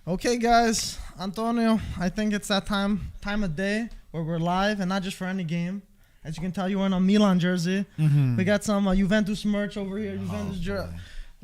Okay, guys, Antonio, I think it's that time of day where we're live, and not just for any game. As you can tell, you're wearing a Milan jersey. We got some Juventus merch over here. Juventus jersey.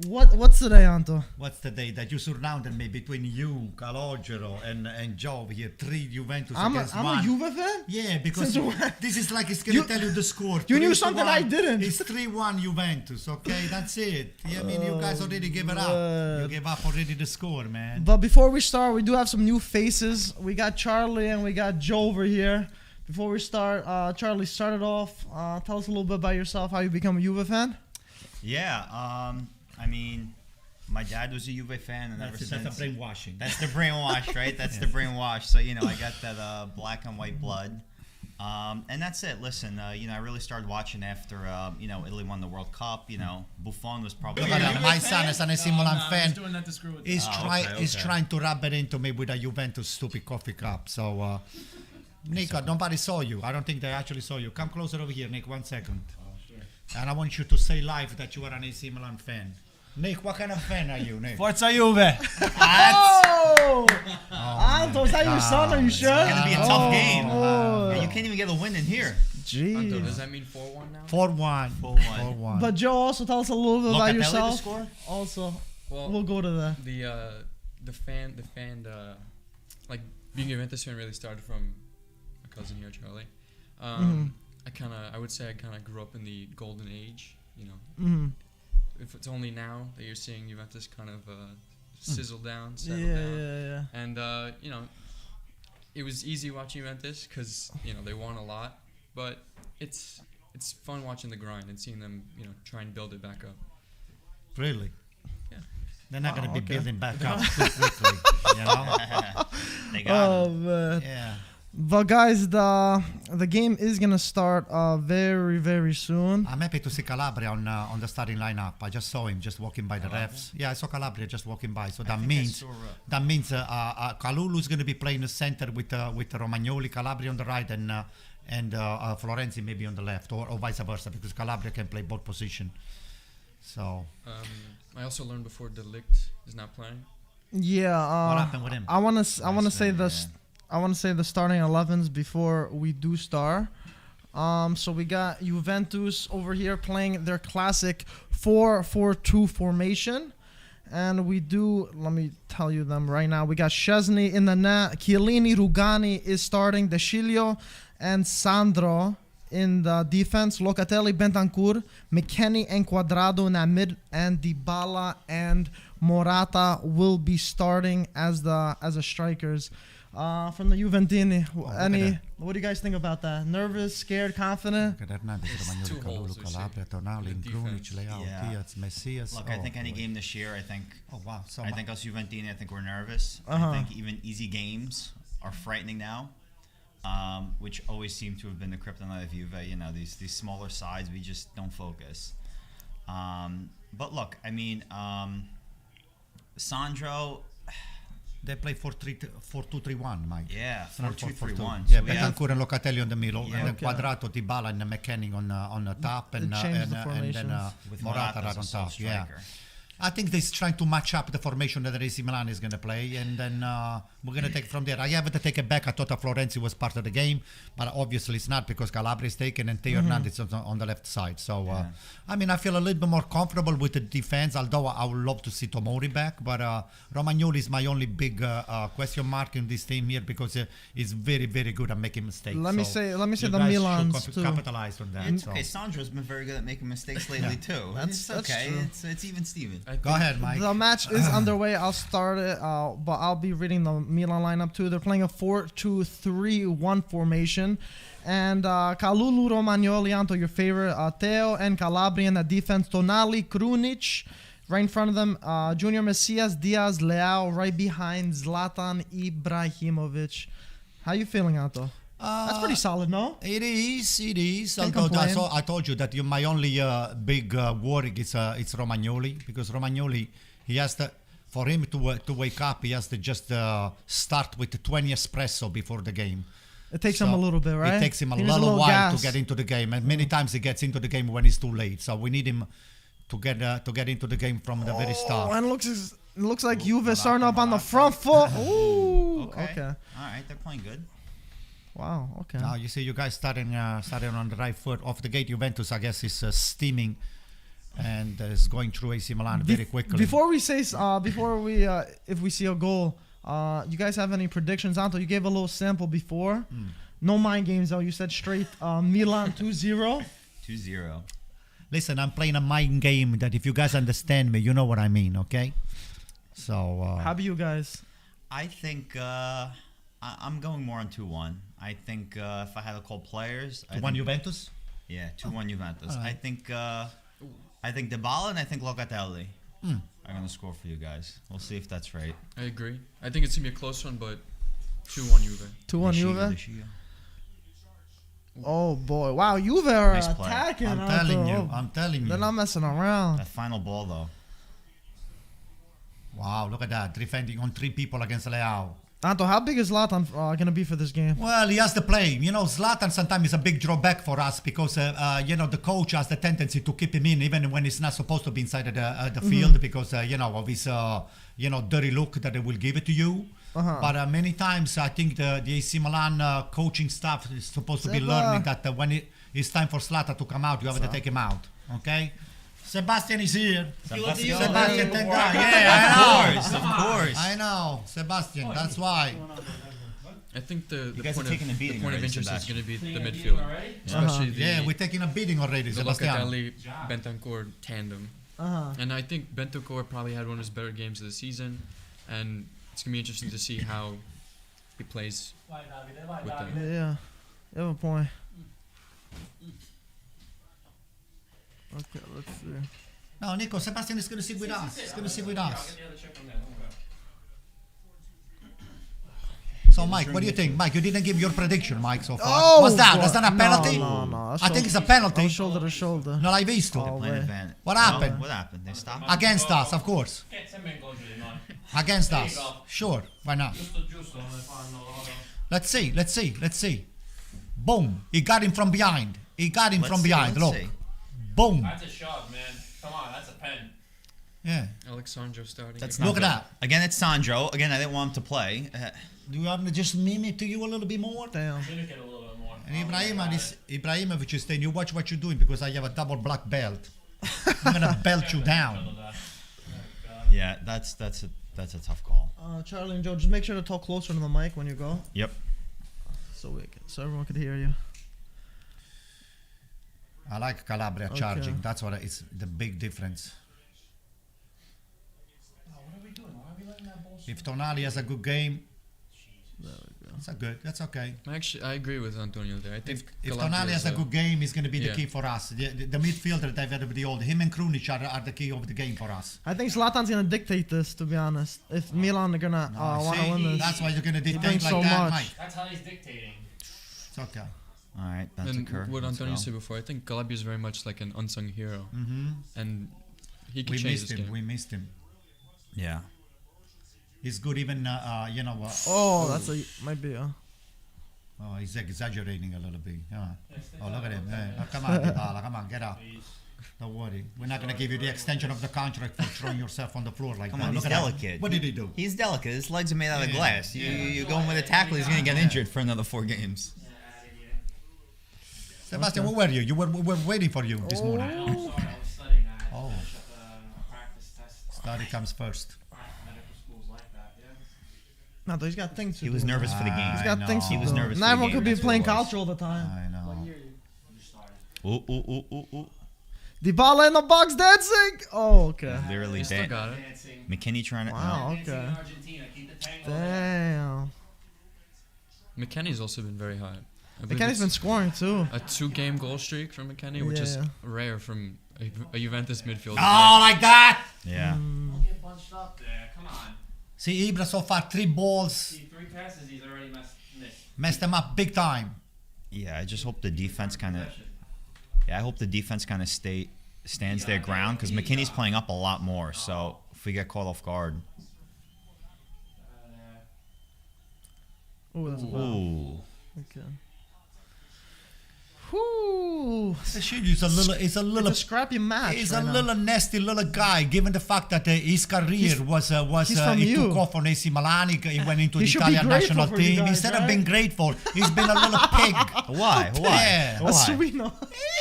What's today, Anto? What's the day that you surrounded me between you, Calogero, and Joe here? 3 Juventus against one. I'm a Juve fan? Yeah, because this is like it's going to tell you the score. You knew something I didn't. It's 3-1 Juventus, okay? That's it. Yeah, I mean, you guys already gave it up. You gave up already the score, man. But before we start, we do have some new faces. We got Charlie and we got Joe over here. Before we start, Charlie, start it off. Tell us a little bit about yourself, how you become a Juve fan. Yeah, I mean, my dad was a Juve fan, and ever since that's the brainwashing. That's the brainwash, right? That's the brainwash. So I got that black and white blood, and that's it. Listen, I really started watching after Italy won the World Cup. Buffon was probably. My son is a Milan fan. He's doing that to screw with He's trying to rub it into me with a Juventus stupid coffee cup. So, Nick, nobody saw you. I don't think they actually saw you. Come closer over here, Nick. 1 second. Oh, sure. And I want you to say live that you are an AC Milan fan. Nick, what kind of fan are you, Nick? Forza Juve. Oh! Anto, is that your son? Are you sure? It's gonna be a tough game. You can't even get a win in here. Jeez. Does that mean 4-1 now? 4-1. 4-1. But Joe, also tell us a little bit about Locatelli yourself. to score? Also, Well, we'll go to that. the fan, like being a Juventus fan really started from my cousin here, Charlie. I would say I kind of grew up in the golden age. If it's only now that you're seeing Juventus kind of sizzle down, settle down. Yeah. And it was easy watching Juventus because they won a lot, but it's fun watching the grind and seeing them try and build it back up. Really? Yeah. They're not going to be building back up too quickly, They got him. Man. Yeah. But guys, the game is gonna start very, very soon. I'm happy to see Calabria on the starting lineup. I just saw him just walking by the refs. Yeah, I saw Calabria just walking by. So that means Kalulu is going to be playing the center with Romagnoli, Calabria on the right, and Florenzi maybe on the left, or vice versa, because Calabria can play both positions. So. I also learned before De Ligt is not playing. Yeah. What happened with him? I wanna say this. I want to say the starting 11s before we do start. So we got Juventus over here playing their classic 4-4-2 formation. And we do, let me tell you them right now. We got Szczesny in the net. Chiellini, Rugani is starting. De Sciglio and Sandro in the defense. Locatelli, Bentancur, Mckennie and Cuadrado in that mid. And Dybala and Morata will be starting as the strikers. From the Juventini, what do you guys think about that? Nervous, scared, confident? Two holes this year. Look, I think any game this year, So I think us Juventini, I think we're nervous. I think even easy games are frightening now, which always seem to have been the kryptonite of Juve. These smaller sides, we just don't focus. But look, I mean, Sandro. They play 4-2-3-1, Mike. Yeah, 4-2-3-1. Yeah, Bentancur and Locatelli on the middle, Yeah, and then Cuadrado, Dybala, and McKennie on the top, and then with Morata right on top. Yeah. Striker. I think they're trying to match up the formation that AC Milan is going to play, and then we're going to take from there. I have to take it back. I thought Florenzi was part of the game, but obviously it's not because Calabria is taken and Theo Hernandez is on the left side. So, I mean, I feel a little bit more comfortable with the defense, although I would love to see Tomori back. But Romagnoli is my only big question mark in this team here because he's very, very good at making mistakes. Let me say the Milans too. Capitalize on that. It's okay. Sandro's been very good at making mistakes lately too. That's okay. true. It's even Steven. Go ahead, Mike. The match is underway. I'll start it, but I'll be reading the Milan lineup too. They're playing a 4-2-3-1 formation. And Kalulu, Romagnoli, Anto, your favorite. Theo and Calabria in the defense. Tonali, Krunic, right in front of them. Junior Messias, Diaz, Leao, right behind Zlatan Ibrahimovic. How you feeling, Anto? That's pretty solid, no? It is. Can't Although complain. I told you that my only big worry is it's Romagnoli, because Romagnoli, he has to, for him to wake up, he has to just start with 20 espresso before the game. It takes him a little bit, right? It takes him a He needs little while gas. to get into the game, and many times he gets into the game when it's too late. So we need him to get into the game from the very start. And It looks like Ooh, Juve starting up on the Morata. front foot. Ooh. Okay. Okay. All right, they're playing good. Wow. Okay. Now you see you guys starting on the right foot. Off the gate, Juventus, I guess, is steaming and is going through AC Milan very quickly. Before we say, if we see a goal, you guys have any predictions? Anto, you gave a little sample before. No mind games though. You said straight Milan 2-0. 2-0. Listen, I'm playing a mind game that if you guys understand me, you know what I mean, okay? So How about you guys? I think I'm going more on 2-1. I think if I had to call players, I 2-1 think, Juventus? yeah, 2-1 Juventus. Alright. I think Dybala and I think Locatelli are gonna score for you guys. We'll see if that's right. I agree. I think it's gonna be a close one, but 2-1 Juve. 2-1 Juve. Lucia. Oh boy! Wow, Juve are Nice play. attacking. I'm Anto. telling you. Oh, I'm telling They're you. not messing around. That final ball though. Wow, look at that. Defending on 3 people against Leao. Anto, how big is Zlatan gonna be for this game? Well, he has to play. You know, Zlatan sometimes is a big drawback for us because, you know, the coach has the tendency to keep him in even when he's not supposed to be inside of the field because, you know, of his, you know, dirty look that they will give it to you. But many times I think the AC Milan coaching staff is supposed to be learning that when it's time for Zlatan to come out, you have to take him out. Okay? Sebastian is here. Sebastian. Sebastian, thank God. Yeah, Of course. I know. Sebastian, that's why. I think the guys are taking a beating point of already, interest Sebastian. is going to be the midfield, especially Yeah, we're taking a beating already, the Sebastian. Locatelli Bentancur tandem. And I think Bentancur probably had one of his better games of the season, and it's gonna be interesting to see how he plays with them. Yeah, you have a point. Okay, let's see. No, Nico, Sebastian is going to sit with us. He's going to sit with us. So, Mike, what do you think? Mike, you didn't give your prediction, Mike, so far. Oh, What's that? boy. That's not a penalty? No. I think it's a penalty. Shoulder to shoulder. Non l'hai visto? Oh. Playing way. advantage. What happened? What happened? They stopped. Against us, of course. Against us. Sure, why not? Let's see. Boom. He got him from behind. Look. See. Boom. That's a shot, man. Come on, that's a pen. Yeah. Alexandro starting. That's Look not at good. that. Again, it's Sandro. Again, I didn't want him to play. Do you want me to just mime it to you a little bit more? Damn. Mimic it a little bit more. And Ibrahimovic is saying, you watch what you're doing because I have a double black belt. I'm going to belt you down. Yeah, that's a tough call. Charlie and Joe, just make sure to talk closer to the mic when you go, Yep. so everyone could hear you. I like Calabria charging. That's what it's the big difference. If Tonali has a good game, that's okay. I agree with Antonio there. I think If Calabria Tonali has is a good game, he's going to be the yeah. key for us. The midfielder, they've got to be the old. Him and Krunic are the key of the game for us. I think Zlatan's gonna dictate this, to be honest. If Milan are gonna want to See, win this, that's why you're going to dictate brings like so that, much. Mike. That's how he's dictating. It's okay. All right, that's And a curve. what Let's Antonio go. said before, I think Calabria is very much like an unsung hero, and he can We change missed this him. game. We missed him. Yeah. He's good even, you know. might be a. Oh, he's exaggerating a little bit. Yeah. Oh, look at him. Oh, come on, Dybala. Come on, get up. Don't worry. We're not going to give you the extension of the contract for throwing yourself on the floor like Come that. on, he's Look at that. delicate. What did he do? He's delicate. His legs are made out of Yeah. glass. You go in with a tackle, he's going to get injured for another 4 games. Sebastian, where were you? We were waiting for you this morning. I was studying. I had to Oh. finish up a practice test. Study comes first. Medical schools like that, yeah. No, though he's got things to He do. was nervous for the game. He's got I things know. to He was do. nervous Not for the everyone game, could be that's what playing it was. culture all the time. I know. You just started. Ooh. Dybala in the box dancing. Oh, okay. Literally He still bad. got it. Dancing. McKennie trying to. Wow. Dancing Okay. in Argentina. Keep the tango. Damn. McKennie's also been very high. I believe McKennie's been it's scoring too. a 2-game goal streak from McKennie, which is Yeah. rare from a Juventus midfielder. Oh, like that. Yeah. Don't get bunched up there. Come on. See, Ibra so far 3 balls. See, 3 passes he's already missed. Messed them up big time. Yeah, I just hope the defense kind of. Yeah, I hope the defense kind of stands their ground because McKinney's playing up a lot more. So if we get caught off guard. Oh, that's a foul. Ooh. Okay. Whoo. It's a little. It's a little. It's a scrappy match. He's right a now. little nasty little guy, given the fact that his career he's from he you. took off on AC Milan, he went into He the should be Italian grateful national for you team. guys, Instead right? of being grateful, he's been a little pig. Why? Yeah. A Why? Sereno.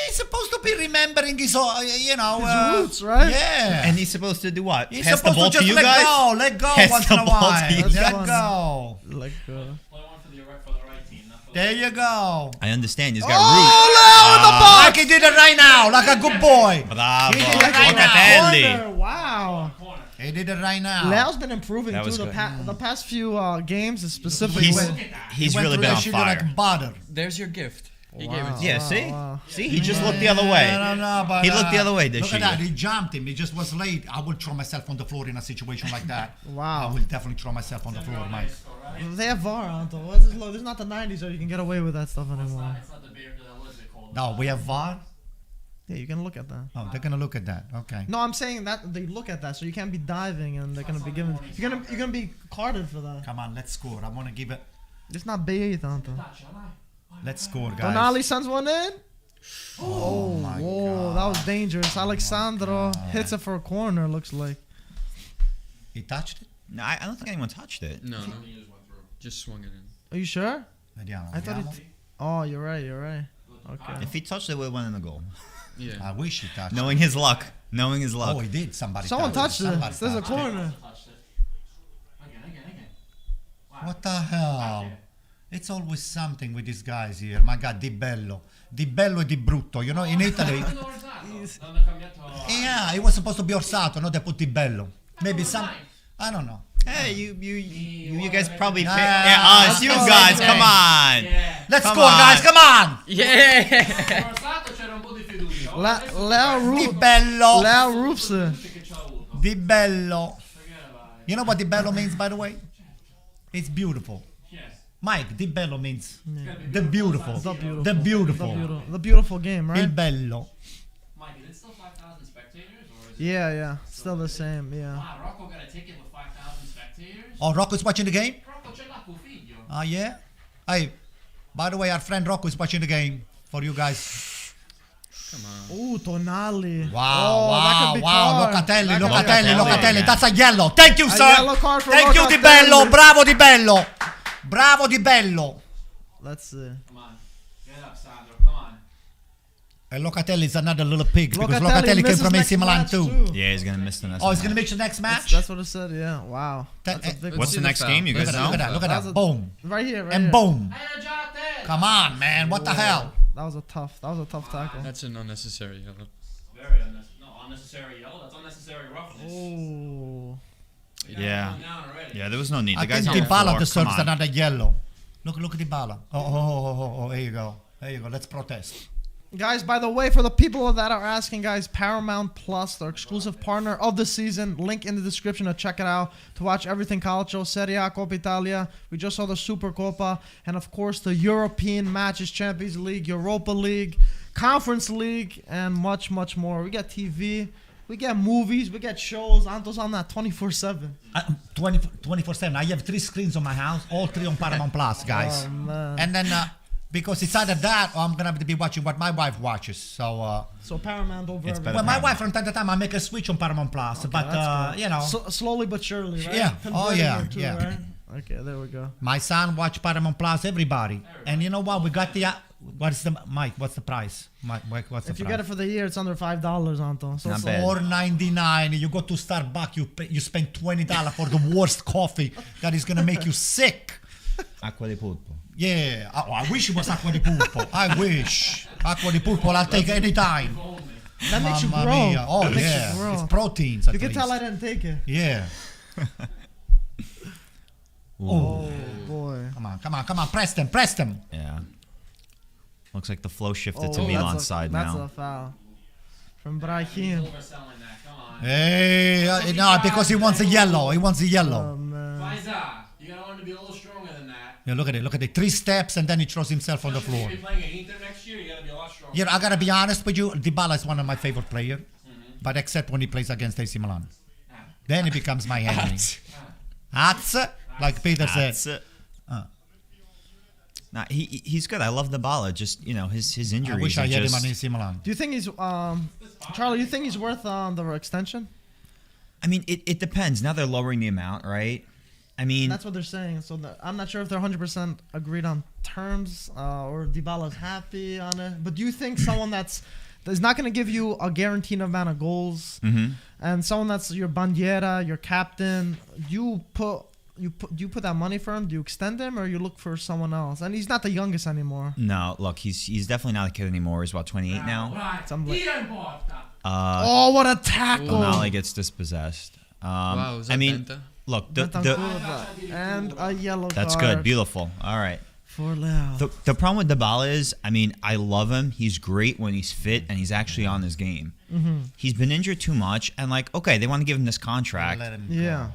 He's supposed to be remembering his, roots, right? Yeah. And he's supposed to do what? he's Pass the supposed ball to just you let guys? let go Pass once the in a ball to while. you guys. Let go. Like, Play one for the right team, not for There you go. I understand. He's Oh, got roots. Leo in the box! Like he did it right now, like a good boy. Bravo. He did it right Locatelli. corner. Wow. corner. He did it right now. Leo's been improving That too was the, good. the past few games, specifically. He's, with- Look at that. he's He went really through been that on shit fire. like butter. There's your gift. He gave it to Yeah, you. see? wow. See, he just looked the other way. No, but, He looked the other way this Look at year. that. He jumped him. He just was late. I would throw myself on the floor in a situation like that. Wow. I will definitely throw myself on the floor, Mike. They have VAR, Anto. What's this? Look, this is not the 90s, or you can get away with that stuff anymore. It's not the beer, what is it called? No, we have VAR. Yeah, you can look at that. Oh, they're gonna look at that. Okay. No, I'm saying that they look at that, so you can't be diving, and they're gonna be given. You're gonna be carded for that. Come on, let's score. I want to give it. It's not bait, Anto. Let's score, guys. Tonali sends one in. Oh, my whoa, that was dangerous. Alexandro hits it for a corner. Looks like. He touched it. No, I don't think anyone touched it. No, just swung it in. Are you sure? Vediamo. I thought vediamo. it. Oh, you're right. You're right. Okay. If he touched it, it would have went in the goal. Yeah. I wish he touched. Knowing his luck. Knowing his it. luck. Oh, he did. Somebody. Someone touched it. Somebody There's a touched it. corner. Touched it. Again. Wow. What the hell? It's always something with these guys here. My God, Di Bello e Di Brutto. You know, in Italy. L'hanno cambiato. Yeah, it was supposed to be Orsato, no? They put Di Bello. Maybe some. I don't know. Hey, you guys probably Ah, picked. Yeah, us, you that's guys, okay. come on. Yeah. Let's Come score, on. guys. Come on. Yeah. Forzato c'era un po' di fiducia. Leo Di Roof. Bello. Leo Roofs it. Che ci ha avuto. Di Bello. Forget about it. You know what Di Bello means, by the way? It's beautiful. Yes. Mike, Di Bello means Yeah. the beautiful. The beautiful. The beautiful. The beautiful game, Il right? bello. Mike, is it still 5,000 spectators? Or is it Yeah. Still the same. Yeah. Wow, Rocco got a ticket with 5,000 spectators? Oh, Rocco's watching the game? Rocco ce l'ha col figlio. Oh, yeah? Hey, by the way, our friend Rocco is watching the game for you guys. Come on. Ooh, Tonali. Wow, that could be card. Locatelli, That could be Locatelli, card. Locatelli. That's a yellow. Thank you, A sir. yellow card for Thank you, Di Locatelli. Bello. Bravo, Di Bello. Bravo, Di Bello. Let's see. Come on. Get up, Sandro. Come on. And Locatelli is another little pig because Locatelli Locatelli came misses from next AC Milan match too. Yeah, he's gonna miss the next. Oh, he's match. gonna make the next match. That's what it said. Yeah. Wow. That- That's a big What's see the the next foul. game? You Look guys at that, look at know? that, look at That's that. a- Boom. Right here. Right And here. boom. Hai te. Come on, man. What the hell? That was a tough tackle. That's an unnecessary yellow. Very unnecessary yellow. That's unnecessary roughness. Oh. We got Yeah. going down already. Yeah, there was no need. I The guy's think on the Dybala floor. deserves Come on. another yellow. Look at Dybala. Oh, there you go. There you go. Let's protest. Guys, by the way, for the people that are asking, guys, Paramount Plus, our exclusive partner of the season, link in the description to check it out, to watch everything Calcio, Serie A, Coppa Italia. We just saw the Supercoppa, and of course the European matches, Champions League, Europa League, Conference League, and much, much more. We get TV, we get movies, we get shows. Anto's on that 24/7. 24/7. I have 3 screens on my house, all 3 on Paramount Plus, guys. Oh, man. And then because it's either that or I'm gonna have to be watching what my wife watches. So, So Paramount over It's everything. better. well, my wife from time to time I make a switch on Paramount Plus, but That's good. you know, Slowly but surely, right? Yeah. Oh, Converting yeah, her too, yeah. right? Okay, there we go. my son watch Paramount Plus. Everybody. And you know what? We got the what's the Mike? What's the price? Mike, what's the If you price? get it for the year, it's under $5, Anto. So Not it's bad. $4.99. You go to Starbucks, you spend $20 for the worst coffee that is gonna make you sick. Acqua di pulpo. Yeah, I wish it was acqua di pulpo. I wish acqua di pulpo. I'll take any time. That makes you Mamma grow. mia. Oh That makes you yeah, grow. it's proteins. You at can tell I least. didn't take it. Yeah. Oh boy. Come on. Press them. Yeah. Looks like the flow shifted to Oh, Milan's side that's now. a foul. From He's Brahim. overselling that. Come on. Hey, no, because he wants a yellow. He wants a Oh yellow. man. Faisa, you're gonna want to be a little stronger than that. Yeah, look at it. 3 steps and then he throws himself on the Especially floor. if you're playing at Inter next year, you gotta be a lot stronger. Yeah, I gotta be honest with you. Dybala is one of my favorite players, but except when he plays against AC Milan, then he becomes my enemy. Hats, like Peter said. That's it. Nah, he's good. I love Dybala. Just his I injuries. wish I are had him just- on AC Milan. Do you think he's Charlie? You think he's worth the extension? I mean, it depends. Now they're lowering the amount, right? I mean, That's what they're saying. So I'm not sure if they're 100% agreed on terms or Dybala's happy on it. But do you think someone that's not going to give you a guaranteed amount of goals and someone that's your bandiera, your captain, do you put that money for him? Do you extend him or you look for someone else? And he's not the youngest anymore. no. Look, he's definitely not a kid anymore. He's about 28 now. It's oh, what a tackle! Tonali gets dispossessed. Wow, was that I mean, Benta? look, And a yellow that's card. good, beautiful. All right. For Leao. The problem with Dybala is, I mean, I love him. He's great when he's fit and he's actually on his game. He's been injured too much, and okay, they want to give him this contract. Let him Yeah.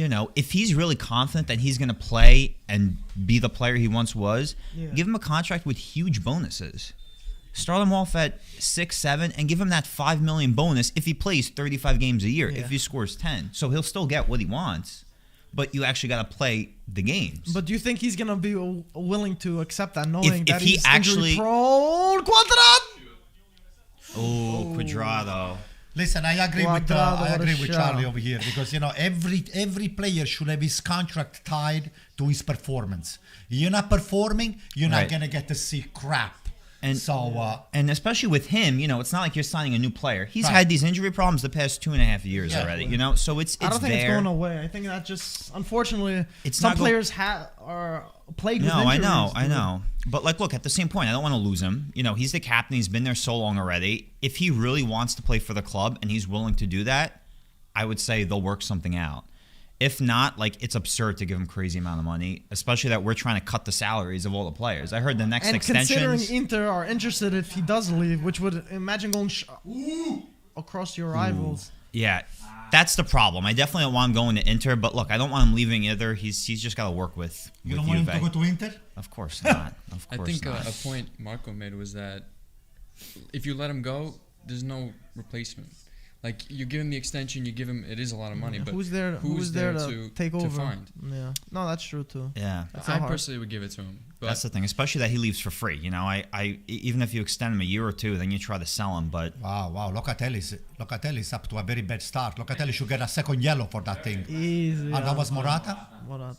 go. If he's really confident that he's going to play and be the player he once was, give him a contract with huge bonuses. Start him off at 6, 7, and give him that $5 million bonus if he plays 35 games a year. Yeah. If he scores 10, so he'll still get what he wants, but you actually got to play the games. But do you think he's gonna be willing to accept that, knowing that if he he's actually- injury prone? Cuadrado. Oh, Cuadrado. Listen, I agree Cuadrado, what a with shot. Charlie over here because every player should have his contract tied to his performance. You're not performing, you're not Right. gonna get to see crap. And So and especially with him, it's not like you're signing a new player. He's Right. had these injury problems the past 2.5 years Yeah. already. So it's I don't think there. it's going away. I think that just unfortunately It's some not go- players are plagued with No, injuries. I dude. know. But look, at the same point, I don't want to lose him. He's the captain. He's been there so long already. If he really wants to play for the club and he's willing to do that, I would say they'll work something out. If not, it's absurd to give him crazy amount of money, especially that we're trying to cut the salaries of all the players. I heard the next And considering extensions. Inter are interested if he does leave, which would imagine going across your rivals. Yeah, that's the problem. I definitely don't want him going to Inter, but look, I don't want him leaving either. He's just got to work with you don't want him to go to Inter? Of course not. Of I course think not. a point Marco made was that if you let him go, there's no replacement. You give him the extension, you give him. It is a lot of money, but Who's there to take over? find? Yeah, no, that's true too. Yeah. That's I hard. personally would give it to him. But That's the thing, especially that he leaves for free. Even if you extend him a year or two, then you try to sell him. But Wow, Locatelli's up to a very bad start. Locatelli should get a second yellow for that thing. Easy. And that was Morata? Morata.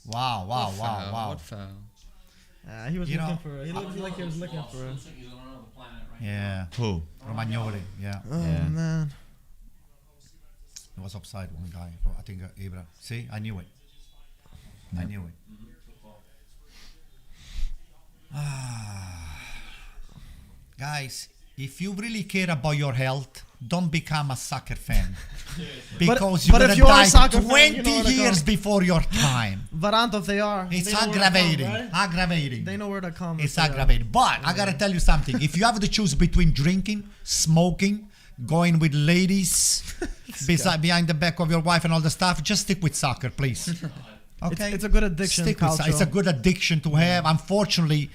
Wow. What foul? He was You looking know- for it. He looked like he was looking for it. He's on another planet right Yeah. who? Romagnoli, yeah. Oh Yeah. man. It was offside, one guy. I think Ibra. See, I knew it. I knew it. Guys, if you really care about your health, don't become a soccer fan. Because you're but going if to you are a die soccer 20 fan, you know where to go. years before your time. Varanto, they are. It's They know where to come, aggravating. right? Aggravating. They know where to come. It's if they are. aggravating. But I gotta tell you something. If you have to choose between drinking, smoking, going with ladies behind the back of your wife and all the stuff, just stick with soccer, please. Okay, It's a good addiction, Stick with Calcio. it's a good addiction to have. Unfortunately,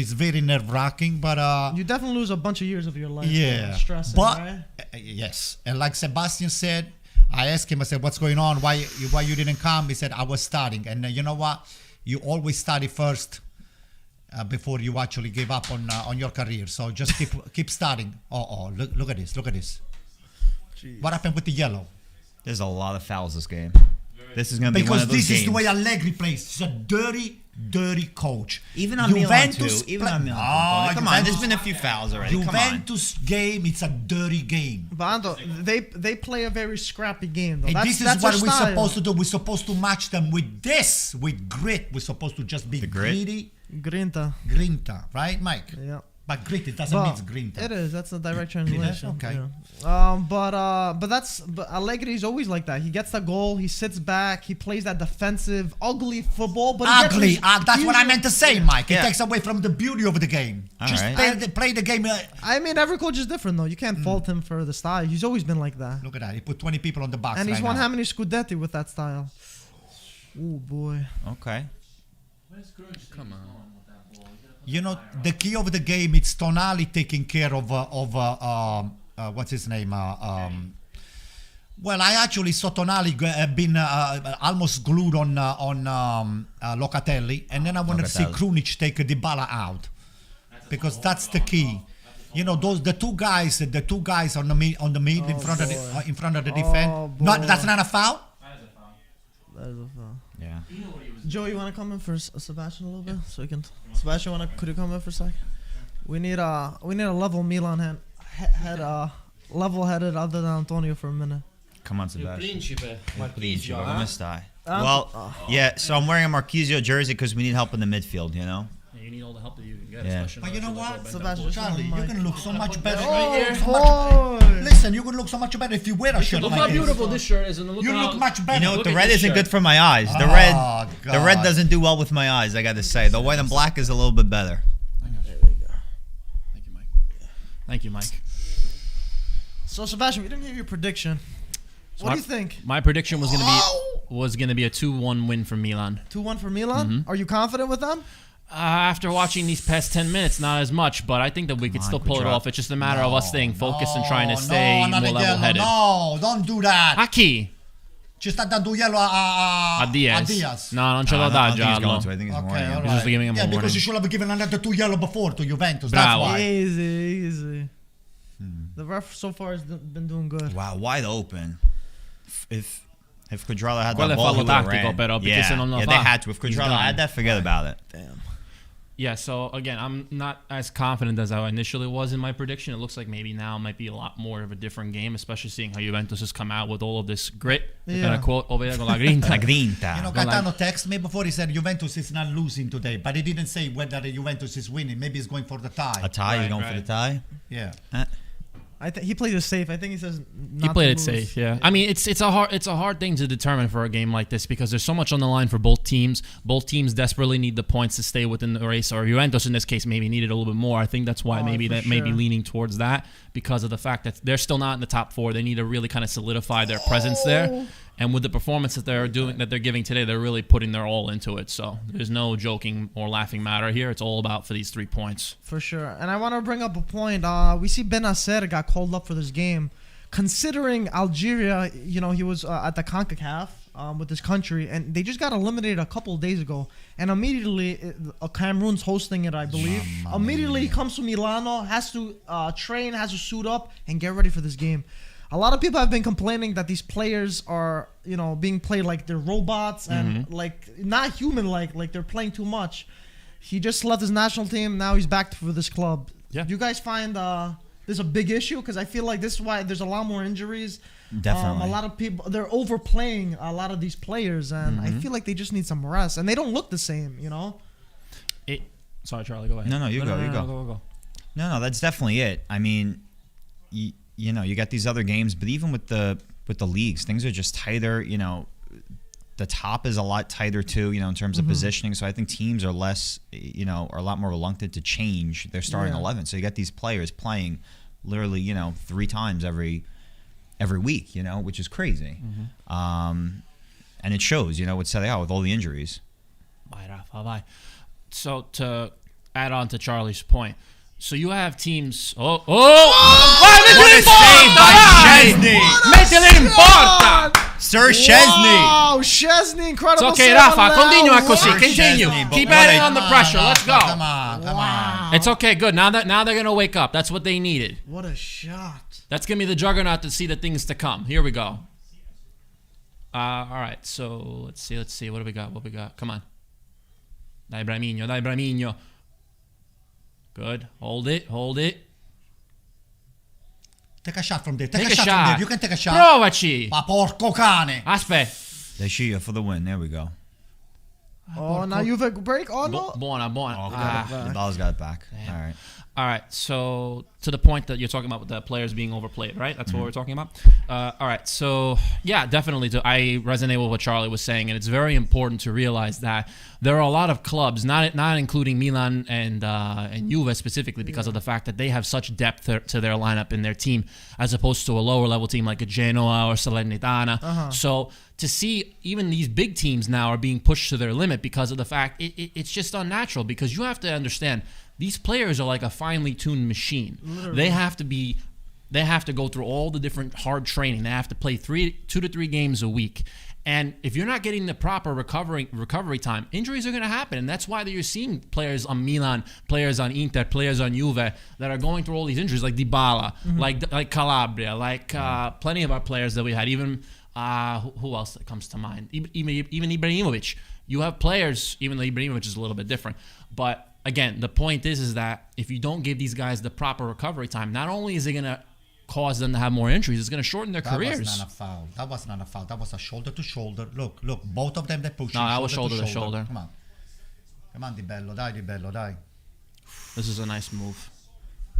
it's very nerve-wracking. But You definitely lose a bunch of years of your life. yeah, Stressing, but right? yes, and like Sebastian said, I asked him. I said, "What's going on? Why you didn't come?" He said, "I was studying." And you know what? You always study first before you actually give up on your career. So just keep studying. Oh, look at this! Look at this! Jeez. What happened with the yellow? There's a lot of fouls this game. This is going to be one Because of those this games. is the way Allegri plays. He's a dirty coach. Even on Milan too. Even on Milan. Oh, Come on, there's been a few fouls already. Come on. Juventus game. It's a dirty game. Varanto, they play a very scrappy game. Though. And That's this is what their we're style. supposed to do. We're supposed to match them with this, with grit. We're supposed to just be The grit? greedy, Grinta. grinta, right, Mike? Yeah. But grit, it doesn't Well, mean grinta. It is. That's the direct translation. Okay. Yeah. But Allegri's always like that. He gets the goal. He sits back. He plays that defensive, ugly football. But he gets Ugly. his- That's what I meant to say, Mike. It Yeah. takes away from the beauty of the game. All Just right. play the game. I mean, every coach is different, though. You can't fault him for the style. He's always been like that. Look at that. He put 20 people on the box And he's right won now. how many Scudetti with that style? Oh boy. Okay. Come on. You know, the key of the game, it's Tonali taking care of what's his name? Well, I actually saw Tonali have been almost glued on Locatelli, and then I want to see Krunic take Dybala out because that's the key. You know, the two guys on the mid in front of the defense. That's not a foul. That is a foul. Yeah. Joe, you want to come in for Sebastian a little bit, so we can. Sebastian, could you come in for a sec? We need a level Milan level-headed other than Antonio for a minute. Come on, Sebastian. Marchisio, Come stai? Well, yeah. So I'm wearing a Marchisio jersey because we need help in the midfield. You know. You need all the help that you can get. Yeah. But you know what, Sebastian, Charlie, you can look so much better. Oh, Listen, you can look so much better if you wear a shirt Look like how this. beautiful this shirt is, and look You how look much better. You know what? The Look at red this isn't shirt. good for my eyes. The Oh, red God. doesn't do well with my eyes. I got to say, the white and black is a little bit better. Thank you, Mike. So Sebastian, we didn't hear your prediction. What do you think? My prediction was gonna be a 2-1 win for Milan. 2-1 for Milan. Are you confident with them? After watching these past 10 minutes, not as much, but I think that we could still pull it off. It's just a matter of us staying focused and trying to stay more level-headed. No, don't do that. A chi? Ci sta dando yellow a Diaz. No, non ce l'ho I da don't think he's giallo. going to. I think he's Okay, warning all him. He's just giving him a Yeah, because warning. you should have given another 2 yellow before to Juventus. Bravo. That's why. Easy. The ref so far has been doing good. Wow, wide open. If Cuadrado had Quello that è ball, fallo he would've tattico, ran. però, perché se non lo yeah, fa, they had to. If he's Cuadrado gone. had that, forget about it. Damn. Yeah, so again, I'm not as confident as I initially was in my prediction. It looks like maybe now might be a lot more of a different game, especially seeing how Juventus has come out with all of this grit. Yeah. Gonna quote over there, con la grinta. La grinta. You know, Gaetano texted me before. He said Juventus is not losing today, but he didn't say whether the Juventus is winning. Maybe he's going for the tie. A tie? He's Right, going for the tie? Yeah. I think he played it safe. I think he says not He played to it lose. safe, yeah. I mean, it's a hard thing to determine for a game like this because there's so much on the line for both teams. Both teams desperately need the points to stay within the race, or Juventus in this case maybe needed a little bit more. I think that's why Oh, maybe for that may be sure. leaning towards that because of the fact that they're still not in the top 4. They need to really kind of solidify their presence there. And with the performance that they're giving today, they're really putting their all into it. So there's no joking or laughing matter here. It's all about for these 3 points. For sure. And I want to bring up a point. We see Benacer got called up for this game. Considering Algeria, you know, he was at the CONCACAF with his country, and they just got eliminated a couple of days ago. And immediately, Cameroon's hosting it, I believe. Immediately, he comes to Milano, has to train, has to suit up, and get ready for this game. A lot of people have been complaining that these players are, you know, being played like they're robots and like not human-like, like they're playing too much. He just left his national team. Now he's back for this club. Yeah. Do you guys find this a big issue? Because I feel like this is why there's a lot more injuries. Definitely. A lot of people, they're overplaying a lot of these players, and I feel like they just need some rest. And they don't look the same, you know? Sorry, Charlie, go ahead. No, you go. Go. No, that's definitely it. I mean, you know, you got these other games, but even with the leagues, things are just tighter. You know, the top is a lot tighter too. You know, in terms of positioning. So I think teams are a lot more reluctant to change their starting 11. So you got these players playing literally, you know, 3 times every week. You know, which is crazy. And it shows. You know, with Serie A with all the injuries. Vai, Rafa, vai. So to add on to Charlie's point, so you have teams. What a save by Szczesny! Mettila in porta! Sir Szczesny! Wow, Szczesny, incredible. It's okay, save Rafa, on continue Leao. così, Wow. continue. Szczesny, but Keep what adding a- on the pressure. Let's go. Come on. It's okay, good. Now they're gonna wake up. That's what they needed. What a shot. That's gonna be the juggernaut to see the things to come. Here we go. All right, so let's see. What do we got? Come on. Dai Bramigno. Good. Hold it. Take a shot from there. Take Take a a shot from shot. there. You can take a shot. Provaci. Ma porco cane. Aspetta. They shoot you for the win. There we go. Oh, now you've a break. Oh, no. Buona. The ball's got it back. All right. So to the point that you're talking about with the players being overplayed, right? That's what we're talking about. All right. So yeah, definitely. I resonate with what Charlie was saying, and it's very important to realize that there are a lot of clubs, not including Milan and Juve specifically, because of the fact that they have such depth to their lineup in their team, as opposed to a lower level team like a Genoa or Salernitana. So to see even these big teams now are being pushed to their limit because of the fact it's just unnatural, because you have to understand these players are like a finely tuned machine. Literally. They have to be they have to go through all the different hard training. They have to play 2 to 3 games a week. And if you're not getting the proper recovery time, injuries are going to happen. And that's why you're seeing players on Milan, players on Inter, players on Juve that are going through all these injuries, like Dybala, like Calabria, like plenty of our players that we had. Even who else that comes to mind? Even Ibrahimovic. You have players, even though Ibrahimovic is a little bit different. But again, the point is that if you don't give these guys the proper recovery time, not only is it going to cause them to have more injuries, it's going to shorten their careers. That was not a foul. That was not a foul. That was a shoulder to shoulder. Look, both of them they push. No, that was shoulder to shoulder. Come on, Di Bello, dai. This is a nice move.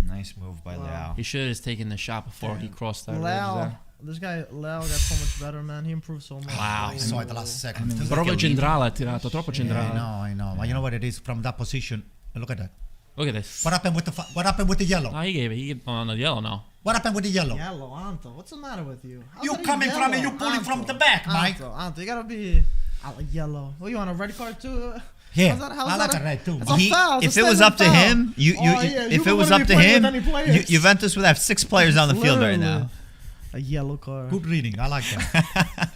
Nice move by Leao. He should have taken the shot before he crossed that ridge Leao, there. this guy Leao got so much better, man. He improved so much. Wow. I saw it the last second. Proprio centrale ha tirato, troppo centrale. I know. But you know what it is from that position? Look at that. Look at this. What happened with the yellow? No, he gave it. On the yellow, no. What happened with the yellow? Yellow, Anto. What's the matter with you? You coming from me, you pulling from the back, Mike. Anto, you gotta be yellow. What, you want a red card too? Yeah, how's I like that a red too. It's a foul. If it was up to him, if it was up to him, Juventus would have 6 players on the field right now. A yellow card. Good reading. I like that.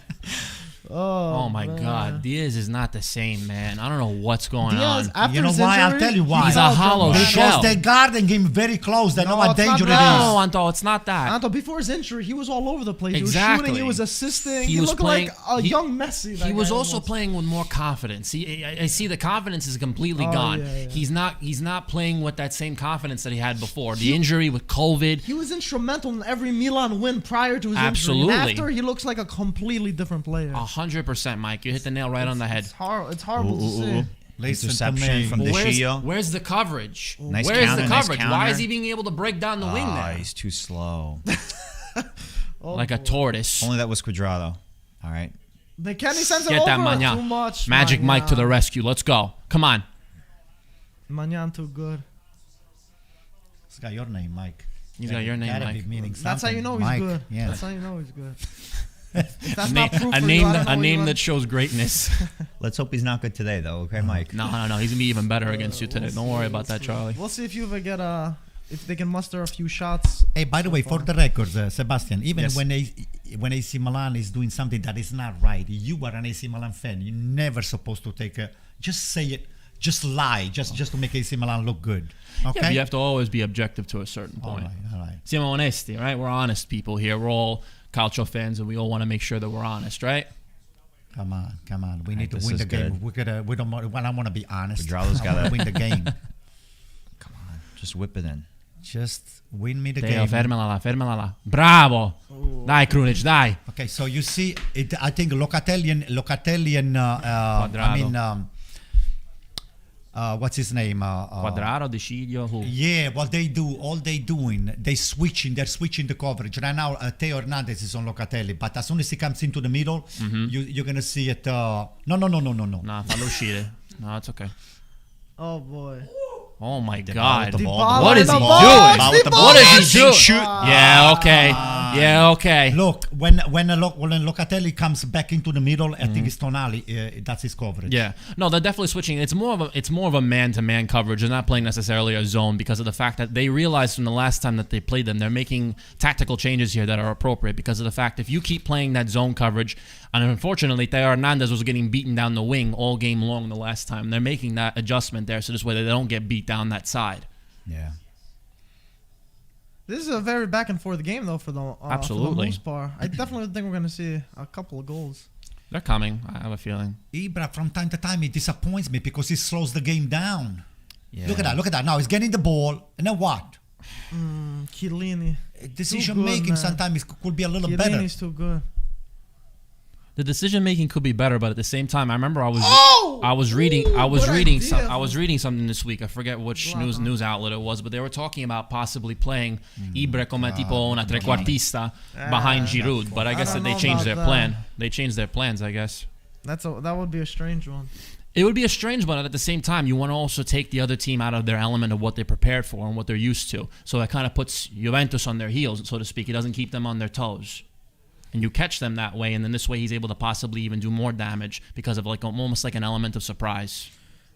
Oh my God, Diaz is not the same, man. I don't know what's going Diaz, on. after You know his why? I'll injury, tell you why. He's a hollow shell. Because they guarding him very close. They know how it's not dangerous it that. No, is. Anto, it's not that. Anto, before his injury, he was all over the place. Exactly. He was shooting, he was assisting. He was looked playing- like a he- young Messi. He was also playing with more confidence. I see the confidence is completely gone. Yeah. He's not playing with that same confidence that he had before. The injury with COVID. He was instrumental in every Milan win prior to his Absolutely. injury. And after, he looks like a completely different player. 100%, Mike. You hit the nail right on the head. It's horrible to see. Listen to Interception me. from But Deschio. where's the coverage? Nice Where's counter, the nice coverage? Why counter. is he being able to break down the wing there? He's too slow. Like a tortoise. Only that was Cuadrado. All right. McKennie sends it Get that over. Too Magnan. much. Magic Magnan. Mike to the rescue. Let's go. Come on. Magnan too good. It's got your name, Mike. He's got your name, Gotta Mike. be meaning That's how you know he's Mike. good. Yeah. That's how you know he's good. If that's not proof A for name, you, I don't that, know a what name you that shows greatness. Let's hope he's not good today, though. Okay, Mike. No. He's gonna be even better against you today. Don't worry about that, Charlie. We'll see if you get if they can muster a few shots. Hey, by the way, for the record, Sebastian, even Yes. when AC Milan is doing something that is not right, you are an AC Milan fan. You're never supposed to take just say it, just lie, just to make AC Milan look good. Okay. Yeah, but you have to always be objective to a certain all point. right. Siamo onesti, right? We're honest people here. We're all calcio fans, and we all want to make sure that we're honest, right? Come on. We need to this win is the game. good. We don't want to be honest. Cuadrado's I got want it. to win the game. Come on. Just whip it in. Just win me the Theo, game. fermala là. Bravo. Dai, Krunic, dai. Okay, so you see, I think Locatelli and I mean, what's his name? Cuadrado, Decidio, who? Yeah, what they do, all they doing, they're switching the coverage. Right now, Theo Hernandez is on Locatelli, but as soon as he comes into the middle, you're gonna see it. No. No, fallo uscire. No, it's okay. Oh boy. Oh my Dybala God. with the ball. Dybala What in is the he box. doing? Dybala with the ball. What is he doing? Shoot. Yeah, okay. Yeah, okay. Look, when Locatelli comes back into the middle, I think it's Tonali. That's his coverage. Yeah, no, they're definitely switching. It's more of a man-to-man coverage. They're not playing necessarily a zone because of the fact that they realized from the last time that they played them, they're making tactical changes here that are appropriate because of the fact if you keep playing that zone coverage, and unfortunately, Theo Hernandez was getting beaten down the wing all game long the last time. They're making that adjustment there so this way they don't get beat down that side. Yeah. This is a very back and forth game though for the Absolutely. most part. I definitely think we're gonna see a couple of goals. They're coming. I have a feeling. Ibra, from time to time, he disappoints me because he slows the game down. Yeah. Look at that. Now he's getting the ball, and then what? Chiellini. Decision Too good, making man. sometimes could be a little better. Chiellini's too good. The decision making could be better, but at the same time, I remember I was good reading idea. something this week. I forget which Zlatan. news outlet it was, but they were talking about possibly playing Ibra come tipo una trequartista behind Giroud. But I guess don't that they know changed about their that. plan. They changed their plans, I guess. That would be a strange one. It would be a strange one, and at the same time, you want to also take the other team out of their element of what they're prepared for and what they're used to. So that kind of puts Juventus on their heels, so to speak. It doesn't keep them on their toes. And you catch them that way, and then this way he's able to possibly even do more damage because of almost like an element of surprise.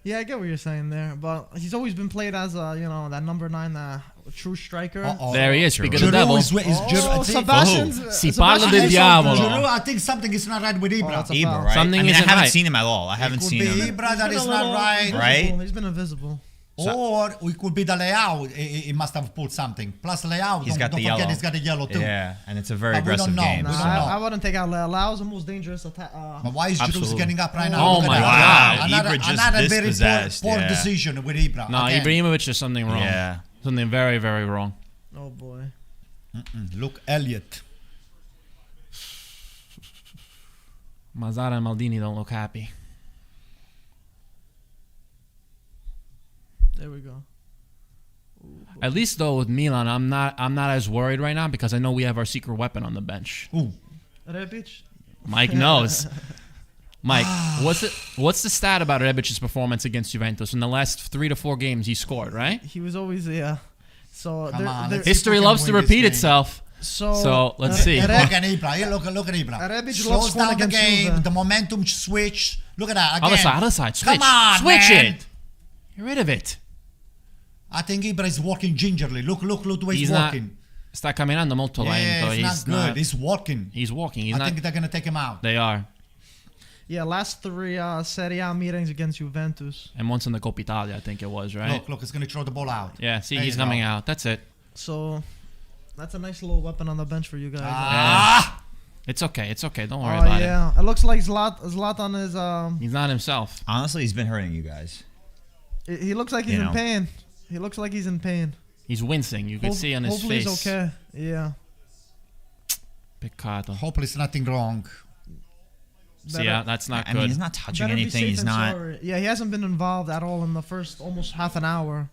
Yeah, I get what you're saying there, but he's always been played as that number 9 that true striker. There he is, speak of the Giroud devil. is Oh, see, Sebastian's. Si parla del Sebastian's diavolo. Giroud, I think something is not right with Ibra. it's a Ibra, foul. right? Something I mean, I isn't haven't right. seen him at all. I haven't Could seen be him. Ibra that He's is been a not little right. Right? invisible. He's been invisible. Or it could be the Leao. He must have pulled something. Plus Leao, He's got don't the forget yellow. he's got a yellow too. Yeah, and it's a very But we don't aggressive know. game. We Nah, don't know. I wouldn't take out Leao's the most dangerous attack. But why is Giroud Absolutely. getting up right now? Oh Look at my that. God. Another, Ibra just another very dispossessed, poor yeah. decision with Ibra. No, Again. Ibrahimovic is something wrong. Yeah. Something very, very wrong. Oh boy. Look, Elliot. Mazzara and Maldini don't look happy. There we go. At least though with Milan, I'm not as worried right now because I know we have our secret weapon on the bench. Ooh. Rebic. Mike knows. Mike, what's the stat about Rebic's performance against Juventus? In the last 3 to 4 games, he scored, right? He was always So Come on, let's History Fucking loves to win this repeat game. itself. So let's see. Look at Ibra. Look at Ibra. Rebic Slows loves scoring down the against game. Juve. The momentum switch. Look at that. Again. Other side. Switch. Come on, Switch man. it. Get rid of it. I think Ibra is working gingerly. Look the way he's not working. Sta camminando molto lento. Yeah, He's it's not good. He's working. He's walking. He's I not. think they're gonna take him out. They are. Yeah, last 3 Serie A meetings against Juventus. And once in the Coppa Italia, I think it was, right? Look, he's gonna throw the ball out. Yeah, see, There he's you go. coming out. That's it. So that's a nice little weapon on the bench for you guys. Ah! It's okay. Don't worry Oh about it. yeah, it looks like Zlatan is He's not himself. Honestly, he's been hurting you guys. he looks like he's You in know. pain. He looks like he's in pain. He's wincing. You can see on his Hopefully face. he's okay. Yeah. Peccato. Hopefully it's nothing wrong. See, yeah, that's not I good. mean, he's not touching Better be anything. safe He's than not. sorry. Yeah, he hasn't been involved at all in the first almost half an hour.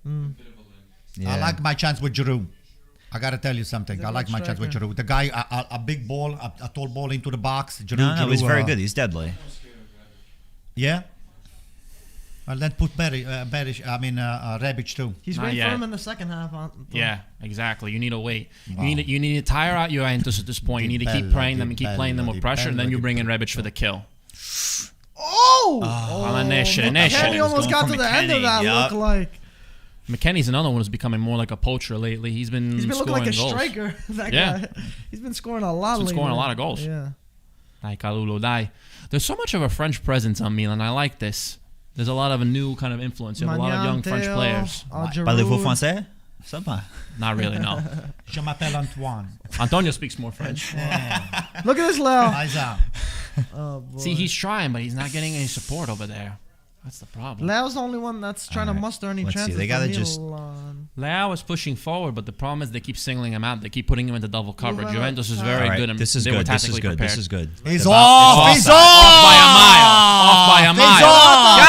Yeah. I like my chance with Giroud. I gotta tell you something. He's a I like good my chance with striker. Giroud. The guy, a big ball, a tall ball into the box. Giroud, No, he's Giroud, very good. He's deadly. Yeah. Well, then put Rebic too. He's Not waiting yet. for him in the second half. Yeah, exactly. You need to wait. Wow. You need to tire out Juventus at this point. You need to keep Dybala, praying them and keep playing them with pressure, and then you bring in Rebic for the kill. Oh! Nesce. Kenny almost Going got for to the end of McKennie, that. yup. Look like McKennie's another one who's becoming more like a poacher lately. He's been he's been looking scoring like a goals. striker. That Yeah. guy. He's been scoring a lot. He's been lately. scoring a lot of goals. Yeah. Dai, Calulo, dai. There's so much of a French presence on Milan. I like this. There's a lot of a new kind of influence. You have a lot of young French Theo, players. Parlez-vous Giroud. français? Ça va. Not really, no. Je m'appelle Antoine. Antonio speaks more French. Look at this, Leo. Isaac. Oh boy. See, he's trying, but he's not getting any support over there. That's the problem. Leo's the only one that's trying to Alright, muster any let's see. chances. They gotta for just- Milan. Leao is pushing forward, but the problem is they keep singling him out. They keep putting him into double coverage. Well, Juventus is all very All right, good. And this is they were good. This is tactically good. prepared. This is good. He's The off. bo- He's offside. off. Off by a mile. Off by a mile. off.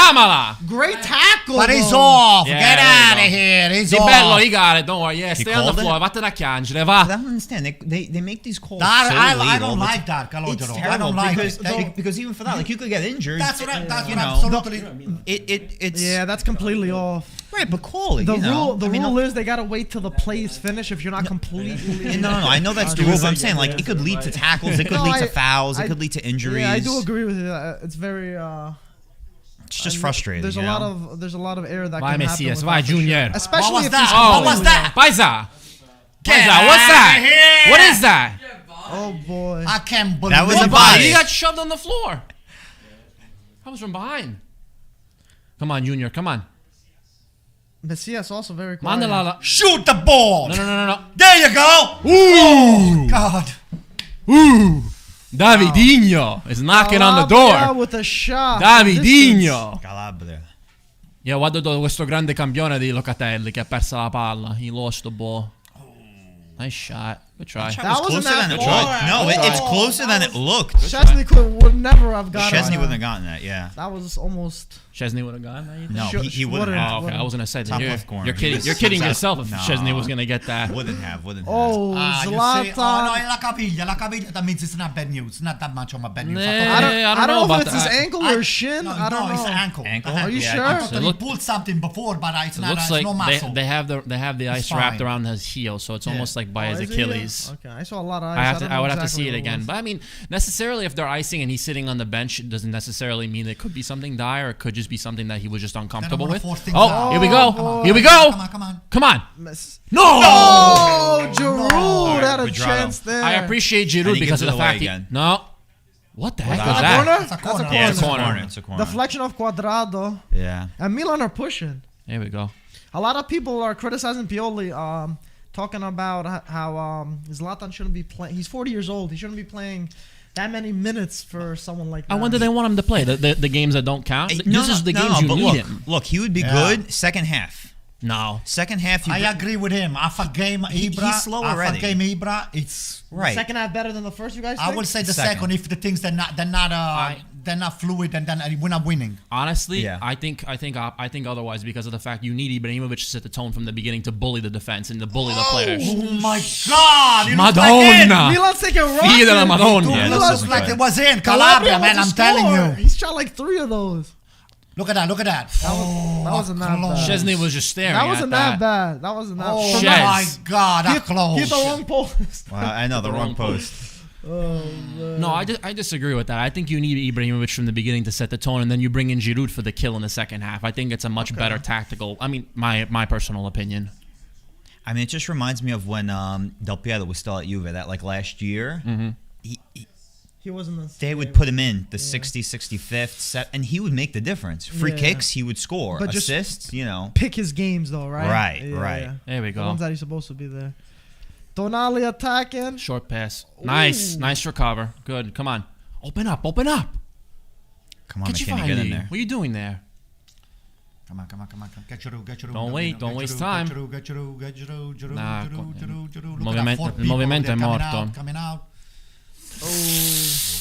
Chiamala. Great tackle. But he's though. off. Yeah, Get there you out go. of here. He's Di off. bello, he got it. Don't worry. Yeah, stay on the called floor. it? Vattene a piangere, I va. don't understand. They make these calls That, so I late don't all the like time. that, Calogero. It's I terrible don't like because, it. because even for that, like you could get injured. That's what I'm you know. absolutely. It's Yeah, that's completely off. right, but call it. The you know. rule is they gotta wait till the play is finished if you're not completely. No, I know that's the rule, but I'm saying like it could lead to tackles, it could No, lead to I- fouls, it I- could lead to injuries. Yeah, I do agree with you. It's very. It's just frustrating. There's a you lot know? of error that Vai, can Messias. happen. Vai, with that for Junior. sure. Especially What was if that? these What goalies- was that? Paisa. Get Paisa, what's outta that? here. What is that? Oh boy. I can't believe That was a it. body. He got shoved on the floor. That was from behind. Come on, Junior. Come on. Messias also very quiet. Mandala. Shoot the ball. No. There you go. Ooh. God. Davidinho is knocking on the Calabria door. with a shot. Davidinho. Calabria. Yeah, guarda questo grande campione di Locatelli che ha perso la palla. He lost the ball. Nice shot. Good try. That wasn't closer that than it far. looked. No, it's closer than it looked. Chesney would never have gotten Chesney that. wouldn't have gotten that. Yeah. That was almost. Chesney would have gone. That, you think? No, he wouldn't wouldn't. have. Oh, okay. I was gonna say Top that left corner. you're He kidding. was You're kidding so yourself if no. Chesney was gonna get that. Wouldn't have. Oh, You see? Zlatan. Oh, no, la caviglia. That means it's not bad news. Not that much of a bad news. Nah. I don't know about if it's his that. ankle or shin. No, I don't know. it's ankle. Ankle? Are you Yeah, sure? I I think thought It he look- pulled something before, but it's It not. looks It's like no muscle. they have the ice fine. wrapped around his heel, so it's almost like by Oh, his is it? Yeah. Achilles. Okay, I saw a lot of ice. I would have to see it what again. was. But I mean, necessarily, if they're icing and he's sitting on the bench, it doesn't necessarily mean it could be something dire. It could just be something that he was just uncomfortable wanna with. force things Oh, out. here we go. boy. Here we go. Come on. Come on. No. Oh, Giroud Alright, had a Cuadrado. chance there. I appreciate And Giroud he because gives of it the away fact again. No. What the heck that was a that? corner? That's a That's corner. a Yeah, it's a corner. corner. It's a corner. Deflection of Cuadrado. Yeah. And Milan are pushing. There we go. A lot of people are criticizing Pioli, talking about how Zlatan shouldn't be playing. He's 40 years old. He shouldn't be playing that many minutes for someone like that. When do they want him to play? The games that don't count? This is the games you but need look, him. Look, he would be Yeah. good second half. No. Second half, you I agree with him. After game Ibra, he's slow already. After game Ibra, it's right. Second half better than the first, you guys I think? will say the Second. second if the things they're not fluid and then we're not winning. Honestly, Yeah. I think otherwise because of the fact you need Ibrahimovic to set the tone from the beginning to bully the defense and to bully the players. Oh my God! It looks Madonna! Milan's taking a Figlia della Madonna. Dude, Yeah, it this looks isn't like good. it was in Calabria Calabria, man. wants I'm to telling score. you. He's shot like 3 of those. Look at that. Look at that. That wasn't that close. bad. Chesney was just staring That at wasn't that bad. That wasn't that Oh Shez. my God! That Hit close. the wrong post. Wow, I know the wrong post. Oh, man. No, I disagree with that. I think you need Ibrahimovic from the beginning to set the tone, and then you bring in Giroud for the kill in the second half. I think it's a much better tactical. I mean, my personal opinion. I mean, it just reminds me of when Del Piero was still at Juve. That like last year, He wasn't. they would put him in the 60, 65th set, and he would make the difference. Free Yeah. kicks, he would score. But just- Assists, you know. Pick his games though, right? Right. There we The go. ones that he's supposed to be there. Tonali attacking. Short pass. Nice recover. Good. Come on. Open up. Come on, Get you McKennie, get in there. What are you doing there? Come on. Get Giroud. Don't wait, don't waste time. Get Giroud. Nah, Look il movimento è morto. Coming out.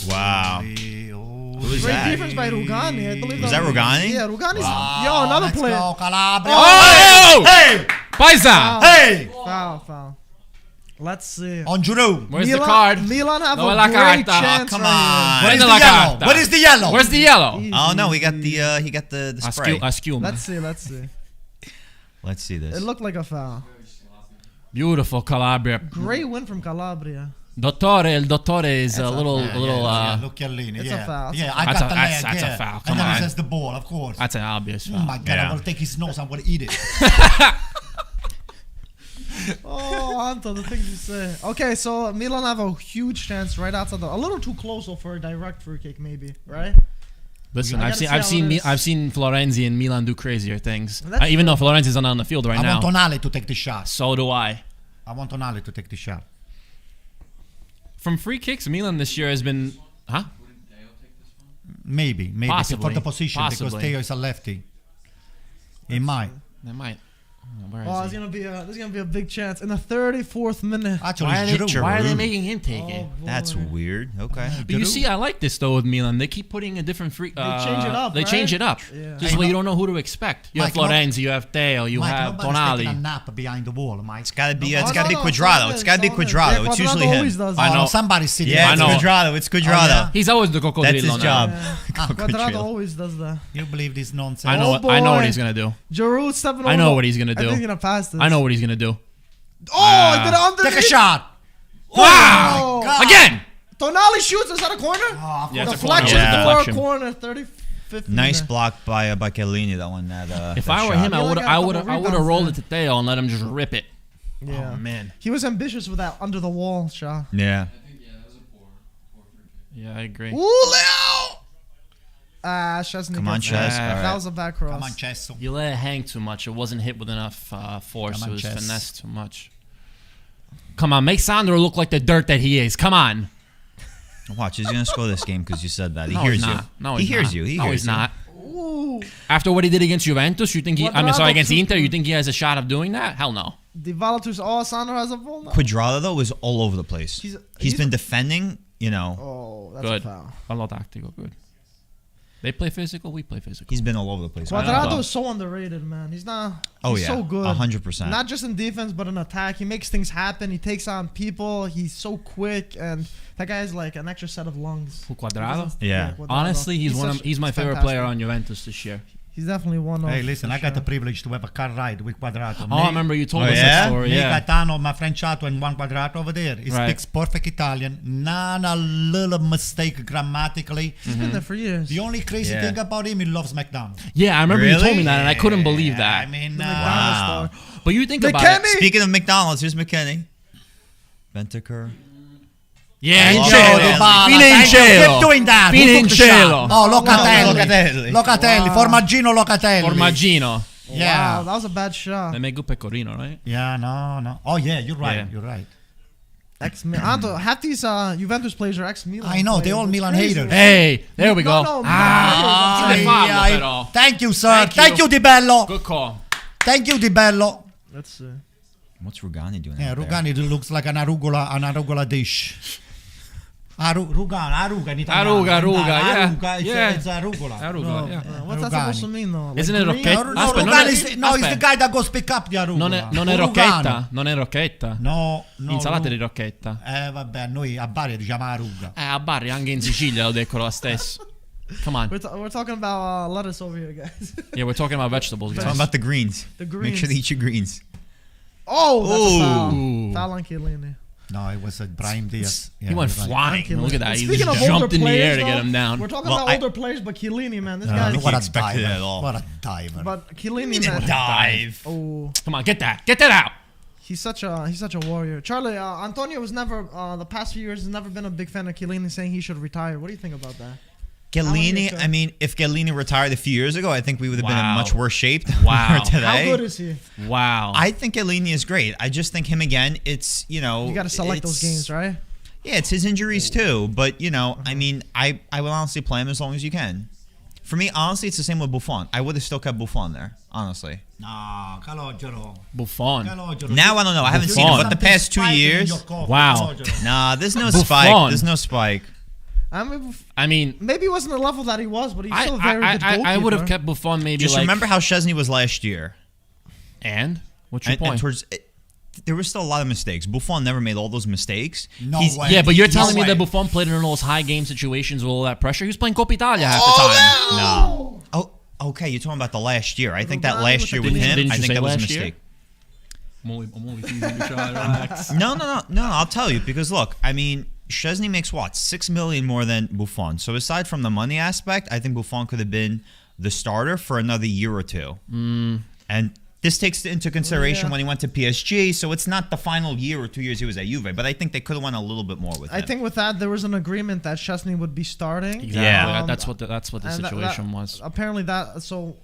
Wow. Who is Great that? defense by Rugani. I believe Was that Rugani? Yeah, Rugani's. Yo, another Let's player. go, Calabria. Oh! Hey! Paisa! Hey! Foul. Let's see. On Giroud. Where's the card? Milan have Dove a la great carta? chance Come right on. Where is Prende the la yellow? carta. Where is the yellow? Where's the yellow? here. Oh no, he got the spray. A schiuma. Let's see. Let's see It this. looked like a foul. Beautiful Calabria. Great win from Calabria. Il dottore is a little. Lucchiallini. It's a foul. Yeah, I That's got a- the that's- leg. that's a Yeah. foul. Come And then on. he says the ball, of course. That's an obvious Oh foul. my God! Yeah. I'm gonna take his nose. I'm gonna eat it. Oh, Anto, the things you say. Okay, so Milan have a huge chance right outside a little too close though for a direct free kick, maybe, right? Listen, I I've gotta seen see I've how seen it is. I've seen Florenzi and Milan do crazier things. That's Even though Florenzi's not on the field right I now. want Tonali to take the shot. So do I. I want Tonali to take the shot. From free kicks, Milan this year has been. Huh? Maybe Possibly. for the position because Possibly. Theo is a lefty. He might. They might. Where Oh, is there's he? gonna be a big chance in the 34th minute. Actually, Why are, they, Giroud. why are they making him take it? Oh, That's boy. weird. Okay. But you see, I like this though with Milan. They keep putting a different free. They change it up, They change right? it up. Yeah. Just so you don't know who to expect. You Mike, have Florenzi, you have Theo, you Mike, have nobody's taking a Tonali. nap behind the wall, Mike. It's gotta be. No, It's gotta be no, Cuadrado. It's gotta be someone is. Cuadrado. Yeah, It's Cuadrado usually him. always does I that. know. Somebody's sitting Yeah, I it's know. Cuadrado. It's Cuadrado. yeah. He's always the cocodrillo That's his now. job. Quadrado always does that. You believe this nonsense? I know. Oh, I know boy. what he's gonna do. Giroud stepping over. I know what he's gonna I think do. he's gonna pass this. I know what he's gonna do. Oh, he did it underneath. Take a shot. Wow! God. Again. Tonali shoots. Is that a corner? Oh, Yeah, it's a corner. Deflection Yeah. for Deflection. a corner. 35th Nice minute. block by Chiellini. That one. If that I were shot. him, I Milan would got a I couple would I would have rebounds rolled there. it to Theo and let him just rip it. Yeah. Oh man. He was ambitious with that under the wall shot. Yeah. Yeah, I agree. Ooh, Leo! Chesney. Come on, gets Ches. that. All right. That was a back cross. Come on, Chesso. You let it hang too much. It wasn't hit with enough force. Come on, It was Chess. finesse too much. Come on, make Sandro look like the dirt that he is. Come on. Watch, he's gonna score this game because you said that. He No, hears he's you. not. No, he he's hears not. you. He no, hears he's you. not. Ooh. After what he did against Juventus, you think he? I'm sorry, Cuadrado against too. Inter, you think he has a shot of doing that? Hell no. Dybala to Sandro has a ball now. Cuadrado though is all over the place. He's been defending. You know, Oh, that's Good. a foul. Fallo tactico, good. They play physical, we play physical. he's been all over the place. Quadrado is so underrated, man. He's not. Oh, he's yeah. so good. 100%. Not just in defense, but in attack. He makes things happen. He takes on people. He's so quick, and that guy is like an extra set of lungs. Who, Cuadrado? Yeah. Cuadrado. Honestly, he's my my favorite player on Juventus this year. He's definitely one of. Hey, listen, I got the privilege to have a car ride with Cuadrado. Oh, I remember you told Oh, us yeah? that story. Me, Yeah. Gaetano, my friend Chato, and Juan Cuadrado over there. He Right. speaks perfect Italian. Not a little mistake grammatically. He's been there for years. The only crazy Yeah. thing about him, he loves McDonald's. Yeah, I remember you told Really? me that, and I couldn't believe that. I mean, The McDonald's Wow. star. But you think about McKennie! it. Speaking of McDonald's, here's McKennie. Ventaker. Yeah, Oh, in Dybala. cielo. Fine in Thank you. cielo. Keep doing that. Fine Who in took the shot? cielo. Oh, Locatelli. Locatelli. Locatelli. Wow. Formaggino Locatelli. Formaggino. Yeah. Wow, that was a bad shot. They make good pecorino, right? Yeah, no. Oh, yeah, you're right. Yeah. You're right. Half these Juventus players are ex-Milan. I know, players. they all It's Milan crazy. haters. Hey, there we go. No, Ah, Milan Cinquepalmi, però. Thank you, sir. Thank you. Thank you, Di Bello. Good call. Thank you, Di Bello. Let's see. What's Rugani doing? Yeah, out there? Rugani looks like an arugula dish. Aruga in Italiano. Aruga, yeah. Aruga, Yeah. it's arugula. Arugula, yeah. What's that Rugani. supposed to mean, though? Isn't it green? okay? No, Aspetta, non Rugani è- is he's the aspetta. guy that goes pick up the arugula. Non è Rugano. rocchetta? Non è rocchetta? No. Insalata di rocchetta. Vabbè, noi a Bari diciamo aruga. A Bari, anche in Sicilia lo dicono la stessa. Come on. We're talking about lettuce over here, guys. Yeah, we're talking about vegetables, Talking guys. about the greens. The Make greens. sure to eat your greens. Oh, that's a foul. Ooh. Foul on Chiellini. No, it was Brahim Diaz. He went you're right. flying. Chiellini. Look at that. He Speaking just of older jumped in the players, air to get though, him down. We're talking Well, about I- older players, but Chiellini, man, this No, guy's. look what a expected it diver. at all. What a diver. But Chiellini, He man, didn't dive. oh, Come on, get that. Get that out. he's such a warrior. Charlie, Antonio was never the past few years has never been a big fan of Chiellini, saying he should retire. What do you think about that? Chiellini, How I mean, if Chiellini retired a few years ago, I think we would have been in Wow. much worse shape than Wow. we are today. How good is he? Wow. I think Chiellini is great. I just think him again, it's, You got to select those it's- games, right? Yeah, it's his injuries too. But, I mean, I will honestly play him as long as you can. For me, honestly, it's the same with Buffon. I would have still kept Buffon there, honestly. No, Calogero. Buffon. Now I don't know. I haven't seen him, Buffon. but the past 2 years, Wow. nah, there's no Buffon. spike. There's no spike. I mean, I mean, maybe he wasn't the level that he was, but he's I, still a very good goalkeeper. I would have kept Buffon maybe Just like. remember how Szczesny was last year. And? What's your And point? towards there were still a lot of mistakes. Buffon never made all those mistakes. No He's- way. Yeah, but you're No telling me way. that Buffon played in those high game situations with all that pressure. He was playing Coppa Italia half the time. No. Oh, okay. You're talking about the last year. I think that Rugani last with year the with clean- him, Didn't I you think say that was a last year? mistake. I'm only teasing you, Charlie. Relax. No. I'll tell you because look, I mean, Szczesny makes what, $6 million more than Buffon. So aside from the money aspect, I think Buffon could have been the starter for another year or two. And this takes into consideration Yeah. when he went to PSG. So it's not the final year or 2 years he was at Juve, but I think they could have went a little bit more with him. I think with that there was an agreement that Szczesny would be starting. Exactly. Yeah. That's what the and situation was. Apparently that. So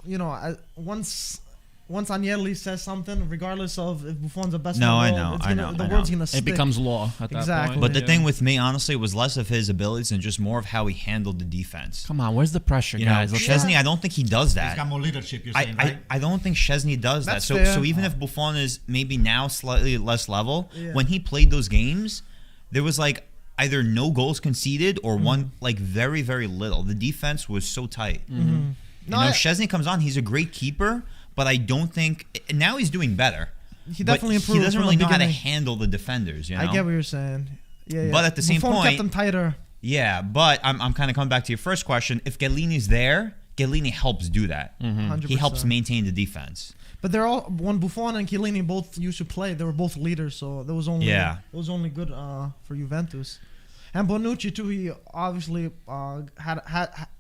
once Agnelli says something, regardless of if Buffon's the best. No, in I the world, know, it's I gonna- know, The I word's know. gonna stick. It becomes law at that Exactly. point. But the Yeah. thing with me, honestly, was less of his abilities and just more of how he handled the defense. Come on, where's the pressure, You know, guys? Let's Szczesny, I don't think he does He's that. got more leadership, you're saying, right? I don't think Szczesny does That's that. So fair. so even if Buffon is maybe now slightly less level, Yeah. when he played those games, there was like either no goals conceded or one like very very little. The defense was so tight. No, You know, I- Szczesny comes on, he's a great keeper, but I don't think now he's doing better. He But definitely improved. He doesn't from really the know how to beginning. handle the defenders. You know? I get what you're saying. Yeah. But at the same Buffon point- kept them tighter. Yeah, but I'm kind of coming back to your first question. If Chiellini's there, Chiellini helps do that. 100%. He helps maintain the defense. But they're all when Buffon and Chiellini both used to play. They were both leaders, so that was only Yeah. it was only good for Juventus. And Bonucci too. He obviously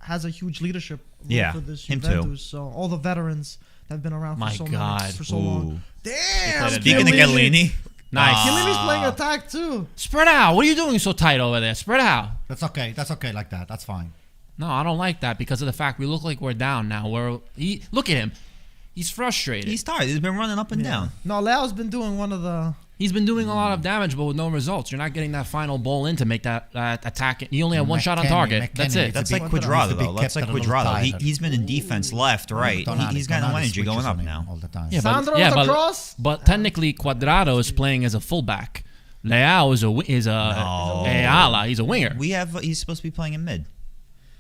has a huge leadership role Yeah, for this him too. Juventus. So all the veterans that have been around My for so God. for so long. Damn. Speaking of Chiellini, Nice. Chiellini's playing attack too. Spread out. What are you doing so tight over there? Spread out. That's okay. That's okay like that. That's fine. No, I don't like that because of the fact we look like we're down now. Look at him. He's frustrated. he's tired. He's been running up and down. No, Leao's been doing one of the. He's been doing a lot of damage, but with no results. You're not getting that final ball in to make that attack. You only have one shot on target. That's it. That's He's like a big- Cuadrado, he's a though. big That's like captain, a little Cuadrado. tired. He's been in defense left, right. He's got no Tonali energy going switches up on him now. all the time. Yeah, Sandro but, yeah, with the but, cross. but technically Cuadrado is playing as a fullback. Leao is a ala. He's a winger. He's supposed to be playing in mid.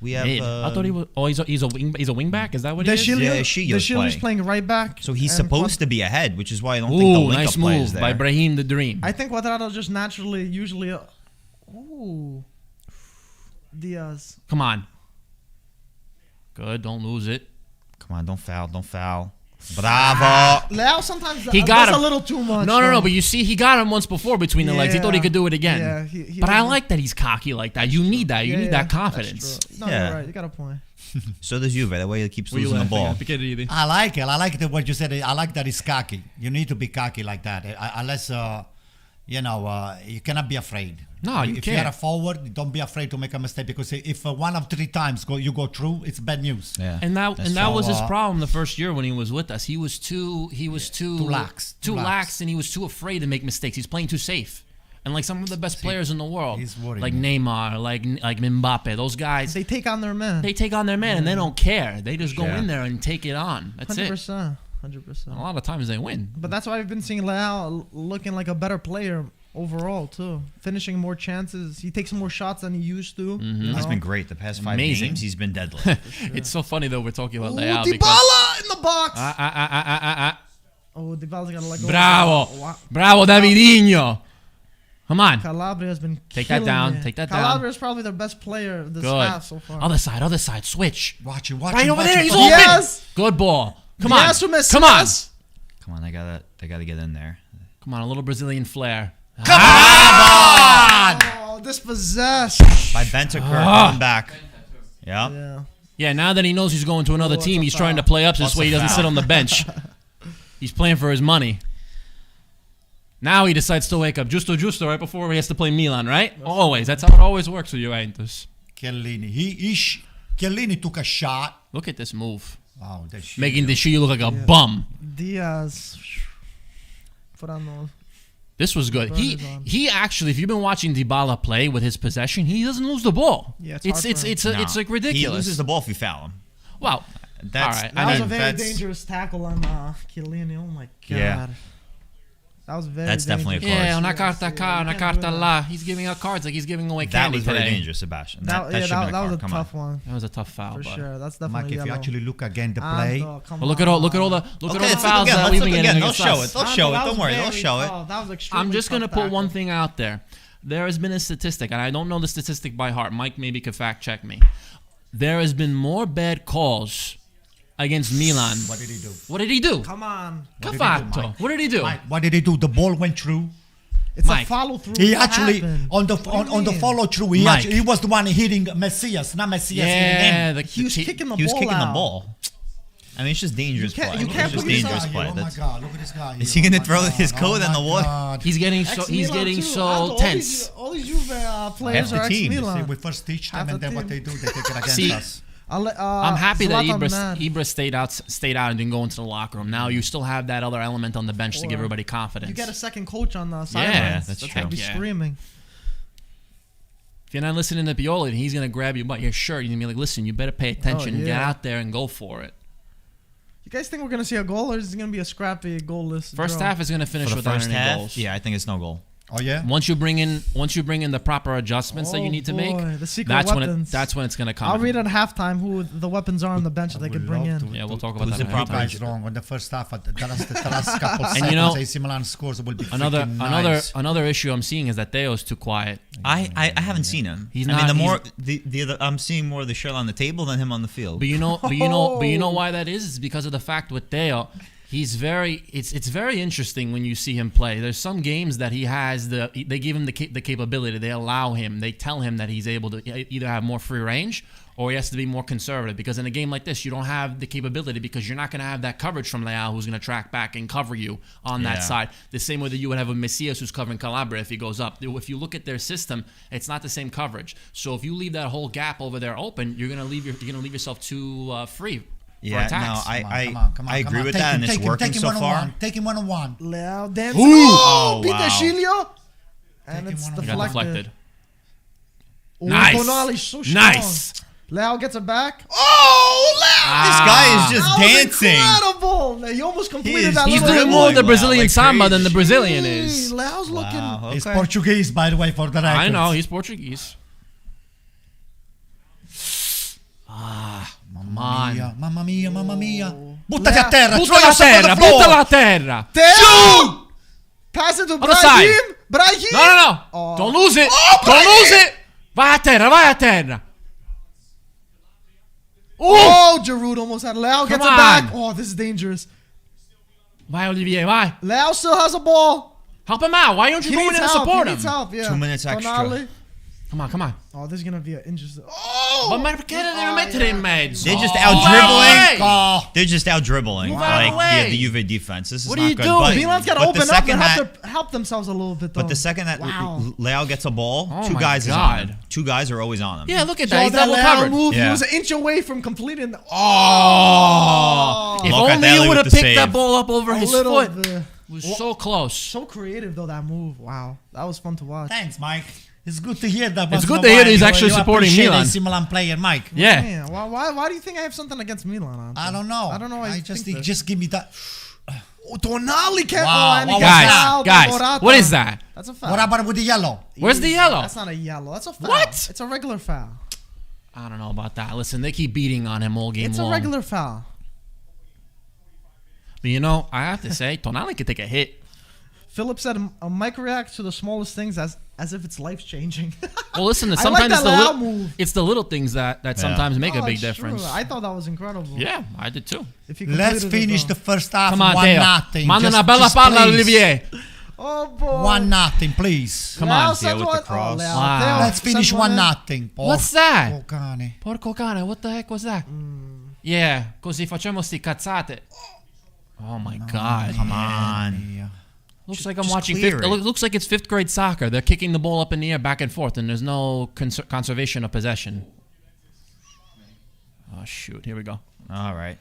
We have. Mid. I thought he was. Oh, he's a wing back. Is that what he is? Yeah, Shilio's Shilio's playing. playing right back. So he's and supposed to be ahead, which is why I don't think the Ooh, link nice up play is move there. by Brahim the Dream. I think Cuadrado just naturally, usually. Ooh. Diaz. Come on. Good. Don't lose it. Come on, don't foul. Bravo. Leao sometimes He got does him. a little too much. No, but you see, he got him once before between the legs. He thought he could do it again. Yeah, he But I was- like that he's cocky like that. You need that. You need that confidence. That's true. No, Yeah. you're right. You got a point. So does Juve. The way he keeps losing the ball. I like it. I like it what you said. I like that he's cocky. You need to be cocky like that. Unless, you cannot be afraid. No, you If can't. you're a forward, don't be afraid to make a mistake because if one of 3 times you go through, it's bad news. Yeah. And that was his So, problem the first year when he was with us. He was too lax. too lax, and he was too afraid to make mistakes. He's playing too safe. And like some of the best players in the world, he's worrying like me. Neymar, like Mbappe, those guys, They take on their man. they take on their man and they don't care. They just go Yeah. in there and take it on. That's it. 100%. A 100%. lot of times they win. But that's why I've been seeing Leao looking like a better player overall too. Finishing more chances. He takes more shots than he used to. you He's know? been great the past 5 Amazing. games. He's been deadly. It's so funny though we're talking about Oh, Leao Dybala because in the box. Oh, Dybala's gonna let go. Bravo, Wow. bravo, Davidinho. Come on, Calabria has been Take that killing down, me. take that down. Calabria is probably their best player this good. half so far. Other side, switch. Watch it. Right over there, he's watch open. it. Yes. Good ball. Come Yes, on, from Messina. come on, Come on, they gotta get in there. come on. A little Brazilian flair. Oh, dispossessed. By Bentancur coming back. Yeah. Yeah. Yeah, now that he knows he's going to another Oh, it's team, a he's foul. trying to play up this What's way a he doesn't foul? sit on the bench. He's playing for his money. Now he decides to wake up Justo right before he has to play Milan, right? Always. That's how it always works with Juventus. Chiellini. Chiellini took a shot. Look at this move. Wow, that shit. Making Deschi look like a bum. Diaz. Put on those. This was good. Burn is on. He actually, if you've been watching Dybala play with his possession, he doesn't lose the ball. Yeah, it's it's hard it's for him. it's, a, it's like ridiculous. He loses the ball if you foul him. Wow. That's, All right, That was a very that's- dangerous tackle on Chiellini. Oh my god. Yeah. That was very That's definitely a dangerous. card. Yeah, una Yes, carta yeah, ca, you una can't carta do that. la. He's giving out cards like he's giving away That candy was very today. dangerous, Sebastian. That, That yeah, should have that, been that a was a card. Come tough on. one That was a tough foul. for but- sure. That's Mike, definitely if you yellow. actually look again the play, come But look at all the Okay, fouls let's look that again. we've Let's been look getting again. They'll against show us. it. They'll show it. Don't worry. They'll show it. That was extremely I'm just gonna tough put tackle. one thing out there. There has been a statistic, and I don't know the statistic by heart. Mike maybe could fact check me. There has been more bad calls against Milan. what did he do? What did he do? Come on. Che did he do, fatto? Mike? What did he do? Mike, what did he do? The ball went through. It's Mike. a follow through. He What actually happened? on the What do you on the mean? follow through. Mike. He was the one hitting Messias, not Messias. hitting Yeah, him. He was kicking the He was ball kicking the out. ball. I mean, it's just dangerous You can't- play. you It's can't just put this dangerous guy play. Oh my That's- god! Look at this guy. Is he here. gonna Oh throw my his God. coat Oh in the my water? God. He's getting so Ex-Milan too. so tense. All these Juve players Half are the team. See, ex-Milan. we first teach Half them, and the then what they team. do, they take it against See, us. I'm happy that Zlatan mad. Ibra stayed out and didn't go into the locker room. Now you still have that other element on the bench to give Or everybody confidence. You get a second coach on the sidelines. that's gonna true. be Yeah. screaming. If you're not listening to Pioli, he's gonna grab you by your shirt. You're gonna be like, "Listen, you better pay attention. Get yeah. out there and go for it." You guys think we're gonna see a goal, or is it gonna be a scrappy goalless? First draw? half is gonna finish For the without first any half, goals. yeah, I think it's no goal. Oh yeah. Once you bring in the proper adjustments that you Oh, need to boy, make, the secret that's weapons. when it's gonna come. I'll in. read at halftime who the weapons are on the bench that they I could would bring love in. to- Yeah, we'll to- talk to about that see at you halftime. guys wrong on the first half. The last couple seconds, you know, AC Milan scores will be Another freaking nice. another issue I'm seeing is that Theo's too quiet. I haven't seen him. He's I mean, not- the more the other, I'm seeing more of the shirt on the table than him on the field. But you know why that is? It's because of the fact with Theo, he's it's very interesting when you see him play. There's some games that he has they give him the capability. They allow him. They tell him that he's able to either have more free range or he has to be more conservative. Because in a game like this, you don't have the capability because you're not going to have that coverage from Leao who's going to track back and cover you on that Yeah. side. The same way that you would have with Messias who's covering Calabria if he goes up. If you look at their system, it's not the same coverage. So if you leave that whole gap over there open, you're going to leave yourself too free. yeah, attacks. no, Come on, I agree with Take that, him, and it's take him, working take him so far. one-on-one. Take him one-on-one. Leao dancing. Ooh! Oh, beat wow. the Shilio. And Take him it's one-on-one. He got deflected. deflected. Oh, Nice. Tonali's so strong. Nice. Leao gets it back. Oh, Leao! This guy is just That was dancing. incredible. He almost completed is- that He's little doing more of the Wow, Brazilian like samba than the crazy. Brazilian Jeez, is. Leao's looking. Wow, He's okay. Portuguese, by the way, for the record. I know, he's Portuguese. Mamma mia, mamma mia, mamma mia. Oh. Buttati a terra. Butta throw la yourself on terra, the floor. butta la terra. Theo! Pass it to Other side. Brahim. No. Oh. Don't lose it. Oh, Don't Brahim! lose it. Vai a terra, vai a terra. Oh, Giroud almost had Leao gets it on. back. Oh, this is dangerous. Vai, Olivier, vai. Leao still has a ball. Help him out. Why don't you He go in needs and help. support He him? needs help, yeah. 2 minutes extra. Tonali. Come on. Oh, this is going to be an interesting... Oh! Ma perché non devi mettere in mezzo? They're just Move out out of the way. dribbling. They're just out dribbling. Move out of the way. The Juve defense. This is What not are you good. doing? But, Milan's got to but open the up second and that, help themselves a little bit, though. But the second that Wow. Leao gets a ball, Oh two my guys is on God. him. 2 guys are always on him. Yeah, look at that. So He's that double Leao covered. move, he Yeah. was an inch away from completing... Oh! If only Locatelli you would have with the picked that save. ball up over A his little foot. bit. It was so close. So creative, though, that move. Wow. That was fun to watch. Thanks, Mike. It's good to hear that. It's once good in a to hear while. that he's actually supporting appreciate Milan. AC Milan player, Mike. Yeah. Man, why do you think I have something against Milan? Anto? I don't know. I don't know. why I you just think think that. just give me that. Oh, Tonali can't. Wow, Oh, and he what gets was fouled by Guys, Morata. what is that? That's a foul. What about with the yellow? Where's the yellow? That's not a yellow. That's a foul. What? It's a regular foul. I don't know about that. Listen, they keep beating on him all game It's long. a regular foul. But you know, I have to say, Tonali could take a hit. Philip said Mike reacts to the smallest things as if it's life changing. Well, listen, I like sometimes that it's the Leao little move. it's the little things that sometimes make a big it's true. difference. I thought that was incredible. Yeah, I did too. If he Let's completed it, finish though. the first half. Come on, 1 Theo. nothing. Manda Just- una bella just palla, please. Olivier. Oh boy. 1 nothing, please. Come Leao on, Theo sends with the one- cross. Leao. Wow. Theo Let's finish sends 1 in. nothing. What's that? Oh, cane. Porco cane, what the heck was that? Yeah, così facciamo sti cazzate. Oh my God. Come on. Looks Just- like I'm just watching clear it. looks like it's 5th grade soccer. They're kicking the ball up in the air back and forth, and there's no conservation of possession. Oh shoot, here we go. All right.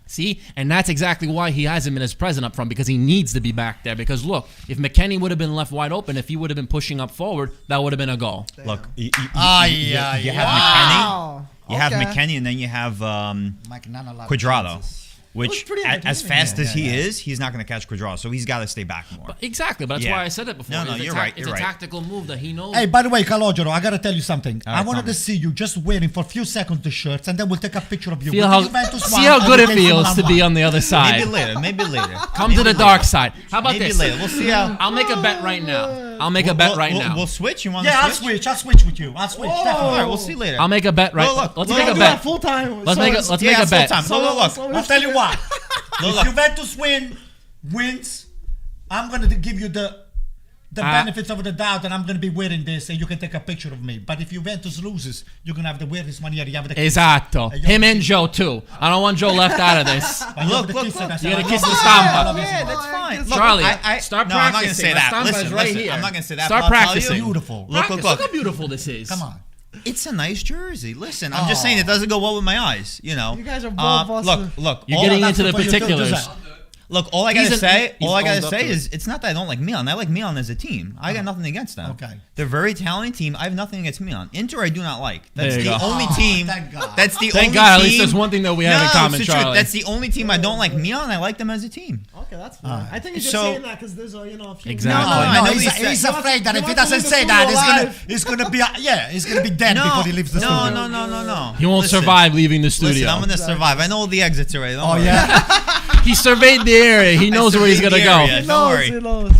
See, and that's exactly why he has him in his present up front, because he needs to be back there. Because look, if McKennie would have been left wide open, if he would have been pushing up forward, that would have been a goal. Look, you yeah, have Wow. McKennie. You have Okay. McKennie, and then you have Mike, not a lot of Quadrado. chances. was Which, pretty as entertaining. fast as he Yeah. is, he's not going to catch Cuadrado, so he's got to stay back more. Exactly, but that's Yeah. why I said it before. No, It's a you're right, It's you're a right. tactical move that he knows. Hey, by the way, Calogero, I gotta tell you something. All I right, wanted tell to me. see you just wearing for a few seconds the shirts, and then we'll take a picture of you. Feel with how, the Juventus see one how and good the it AC feels Milan to be one. on the other side. Maybe later. Maybe later. Come to the dark side. How about Maybe this? later. We'll see how. I'll make a bet right now. I'll make a bet right now. We'll switch. You want Yeah, to I'll switch. I'll switch with you. I'll switch. All Definitely. right, we'll see later. I'll make a bet right. Look, Let's look, make a look, bet. Full time. Let's make a bet. Time. Look. I'll tell you what. Look, If look. Juventus wins, I'm gonna give you the benefits of the doubt, and I'm gonna be wearing this, and you can take a picture of me. But if Juventus loses, you're gonna have to wear this one here. You have the Esatto. Him and Joe too. I don't want Joe left out of this. Look. You You gotta kiss the stampa. Yeah, that's fine. Look, Charlie, I start no, I'm not gonna practicing. say The that. stampa's Listen, right listen. here. I'm not gonna say that. Start but I'll tell practicing. you, Beautiful. Look. Look how beautiful this is. Come on. It's a nice jersey. Listen, I'm just saying it doesn't go well with my eyes. You know. You guys are both busted. Look. You're all- getting that's into the what you do, particulars. Giuseppe. Look, all I He's gotta an- say, he's all I owned gotta up say to is it's not that I don't like Milan. I like Milan as a team. I got nothing against them. Okay. They're a very talented team. I have nothing against Milan. Inter, I do not like. That's There you the go. only Oh, team. thank God. That's the Thank only God, at team. least there's one thing that we have in common, it's the truth. Charlie. That's the only team I don't like. Milan, I like them as a team. Okay, that's fine. I think you're just So- saying that because there's a few. Exactly. No, I know he's, he's- he's afraid that he if he wants to doesn't leave say the that, studio he's gonna be he's gonna be dead No, before he leaves the studio. no. He won't Listen, survive leaving the studio. Listen, I'm gonna survive. I know all the exits already. Don't Oh worry. yeah. He surveyed the area. He knows where he's surveyed gonna the go. area. He Don't knows, worry. he knows.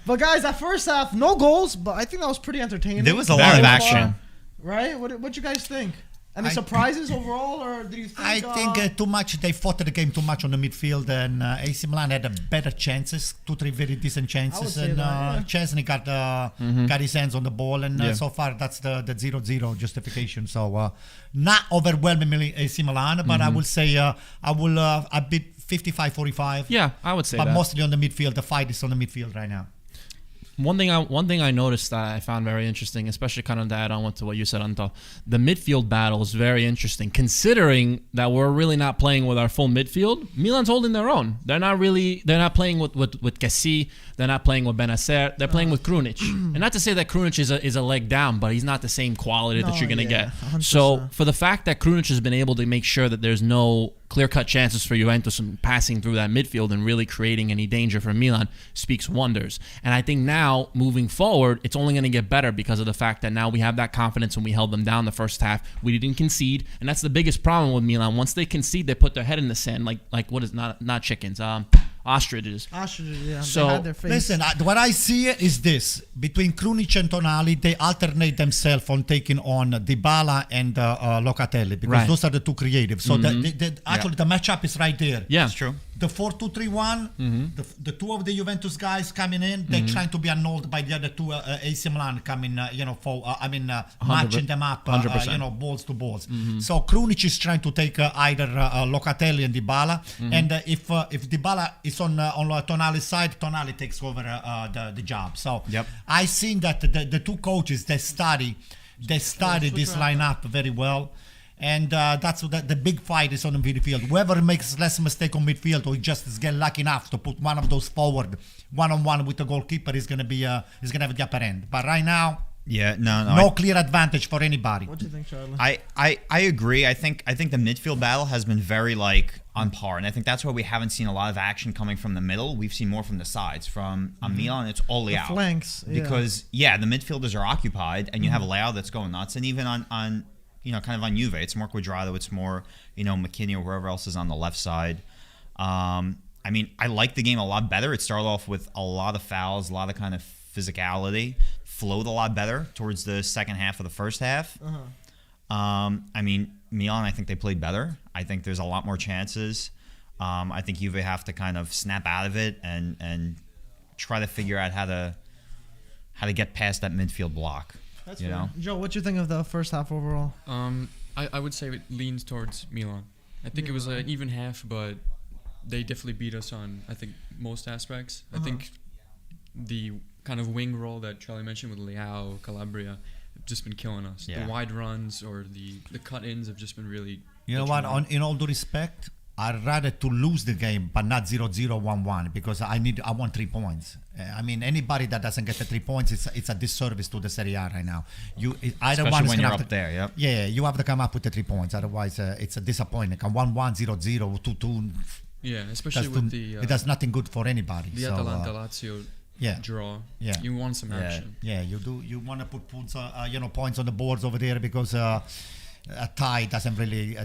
But guys, that first half, no goals, but I think that was pretty entertaining. There was a Very lot of far. action. Right? What you guys think? Any I- surprises overall, or do you think? I think too much. They fought the game too much on the midfield, and AC Milan had better chances, 2-3 very decent chances, say and that, yeah. Chesney got his hands on the ball, and Yeah. so far that's the 0-0 justification. So not overwhelmingly AC Milan, but I will say I will a bit 55-45. Yeah, I would say But that. mostly on the midfield. The fight is on the midfield right now. One thing I noticed that I found very interesting, especially kind of to add on to what you said, Anto, the midfield battle is very interesting, considering that we're really not playing with our full midfield. Milan's holding their own. They're not playing with Cassie. They're not playing with Benacer. They're playing with Krunic. And not to say that Krunic is a leg down, but he's not the same quality that No, you're going to yeah, get. 100%. So for the fact that Krunic has been able to make sure that there's no clear-cut chances for Juventus from passing through that midfield and really creating any danger for Milan speaks wonders. And I think now, moving forward, it's only going to get better because of the fact that now we have that confidence when we held them down the first half. We didn't concede, and that's the biggest problem with Milan. Once they concede, they put their head in the sand, like what is not chickens, ostriches. Yeah. So, they had their face. Listen, what I see is this. Between Krunic and Tonali, they alternate themselves on taking on Dybala and Locatelli because Right. those are the two creative. So actually the matchup is right there. Yeah. It's true. The 4-2-3-1, the two of the Juventus guys coming in, they're trying to be annulled by the other two AC Milan coming, matching them up, 100%. balls to balls. So Krunic is trying to take either Locatelli and Dybala, and if Dybala is on Tonali's side, Tonali takes over the job. So Yep. I seen that the two coaches they study this lineup very well. And that's what the big fight is on the midfield. Whoever makes less mistake on midfield or just get lucky enough to put one of those forward one-on-one with the goalkeeper is gonna have the upper end. But right now, Yeah, no, no clear advantage for anybody. What do you think, Charlie? I agree. I think the midfield battle has been very on par, and I think that's why we haven't seen a lot of action coming from the middle. We've seen more from the sides. From Milan, it's all Leao. The flanks. Because the midfielders are occupied, and you have Leao that's going nuts, and even on kind of on Juve, it's more Cuadrado, it's more Mckennie or whoever else is on the left side. I mean, I like the game a lot better. It started off with a lot of fouls, a lot of kind of physicality, flowed a lot better towards the second half of the first half. I mean, Milan, I think they played better. I think there's a lot more chances. I think Juve have to kind of snap out of it and try to figure out how to get past that midfield block. That's fair. Joe, what do you think of the first half overall? I would say it leans towards Milan. I think it was an even half, but they definitely beat us on, I think, most aspects. I think the kind of wing role that Charlie mentioned with Leao, Calabria, have just been killing us. Yeah. The wide runs or the cut-ins have just been really... You know what? In all due respect, I'd rather to lose the game, but not 0-0, 1-1, because I want 3 points. I mean, anybody that doesn't get the 3 points, it's a disservice to the Serie A right now. Especially when you're up there, yep. Yeah, you have to come up with the 3 points. Otherwise, it's a disappointment. 1-1, 0-0, 2-2. Yeah, especially with the... it does nothing good for anybody. The Atalanta-Lazio draw. Yeah. You want some action. Yeah, you do. You want to put points, points on the boards over there because a tie doesn't really...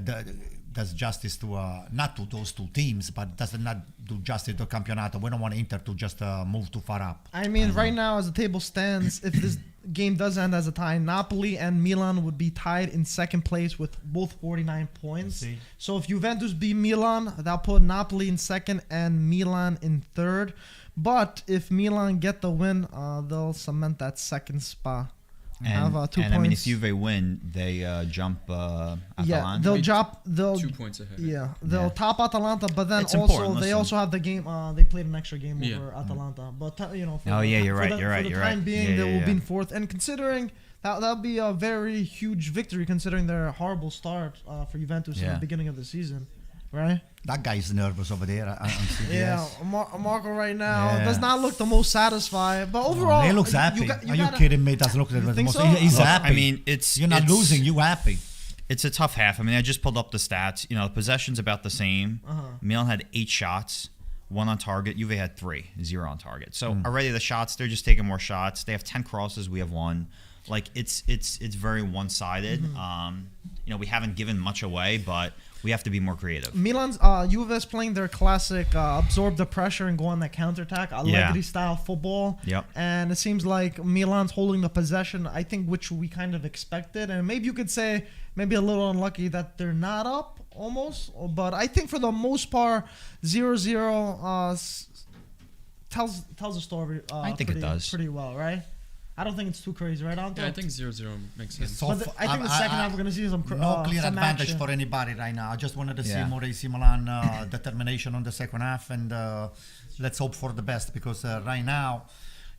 does justice to not to those two teams, but does not do justice to Campionato. We don't want Inter to just move too far up. I mean, right now as the table stands, if this game does end as a tie, Napoli and Milan would be tied in second place with both 49 points. So if Juventus beat Milan, that'll put Napoli in second and Milan in third. But if Milan get the win, they'll cement that second spot. Have 2 points. I mean, if Juve win, they jump Atalanta. Yeah, they'll 2 points ahead. Yeah, they'll top Atalanta, but then It's also important, they listen. also have the game. They played an extra game over Atalanta, but for You're the right. time being, Yeah, they will yeah. be in fourth. And considering that'll be a very huge victory, considering their horrible start for Juventus in the beginning of the season, right? That guy's nervous over there on CBS. Yeah, Marco right now does not look the most satisfied, but overall, he looks happy. Are you kidding me? Doesn't look the think most. so? He's Look, happy. I mean, you're not losing. You happy. It's a tough half. I mean, I just pulled up the stats. Possession's about the same. Milan had 8 shots, 1 on target. Juve had 3, 0 on target. So already the shots, they're just taking more shots. They have 10 crosses. We have 1. Like it's very one-sided. We haven't given much away, but we have to be more creative. Milan's Juve is playing their classic absorb the pressure and go on that counterattack, Allegri style football. Yep. And it seems like Milan's holding the possession, I think, which we kind of expected. And maybe you could say maybe a little unlucky that they're not up almost. But I think for the most part, 0-0 tells the story. I think it does pretty well, right? I don't think it's too crazy, right, Anto? Yeah, I think 0-0 makes sense. So But I think the second half we're going to see some no clear some advantage action. for anybody right now. I just wanted to see more AC Milan determination on the second half, and let's hope for the best because right now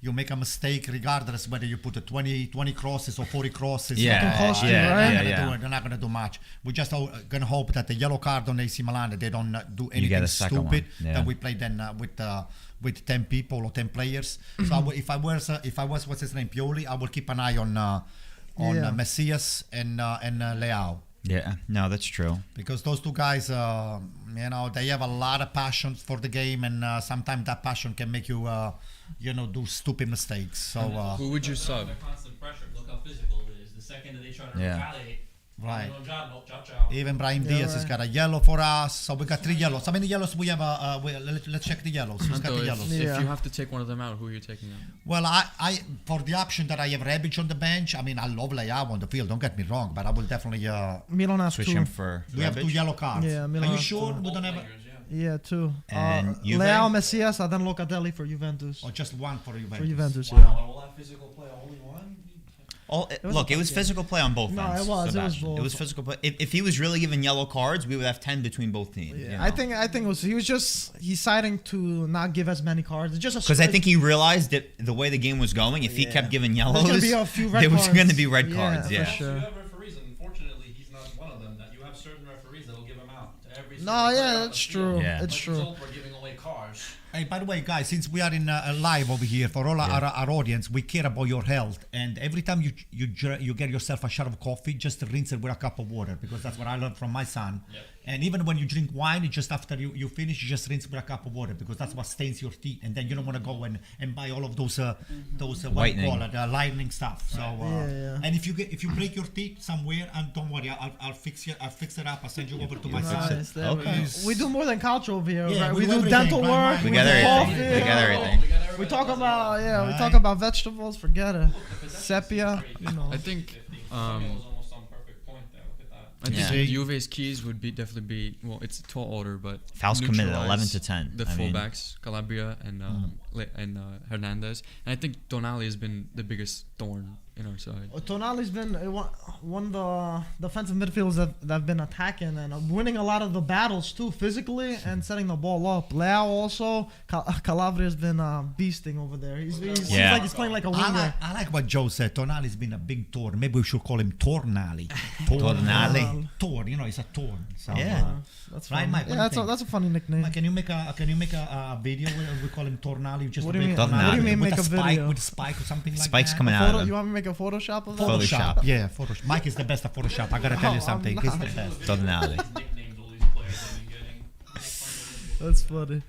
you make a mistake regardless whether you put 20 crosses or 40 crosses. Yeah, can cost you, yeah, right? yeah. They're not going to do much. We're just going to hope that the yellow card on AC Milan, that they don't do You get anything a second stupid, one. Yeah. that we play then with 10 people or 10 players. So if I was what's his name, Pioli, I will keep an eye on Messias and Leao. Yeah, no, that's true. Because those two guys, they have a lot of passion for the game, and sometimes that passion can make you, do stupid mistakes. So Who would you sub? Constant pressure. Look how physical it is. The second that they try to retaliate, Right. Ciao, ciao. Even Brahim Yeah, Diaz has right. got a yellow for us. So we got 3 yellows. How many yellows we have? Let's check the yellows. Who's got Anto, the yellows? if Yeah. you have to take one of them out, who are you taking out? Well, I for the option that I have Rebic on the bench, I mean, I love Leao on the field, don't get me wrong, but I will definitely... Milan has Switch 2. him for we have 2 Rebic. yellow cards. Yeah, Milan Are you has sure 2. we don't have... Yeah, 2. And Juve? Leao, Messias, and then Locatelli for Juventus. Or just 1 for Juventus? For Juventus, Wow, yeah. all that physical play, only one? Look, it was physical play on both No, ends. it was Sebastian. both. It was physical play. If he was really given yellow cards, we would have 10 between both teams. Yeah, I think it was he's deciding to not give as many cards. It's just Because I think he realized that the way the game was going, if he kept giving yellows, There's gonna be a few red there was cards. going to be red Yeah, cards. for Yeah. sure. You have referees, and unfortunately, he's not one of them. That you have certain referees that'll give him out to every. single No, player yeah, on that's the field. true. Yeah. It's Like true. Zolt were giving away cars. Hey, by the way, guys, since we are in live over here, for all our audience, we care about your health. And every time you get yourself a shot of coffee, just rinse it with a cup of water, because that's what I learned from my son. Yep. And even when you drink wine, just after you finish, you just rinse with a cup of water, because that's what stains your teeth. And then you don't want to go and buy all of those what do you Whitening. call it, lightening stuff. So Yeah. and if you break your teeth somewhere, and don't worry, I'll fix it up. I'll send you over to my son. Nice, there Okay. we go. We do more than culture over here. Yeah, right? we We do do everything. dental Right, work. right. We We got do everything. coffee. We got everything. We talk about we Right. talk about vegetables. Forget it. Sepia, you know. I think Almost on perfect point there. Look at that. I Yeah. think Juve's keys would definitely be, well, it's a tall order, but Fouls committed, neutralize 11 to 10. The I mean- fullbacks, Calabria and Hernandez, and I think Tonali has been the biggest thorn in our side. Tonali's been one of the defensive midfielders that have been attacking and winning a lot of the battles too, physically and setting the ball up. Leao also, Calabria's been beasting over there. He seems Yeah. like he's playing like a winger. I like what Joe said. Tonali's been a big torn. Maybe we should call him Tornali. Tornali. Torn, he's a torn. So, Yeah. That's Right, funny. Mike, what do Yeah, you think? that's a funny nickname. Mike, can you make a video where we call him Tornali? Just What a do you big mean? What do you mean with make a spike, video? with spike or something like Spikes that? coming out of You him. want me to make a Photoshop of that? Photoshop. Yeah, Photoshop. Mike is the best at Photoshop. I gotta tell you Oh, something. I'm He's the not. best. Tonali. Nicknames all these players have been getting. That's funny.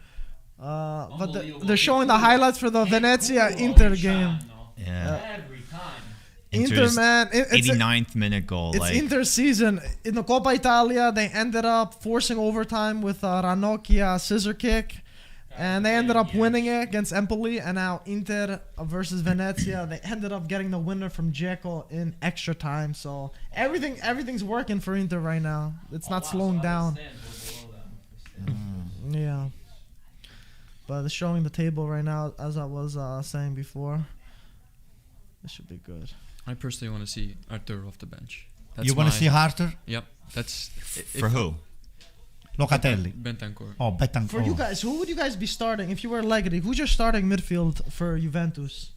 But they're showing the highlights for the Venezia Inter game. Yeah. Every time. Inter, Inter's man, it's 89th minute goal. It's Like, Inter season. In the Coppa Italia, they ended up forcing overtime with Ranocchia scissor kick. And they ended up winning it against Empoli. And now Inter versus Venezia, they ended up getting the winner from Dzeko in extra time. So everything's working for Inter right now. It's not slowing down. Yeah. But they're showing the table right now, as I was saying before. This should be good. I personally want to see Arthur off the bench. You want to see Harter? Yep, that's for who? Locatelli. Bentancur. Oh, Betancourt. For you guys, who would you guys be starting if you were Legati? Who's your starting midfield for Juventus?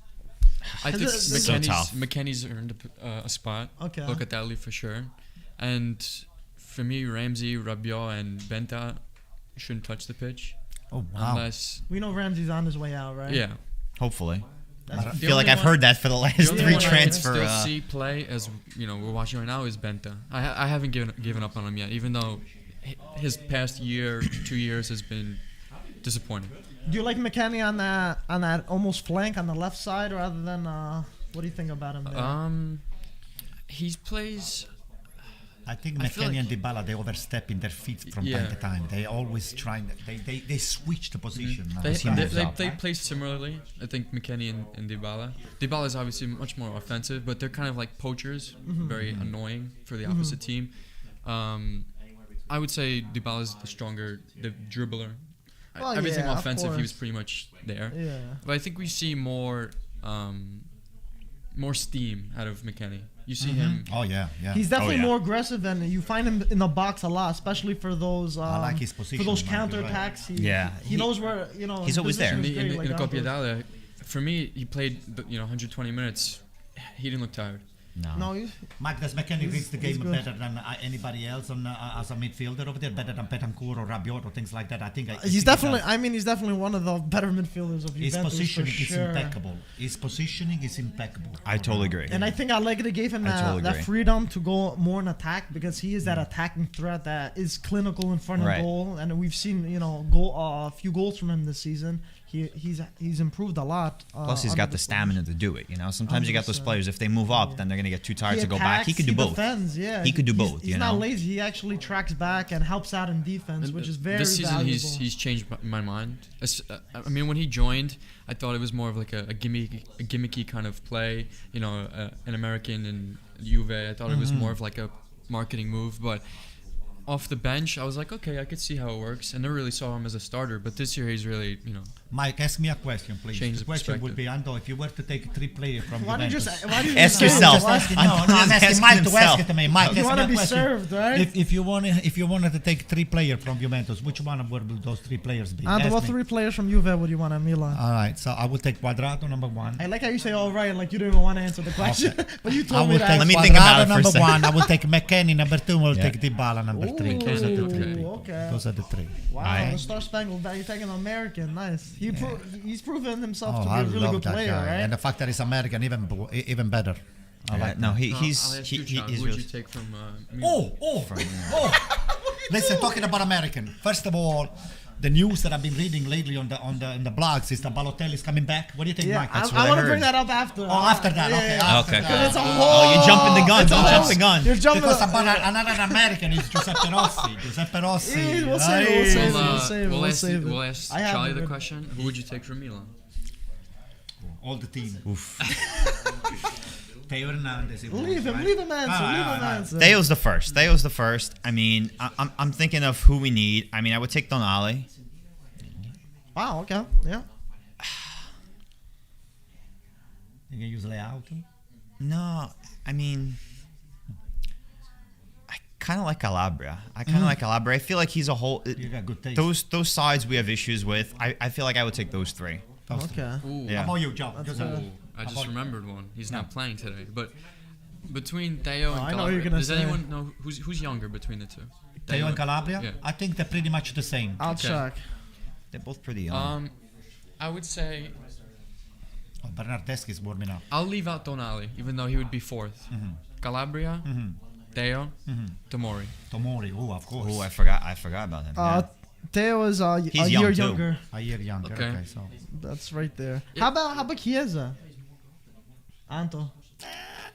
I think This is so tough. McKennie's earned a spot. Okay. Locatelli for sure. And for me, Ramsey, Rabiot, and Benta shouldn't touch the pitch Oh, wow. unless, We know Ramsey's on his way out, right? yeah. Hopefully. I That's feel like only I've one- heard that for the last The only three one I can transfer. still see play, as you know, we're watching right now, is Benta. I haven't given up on him yet, even though his past year, 2 years has been disappointing. Do you like McKennie on that almost flank on the left side rather than what do you think about him there? He plays. I think I feel McKennie like- and Dybala, they overstep in their feet from Yeah. time to time. They always try, they switch the position. They play similarly. I think McKennie and Dybala. Dybala is obviously much more offensive, but they're kind of like poachers, very annoying for the opposite team. I would say Dybala is the stronger, the dribbler. Well, Everything yeah, of offensive, he was course. pretty much there. Yeah. But I think we see more steam out of McKennie. You see him. Oh, yeah, yeah. He's definitely yeah. more aggressive, and you find him in the box a lot, especially for those. I like his position, For those Mike, you're counter right. attacks. Yeah. He knows where He's his always there. position In is the, great, in the like Coppa Arthur. Italia, for me, he played 120 minutes. He didn't look tired. No, he's, Mike, does McKennie He's- reads the he's game good. better than anybody else as a midfielder over there? Better than Betancourt or Rabiot or things like that? I think he's definitely. I mean, he's definitely one of the better midfielders of his Juventus positioning for is sure. impeccable. His positioning is impeccable. I totally agree. And I think Allegri gave him I totally that agree. freedom to go more in attack because he is that attacking threat that is clinical in front of Right. goal, and we've seen a few goals from him this season. He's improved a lot. Plus, he's under got the this stamina to do it. Sometimes you got those 100%. players. If they move up, then they're going to get too tired He to go back. He attacks, could do both. Defends, yeah. He could do He's- both, He's you not know? lazy. He actually tracks back and helps out in defense, which is very This season, valuable. he's changed my mind. I mean, when he joined, I thought it was more of like a gimmicky kind of play. You know, an American in Juve. I thought it was more of like a marketing move, but off the bench, I was like, okay, I could see how it works. I never really saw him as a starter, but this year he's really, Mike, ask me a question, please. Change The the question would perspective. be, Ando, if you were to take 3 players from Why did you Juventus. just? Why did you Ask say- yourself. Just asking, I'm no, I'm asking asking Mike to himself. ask it to me. Mike, You ask want me to a be question. served, right? If you wanted to take 3 players from Juventus, which one would those 3 players be? And Ask what me. 3 players from Juve would you want at Milan? All right, so I would take Cuadrado number 1. I like how you say all right, like you don't even want to answer the question, but you I told me will that. take Let me think about Cuadrado it for a number second. 1. I will take McKennie number 2. I will Yeah. take Dybala number 3. Those are the 3. Okay. Those are the 3. Wow, Alright. the Star Spangled Banner. You're taking an American. Nice. He's proven himself Oh, to be I a really love good that player, guy. right? And the fact that he's American, even better. I like No, that. I'll he's ask you, John, who would you take from Milan? Oh! Listen, talking about American. First of all, the news that I've been reading lately on the blogs is that Balotelli is coming back. What do you think, Yeah, Mike? I what want to heard. bring that up after. Oh, after that, okay. yeah. After Okay, that. okay. It's a Oh, you're jumping the gun. it's a Don't whole- jump the gun. You're jumping Because the about another American is Giuseppe Rossi. Giuseppe Rossi. Yeah, we'll save it, we'll Hey. save it. We'll, save it, we'll save it. we'll ask I have Charlie it the written. question. Who would you take from Milan? All the team. Theo Hernandez. Leave him answer. Leave him answer. Theo's the first. I mean, I'm thinking of who we need. I mean, I would take Donali. Wow. Okay. Yeah. You can use Leao too. No, I mean, I kind of like Calabria. I feel like he's a whole. You got good taste. Those sides we have issues with. I feel like I would take those 3. Okay. Ooh, Yeah. How about you, Joe? That's Giuseppe? good. I just About- remembered one. He's not playing today. But between Theo and I know what Calabria, you're gonna does say. anyone know who's younger between the two? Theo and Calabria? Yeah. I think they're pretty much the same. I'll Okay. check. They're both pretty young. I would say Oh, Bernardeschi is warming up. I'll leave out Donali, even though he would be 4th. Calabria, Theo, Tomori. Tomori, oh, of course. Oh, I forgot about him. Yeah. Theo is a He's year young, too. younger. A year younger. Okay. Okay, so That's right there. Yeah. How about Chiesa? Anto.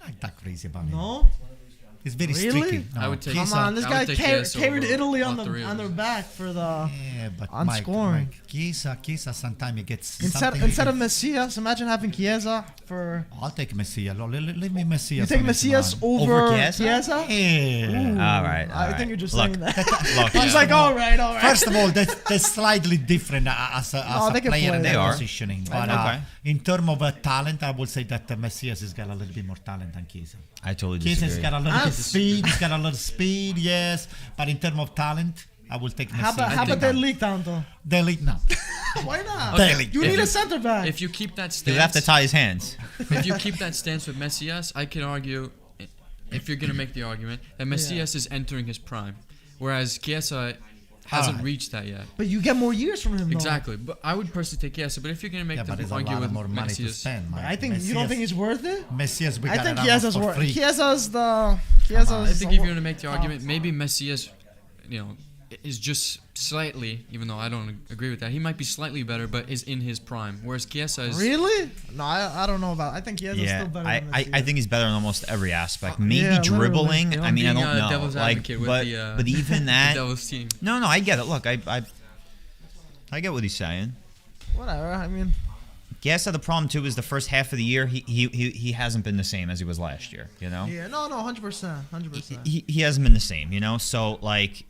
not that crazy about him. No. He's very Really? streaky. No. I would take- Come Chiesa- on, this I guy would take carried Chiesa carried over Italy all on three of their them. back for the. Yeah, but On Mike, scoring. Mike, Chiesa sometimes he gets Instead something. of Messias, imagine having Chiesa for. I'll take Messias. Leave me Messias. You take on this Messias one. over Over Chiesa? Chiesa? Yeah. All right. I think you're just Look, saying that. Look, He's yeah. like, all right, all right. First of all, they're slightly different as No, a they can player play. and They their are. positioning. But Okay. in terms of talent, I would say that Messias has got a little bit more talent than Chiesa. I totally Chiesa's disagree. got a little bit of Ah. speed. He's got a little speed, yes. But in terms of talent, I will take How Messias. about that league, Tanto? The league now. Why not? Okay. You need a center back. If you keep that He would have to stance, tie his hands. if you keep that stance with Messias, I can argue, if you're gonna make the argument, that Messias is entering his prime, whereas Chiesa hasn't Alright. reached that yet. But you get more years from him, though. Exactly, but I would personally take Chiesa. But if you're gonna make Yeah, but the there's a argue lot with more money to Messias, spend. Mike. I think you don't think he's worth it. Messias, we I got think it Chiesa's for worth. free. Chiesa's the. I Chiesa's. think if you're gonna make the argument, maybe Messias, is just slightly, even though I don't agree with that, he might be slightly better, but is in his prime. Whereas Chiesa is Really? No, I don't know about. I think Chiesa's Yeah, still better. I, than I, I Messias. think he's better in almost every aspect. Maybe yeah, literally. dribbling. You know, I mean, I being, don't know. devil's Like, advocate with but the, but even the that. Devil's team. No, I get it. Look, I get what he's saying. Whatever. I mean, Chiesa, the problem too is the first half of the year he hasn't been the same as he was last year. You know. yeah, no, 100%, 100%. He hasn't been the same, you know. So like,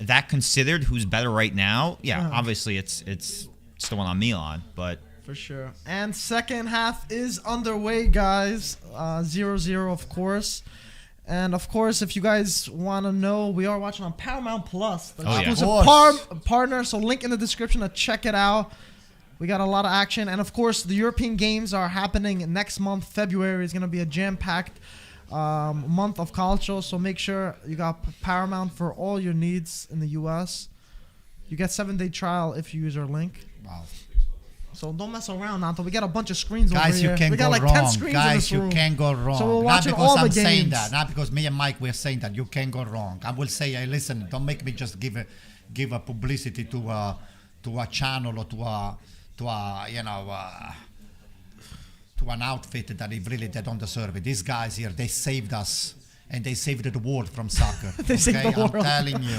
that considered, who's better right now? Yeah, Uh-huh. obviously it's the one on Milan, but For sure. And second half is underway, guys. 0-0, of course. And of course, if you guys want to know, we are watching on Paramount Plus, the Oh, yeah. exclusive Of course. partner. So link in the description to check it out. We got a lot of action. And of course, the European games are happening next month. February is going to be a jam-packed month of calcio. So make sure you got Paramount for all your needs in the U.S. You get 7-day trial if you use our link. Wow. So don't mess around, Anto. We got a bunch of screens over Guys, here. you can't We got go like wrong. 10 screens in Guys, this you room. can't go wrong. So we're Not watching because all the I'm saying games. that. Not because me and Mike were saying that. You can't go wrong. I will say, hey, listen, don't make me just give a publicity to a channel or to a to an outfit that they don't deserve it. These guys here, they saved us. And they saved the world from soccer. They saved the world. I'm telling you,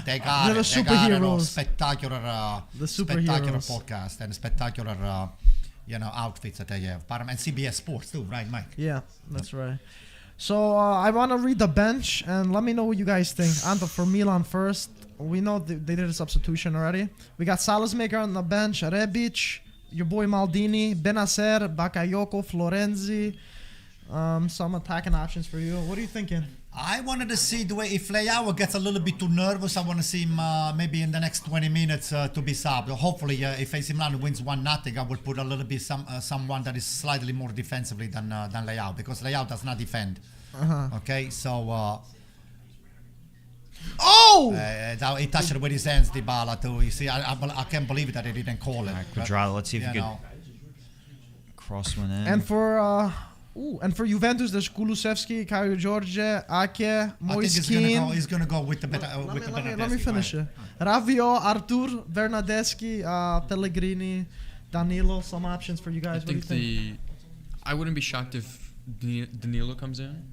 they got They're it. the They got it. superheroes. Spectacular, The spectacular superheroes. podcast and spectacular, outfits that they have. And CBS Sports too, right, Mike? Yeah, that's right. So I want to read the bench and let me know what you guys think. Anto, for Milan first. We know they did a substitution already. We got Salasmaker on the bench, Rebic, your boy Maldini, Benacer, Bakayoko, Florenzi. Some attacking options for you. What are you thinking? I wanted to see the way if Leao gets a little bit too nervous, I want to see him maybe in the next 20 minutes to be subbed. Hopefully, if AC Milan wins 1-0, I will put a little bit someone that is slightly more defensively than Leao, because Leao does not defend. Okay, so. He touched it with his hands, Dybala too. You see, I can't believe that he didn't call it. Cuadrado, let's see if he could cross one in. And for Juventus, there's Kulusevski, Caio Jorge, Ake, Moise I think he's gonna go with the better. Let me finish it. Ravio, Artur, Bernardeschi, Pellegrini, Danilo. Some options for you guys. What do you think? I wouldn't be shocked if Danilo comes in.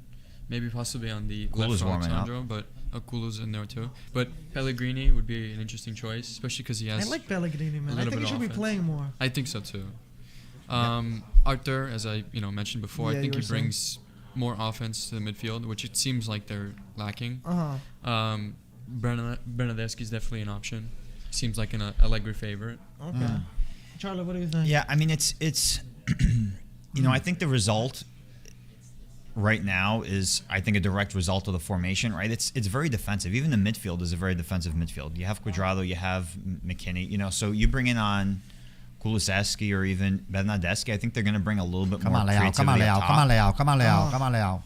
Maybe possibly on the Kulu's left for warming Alexandro, but Kulu's in there too. But Pellegrini would be an interesting choice, especially because he has. I like Pellegrini, man. I little think he bit should of be offense. playing more. I think so too. Arthur, as I mentioned before, Yeah, I think you he were saying. brings more offense to the midfield, which it seems like they're lacking. Bernardeschi is definitely an option. Seems like an Allegri favorite. Okay. Charlie, what do you think? Yeah, I mean it's I think the result right now is I think a direct result of the formation, right? It's very defensive. Even the midfield is a very defensive midfield. You have Cuadrado, you have McKennie, so you bring in on Kulusevski or even Bernardeschi, I think they're going to bring a little bit more creativity Come on, up top. Leao.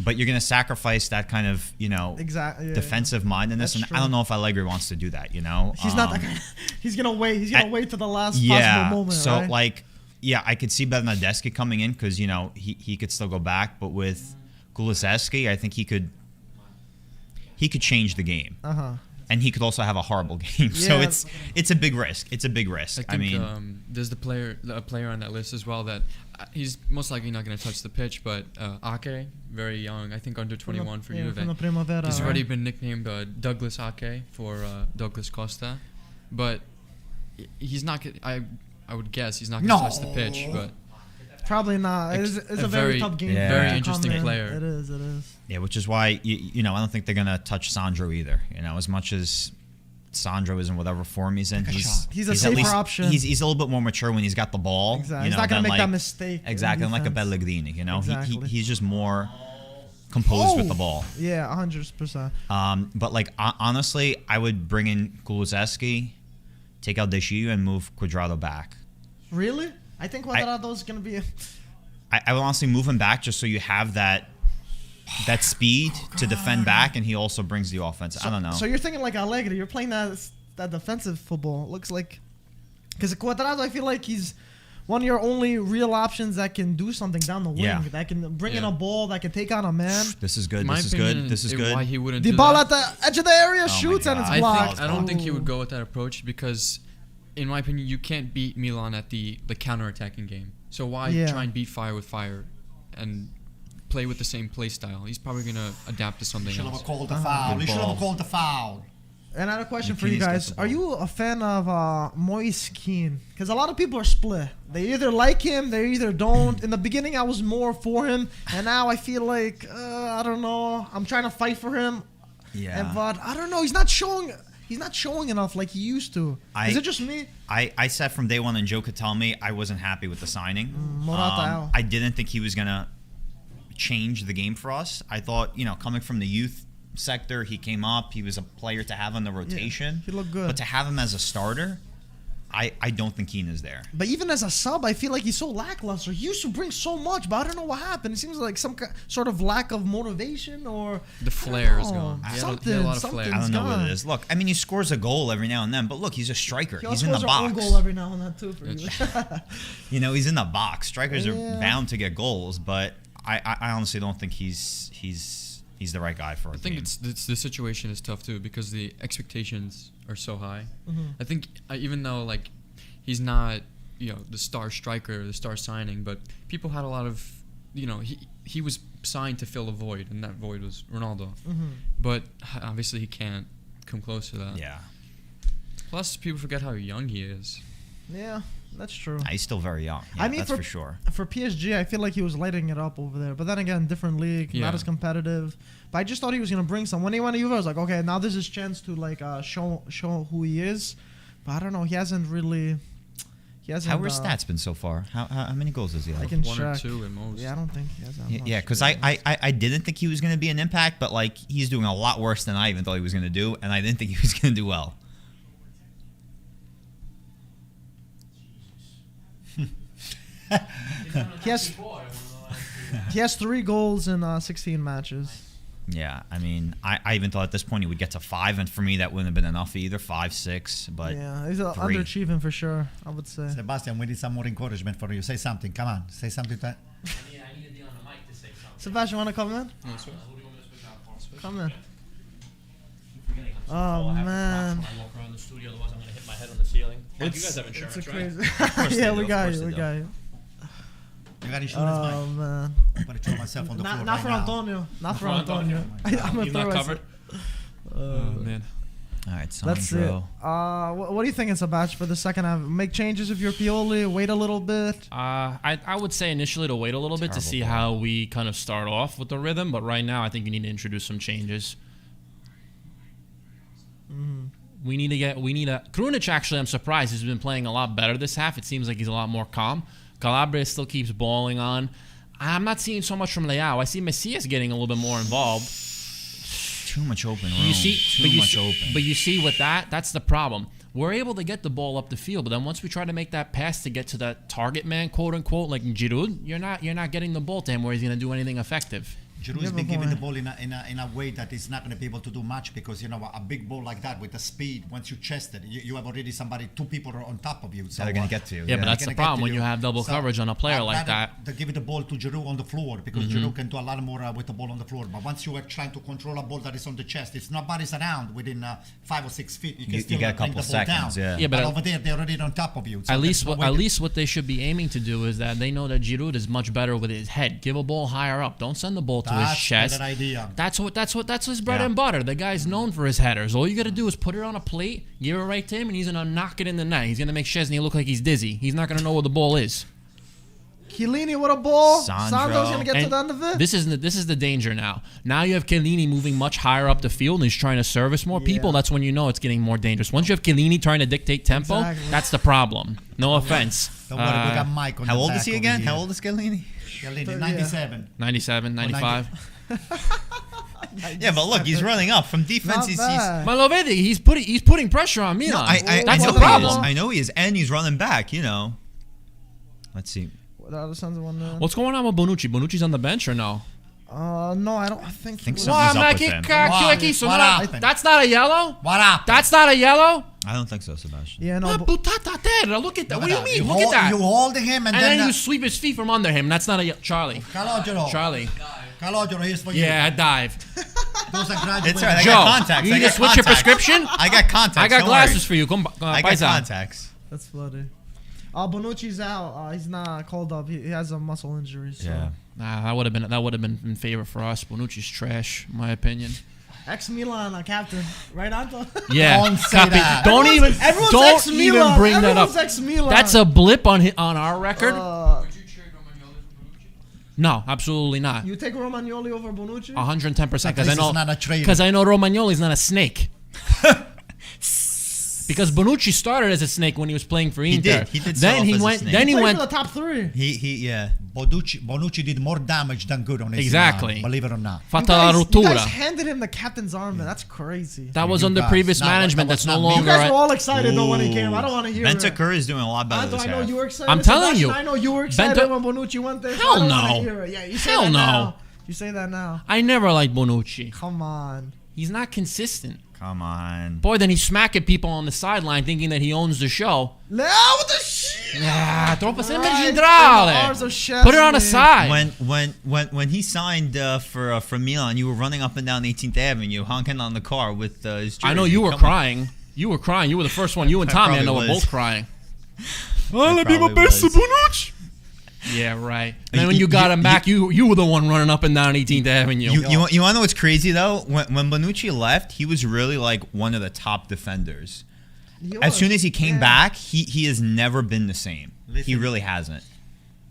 But you're going to sacrifice that kind of, Exactly. Yeah, defensive mindedness, That's and true. I don't know if Allegri wants to do that. He's not that guy. He's gonna wait. He's gonna wait to the last possible moment. So right? I could see Bernardeschi coming in because he could still go back, but with Kulusevski, I think he could change the game. And he could also have a horrible game. So Yeah. it's a big risk. It's a big risk. I think there's a player on that list as well that he's most likely not going to touch the pitch, but Ake, very young, I think under 21 for Juve. From the Primavera. He's right? already been nicknamed Douglas Ake for Douglas Costa, but he's not. I would guess he's not going to touch the pitch, but. Probably not. It's a very tough game. Yeah. for him Very to interesting come in. player. It is. Yeah, which is why I don't think they're gonna touch Sandro either. As much as Sandro is in whatever form he's in, He's a at safer least- option. He's a little bit more mature when he's got the ball. Exactly. He's not gonna than make that mistake. in Exactly, like a defense. Pellegrini. Exactly. He's just more composed with the ball. Yeah, 100%. But honestly, I would bring in Kulusevski, take out Deshiu, and move Cuadrado back. Really? I think Cuadrado's gonna be. I would honestly move him back just so you have that speed to defend back, and he also brings the offense. I don't know. So you're thinking like Allegri. You're playing that defensive football. It looks like because Cuadrado, I feel like he's one of your only real options that can do something down the wing. Yeah. That can bring in a ball. That can take on a man. This is good. In my This is opinion, good. This is good. Why he wouldn't do Dybala that? at the edge of the area my shoots and it's God. blocked. I don't think he would go with that approach because, in my opinion, you can't beat Milan at the counter-attacking game. So why try and beat fire with fire and play with the same play style? He's probably going to adapt to something Should have else. called the foul. He should have called the foul. And I had a question for you McKinney's got guys. the Are ball. you a fan of Moise Kean? Because a lot of people are split. They either like him, they either don't. In the beginning, I was more for him, and now I feel like I don't know. I'm trying to fight for him. Yeah. But I don't know. He's not showing enough like he used to. Is it just me? I said from day one, and Joe could tell me I wasn't happy with the signing. Morata out. I didn't think he was gonna change the game for us. I thought, coming from the youth sector, he came up. He was a player to have on the rotation. he looked good. But to have him as a starter, I don't think Keane is there. But even as a sub, I feel like he's so lackluster. He used to bring so much, but I don't know what happened. It seems like some sort of lack of motivation or The flair is I don't know. gone. He had a Something. lot of flair. I don't know what gone. it is. Look, I mean, he scores a goal every now and then, but look, he's a striker. He He's also in the scores our own box. goal every now and then too. For you. He's in the box. Strikers are Yeah. bound to get goals, but I honestly don't think he's the right guy for our I think team. it's the situation is tough too because the expectations are so high. Mm-hmm. I think even though he's not the star striker, the star signing, but people had a lot of, he was signed to fill a void, and that void was Ronaldo. But obviously he can't come close to that. Yeah. Plus, people forget how young he is. Yeah, that's true. He's still very young. Yeah, I mean, that's for sure. For PSG, I feel like he was lighting it up over there. But then again, different league, not as competitive. But I just thought he was gonna bring some. When he went to Juve, I was like, okay, now this is his chance to like show who he is. But I don't know. He hasn't really. How are his stats been so far? How many goals does he have? I can One or check. two at most. Yeah, I don't think he has that much. Yeah, because I didn't think he was going to be an impact, but like he's doing a lot worse than I even thought he was going to do, and I didn't think he was going to do well. He has 3 goals in 16 matches. Yeah, I mean, I even thought at this point he would get to 5, and for me that wouldn't have been enough either, 5, 6, but yeah, he's 3. Underachieving for sure, I would say. Sebastian, we need some more encouragement for you. Say something. Come on, say something. I need to be on the mic to say something. Sebastian, want to come in? Yes, sir. Come in. Oh man. I walk around the studio, otherwise I'm gonna hit my head on the ceiling. You guys have insurance, It's a right? crazy. Yeah, we got you. We got you. You got insurance, Oh Mike? man. I'm gonna throw myself on the floor Not for right now. Antonio. Not for For Antonio. Antonio. I'm gonna You're throw not myself. covered. Man. all right, That's it. Sandro. What do you think, Sebastian, for the second half? Make changes if you're Pioli. Wait a little bit. I would say initially to wait a little bit to see how we kind of start off with the rhythm, but right now I think you need to introduce some changes. We need a Krunic. Actually, I'm surprised he's been playing a lot better this half. It seems like he's a lot more calm. Calabria still keeps balling on. I'm not seeing so much from Leao. I see Messias getting a little bit more involved. Too much open room. But you see with that's the problem. We're able to get the ball up the field, but then once we try to make that pass to get to that target man, quote unquote, like Giroud, you're not getting the ball to him where he's going to do anything effective. Giroud's been giving the ball in a way that he's not going to be able to do much because, a big ball like that with the speed, once you chest it, you have already 2 people are on top of you. So they're going to get to you. Yeah, but that's the problem when you have double coverage on a player like that. They give the ball to Giroud on the floor because Giroud can do a lot more with the ball on the floor. But once you are trying to control a ball that is on the chest, if nobody's around within 5 or 6 feet, you can still get a bring couple the ball seconds, down. yeah. But over there, they're already on top of you. So at least what they should be aiming to do is that they know that Giroud is much better with his head. Give a ball higher up. Don't send the ball to his chest. Idea. That's his bread and butter. The guy's known for his headers. All you got to do is put it on a plate, give it right to him, and he's gonna knock it in the net. He's gonna make Szczesny look like he's dizzy. He's not gonna know where the ball is. Chiellini with a ball. Sandro. Sandro's gonna get to And the end of it. This is the danger now. Now you have Chiellini moving much higher up the field, and he's trying to service more people. That's when you know it's getting more dangerous. Once you have Chiellini trying to dictate tempo, that's the problem. No offense. Don't worry, we got Mike on How the old back is he over again? here. How old is Chiellini? Chiellini, 97. 97, 95. Yeah, but look, he's running up from defense. Not He's bad. Malovedi, he's putting pressure on Milan. That's know the problem. He is. I know he is, and he's running back. Let's see. The other son's the one there. What's going on with Bonucci? Bonucci's on the bench or no? No, I don't. I think. Think he so. was. Something's up with him. What happened? That's not a yellow. What happened? That's not a yellow. I don't think so, Sebastian. Yeah, no. Ah, But, puttata terra. Look at that. What do you mean? Look hold, at that. You holding him and, And then then you sweep his feet from under him. That's not a Charlie. Calogero. Charlie. Calogero, here's for you. Yeah, dive. Those are graduates. It's all right. I Joe, got contacts. you I need to got switch your contacts. prescription? I got contacts. I got don't glasses worry. for you. Come, I got paisa. contacts. that's funny. Bonucci's out. He's not called up. He has a muscle injury. So. Yeah. Nah, that would have been in favor for us. Bonucci's trash, in my opinion. Ex-Milan captain, right, Anton? Yeah, Don't say that. Don't Everyone's even ex-Milan. bring that up. Everyone's ex-Milan. That's a blip on our record. Would you trade Romagnoli for Bonucci? No, absolutely not. You take Romagnoli over Bonucci? 110% because This is not a trade. I know Romagnoli's not a snake. Because Bonucci started as a snake when he was playing for Inter. He did Then start he off as a went. snake. Then he Played went. for the top 3. Yeah. Bonucci did more damage than good on his Exactly. Milan, believe it or not. Fatta la You rottura. guys handed him the captain's armband. That's crazy. That was You under guys. previous No, management. that That's was no not me. You longer. guys at- were all excited though when he came. I don't want to hear it. Bentancur is doing a lot better Anton, this I know half. you were excited. I'm telling Sebastian, you. I know you were excited Benta- when Bonucci went there. Hell I don't wanna no. hear it. Yeah, you say Hell that no. now. You say that now. I never liked Bonucci. Come on. He's not consistent. Come on. Boy, then he's smacking people on the sideline thinking that he owns the show. Leo with the shit. Yeah, troppo sempre Right in the arms of generale. Put it on a Szczesny. side. When he signed for Milan, you were running up and down 18th Avenue, honking on the car with his jersey. I know you were Come on. crying. You were crying. You were the first one. You and I Tommy, I probably know, were was. both crying. Yeah, right. And then when you got him back, you were the one running up and down 18th Avenue. You want to know what's crazy though? When Bonucci left, he was really like one of the top defenders. As soon as he came back, he has never been the same. He really hasn't.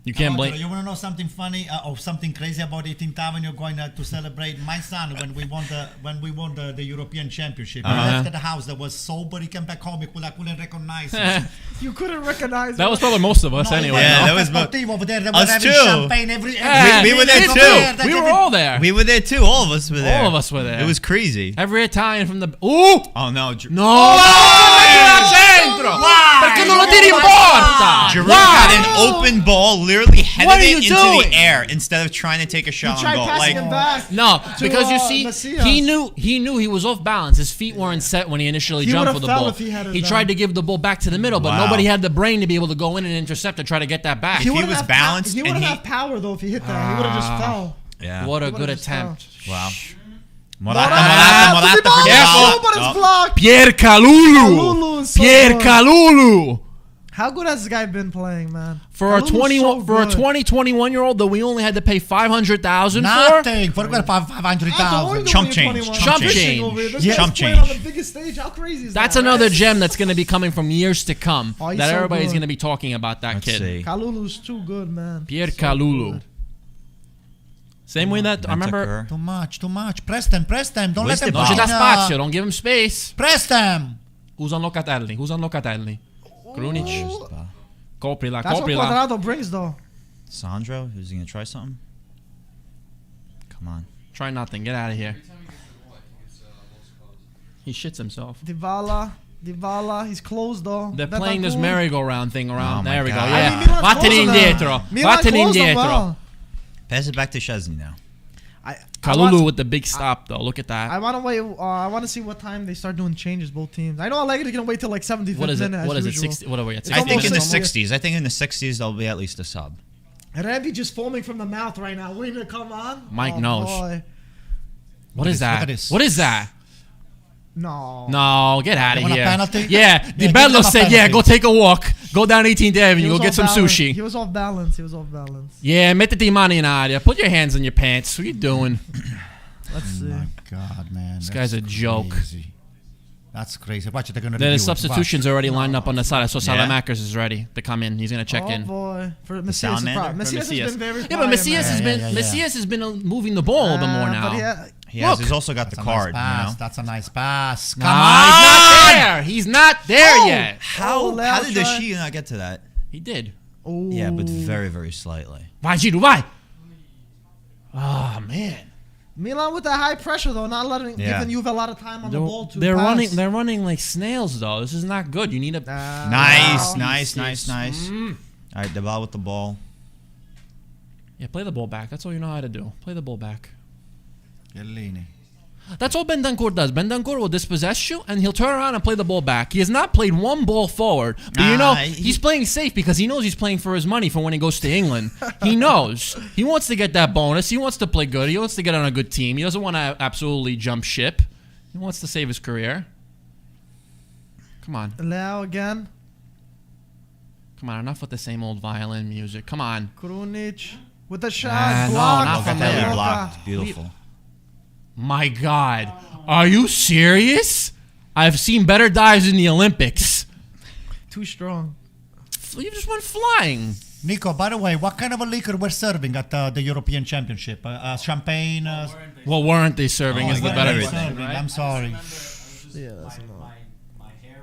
You can't blame. You want to know something funny or something crazy about 18th Avenue going to celebrate? My son, when we won the European Championship, he left the house that was sober. He came back home. I couldn't recognize him. You couldn't recognize That was probably most of us anyway. Yeah, no? that was over there. They were us having too. champagne we were there too. We were all there. We were there too. All of us were there. All of us were there. It was crazy. Every Italian from the. Ooh! Oh no! No! Centro! Perché non lo tiri in porta? Giroud had an open ball, literally What are headed you it into doing? the air instead of trying to take a shot He on tried goal. passing him back. No, because you see, Messina. he knew he was off balance. His feet weren't set when he initially He jumped would've for the fell ball. if he had it He down. tried to give the ball back to the middle, but Wow. nobody had the brain to be able to go in and intercept and try to get that back. He wouldn't was have balanced He and wouldn't he- have power though if he hit that. He would have just fell. Yeah. What a He good would've just attempt. Wow. Morata Morata to the ball, Careful. but it's blocked. Pierre Kalulu Kalulu. is so Pierre good. Kalulu. How good has this guy been playing, man? For a Kalulu's 21 so for a good. 21-year-old that we only had to pay 500,000 for. Nothing. For I 500,000. Chump change. Chump Chump change. change. Chump Playing on change. the biggest stage. How crazy is That's that? another right? gem that's going to be coming from years to come. Oh, he's that so everybody's good. going to be talking about that Let's kid. see. Kalulu's too good, man. Pierre So Kalulu. good. Same way that I remember. Too much. Press them. Don't Where's let them. the Non ci ball? dà spazio, don't give him space. Press them. Who's on Locatelli? Krunic. Coprila. That's what Cuadrado brings, though. Sandro, who's he gonna try something? Come on. Try nothing. Get out of here. He shits himself. Dybala, he's closed though. They're playing this merry-go-round thing around. Oh my There we go. God. Yeah. I mean, Milan's Vattene closing indietro. them. Milan Vattene closed them indietro. well. Pass it back to Szczesny now. Kalulu with the big stop though. Look at that. I want to wait. I want to see what time they start doing changes. Both teams. I know Allegri's gonna wait till like 75th What is it? minute. What as is it? usual. 60? What are we at? It's I think in the almost like- 60s. I think in the 60s there'll be at least a sub. Rebic just foaming from the mouth right now, waiting to come on. Mike oh, knows. Boy. What is Look at that? this. What is that? No. No, get out of You want a here. penalty? Yeah, give Dybala them a said, yeah, penalty. go take a walk. Go down 18th He Avenue. was Go get off some balance. sushi. He was off balance. Yeah, mettiti mani in aria. Put your hands in your pants. What are you doing? Let's see. My God, man. This guy's a joke. Crazy. That's crazy. Watch it. They're gonna The review it. substitution's already lined up on the side. So Yeah. Salamakers is ready to come in. He's going to check Oh in. boy, for Messias, salamander? Messias has been very. Yeah, but quiet, Messias man. has been Yeah. Messias has been moving the ball a little bit more now. But yeah, He has. Look. He's also got That's the a card. Nice pass. You know. That's a nice pass. Come Nah, on. he's not there. He's not there yet. How Leao did the tried. she not get to that? He did. Oh. Yeah, but very, very slightly. Vai, Giroud, vai. Oh man. Milan with that high pressure though, not letting Yeah. giving Juve a lot of time on the ball to They're pass. running. They're running like snails though. This is not good. You need a. Nice, wow. nice. All right, Dybala with the ball. Yeah, play the ball back. That's all you know how to do. Play the ball back. Chiellini. That's all Bentancur does. Bentancur will dispossess you, and he'll turn around and play the ball back. He has not played one ball forward. But you know, he's playing safe because he knows he's playing for his money for when he goes to England. He knows. He wants to get that bonus. He wants to play good. He wants to get on a good team. He doesn't want to absolutely jump ship. He wants to save his career. Come on. Leao again. Come on. Enough with the same old violin music. Come on. Krunic with the shot. Ah, no, blocked. not from Locatelli there. blocked. Beautiful. My God. Are you serious? I've seen better dives in the Olympics. Too strong. You just went flying. Nico, by the way, what kind of a liquor we're serving at the European Championship? Champagne? Well, weren't they serving is the what better are they thing, serving? right? I'm sorry. Yeah, that's enough.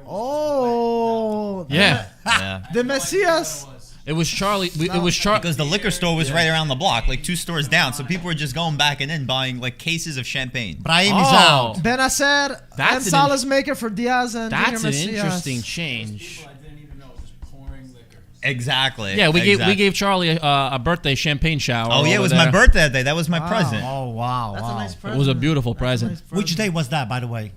Oh. Yeah. Yeah. The Messias. It was Charlie. It was Charlie. Because the liquor store was right around the block, like 2 stores down. So people were just going back and in buying like cases of champagne. Brahim is Oh. out. Benacer and That's an Salas maker for Diaz and That's Junior an Messias. interesting change. I didn't even know, just pouring liquor. Exactly. Yeah, we exactly. gave Charlie a birthday champagne shower. Oh yeah, it over was there. my birthday that day. That was my present. Oh, wow. That's wow. a nice It present. was a beautiful present. Nice Which day was that, by the way?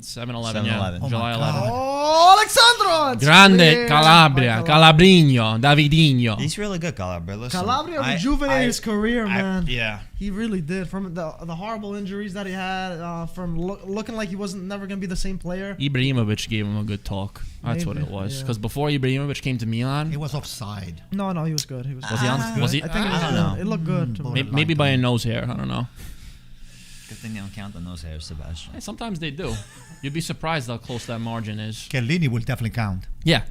7-Eleven, yeah, 7-Eleven. Oh July my 11th. God. Oh, Alexandro! It's Grande clear Calabria, by Calabrino, Davidinho. He's really good, Calabria. Listen, Calabria rejuvenated his career, man. Yeah. He really did. From the horrible injuries that he had, from looking like he wasn't never gonna be the same player. Ibrahimovic gave him a good talk. That's what Maybe, it was. yeah. Because before Ibrahimovic came to Milan, He was offside. No, he was good. He was. was he on? Was he? I think it was I good. don't know. It looked good. To me. Maybe by a nose hair. I don't know. Good thing they don't count the nose hairs, Sebastian. Hey, sometimes they do. You'd be surprised how close that margin is. Chiellini will definitely count. Yeah,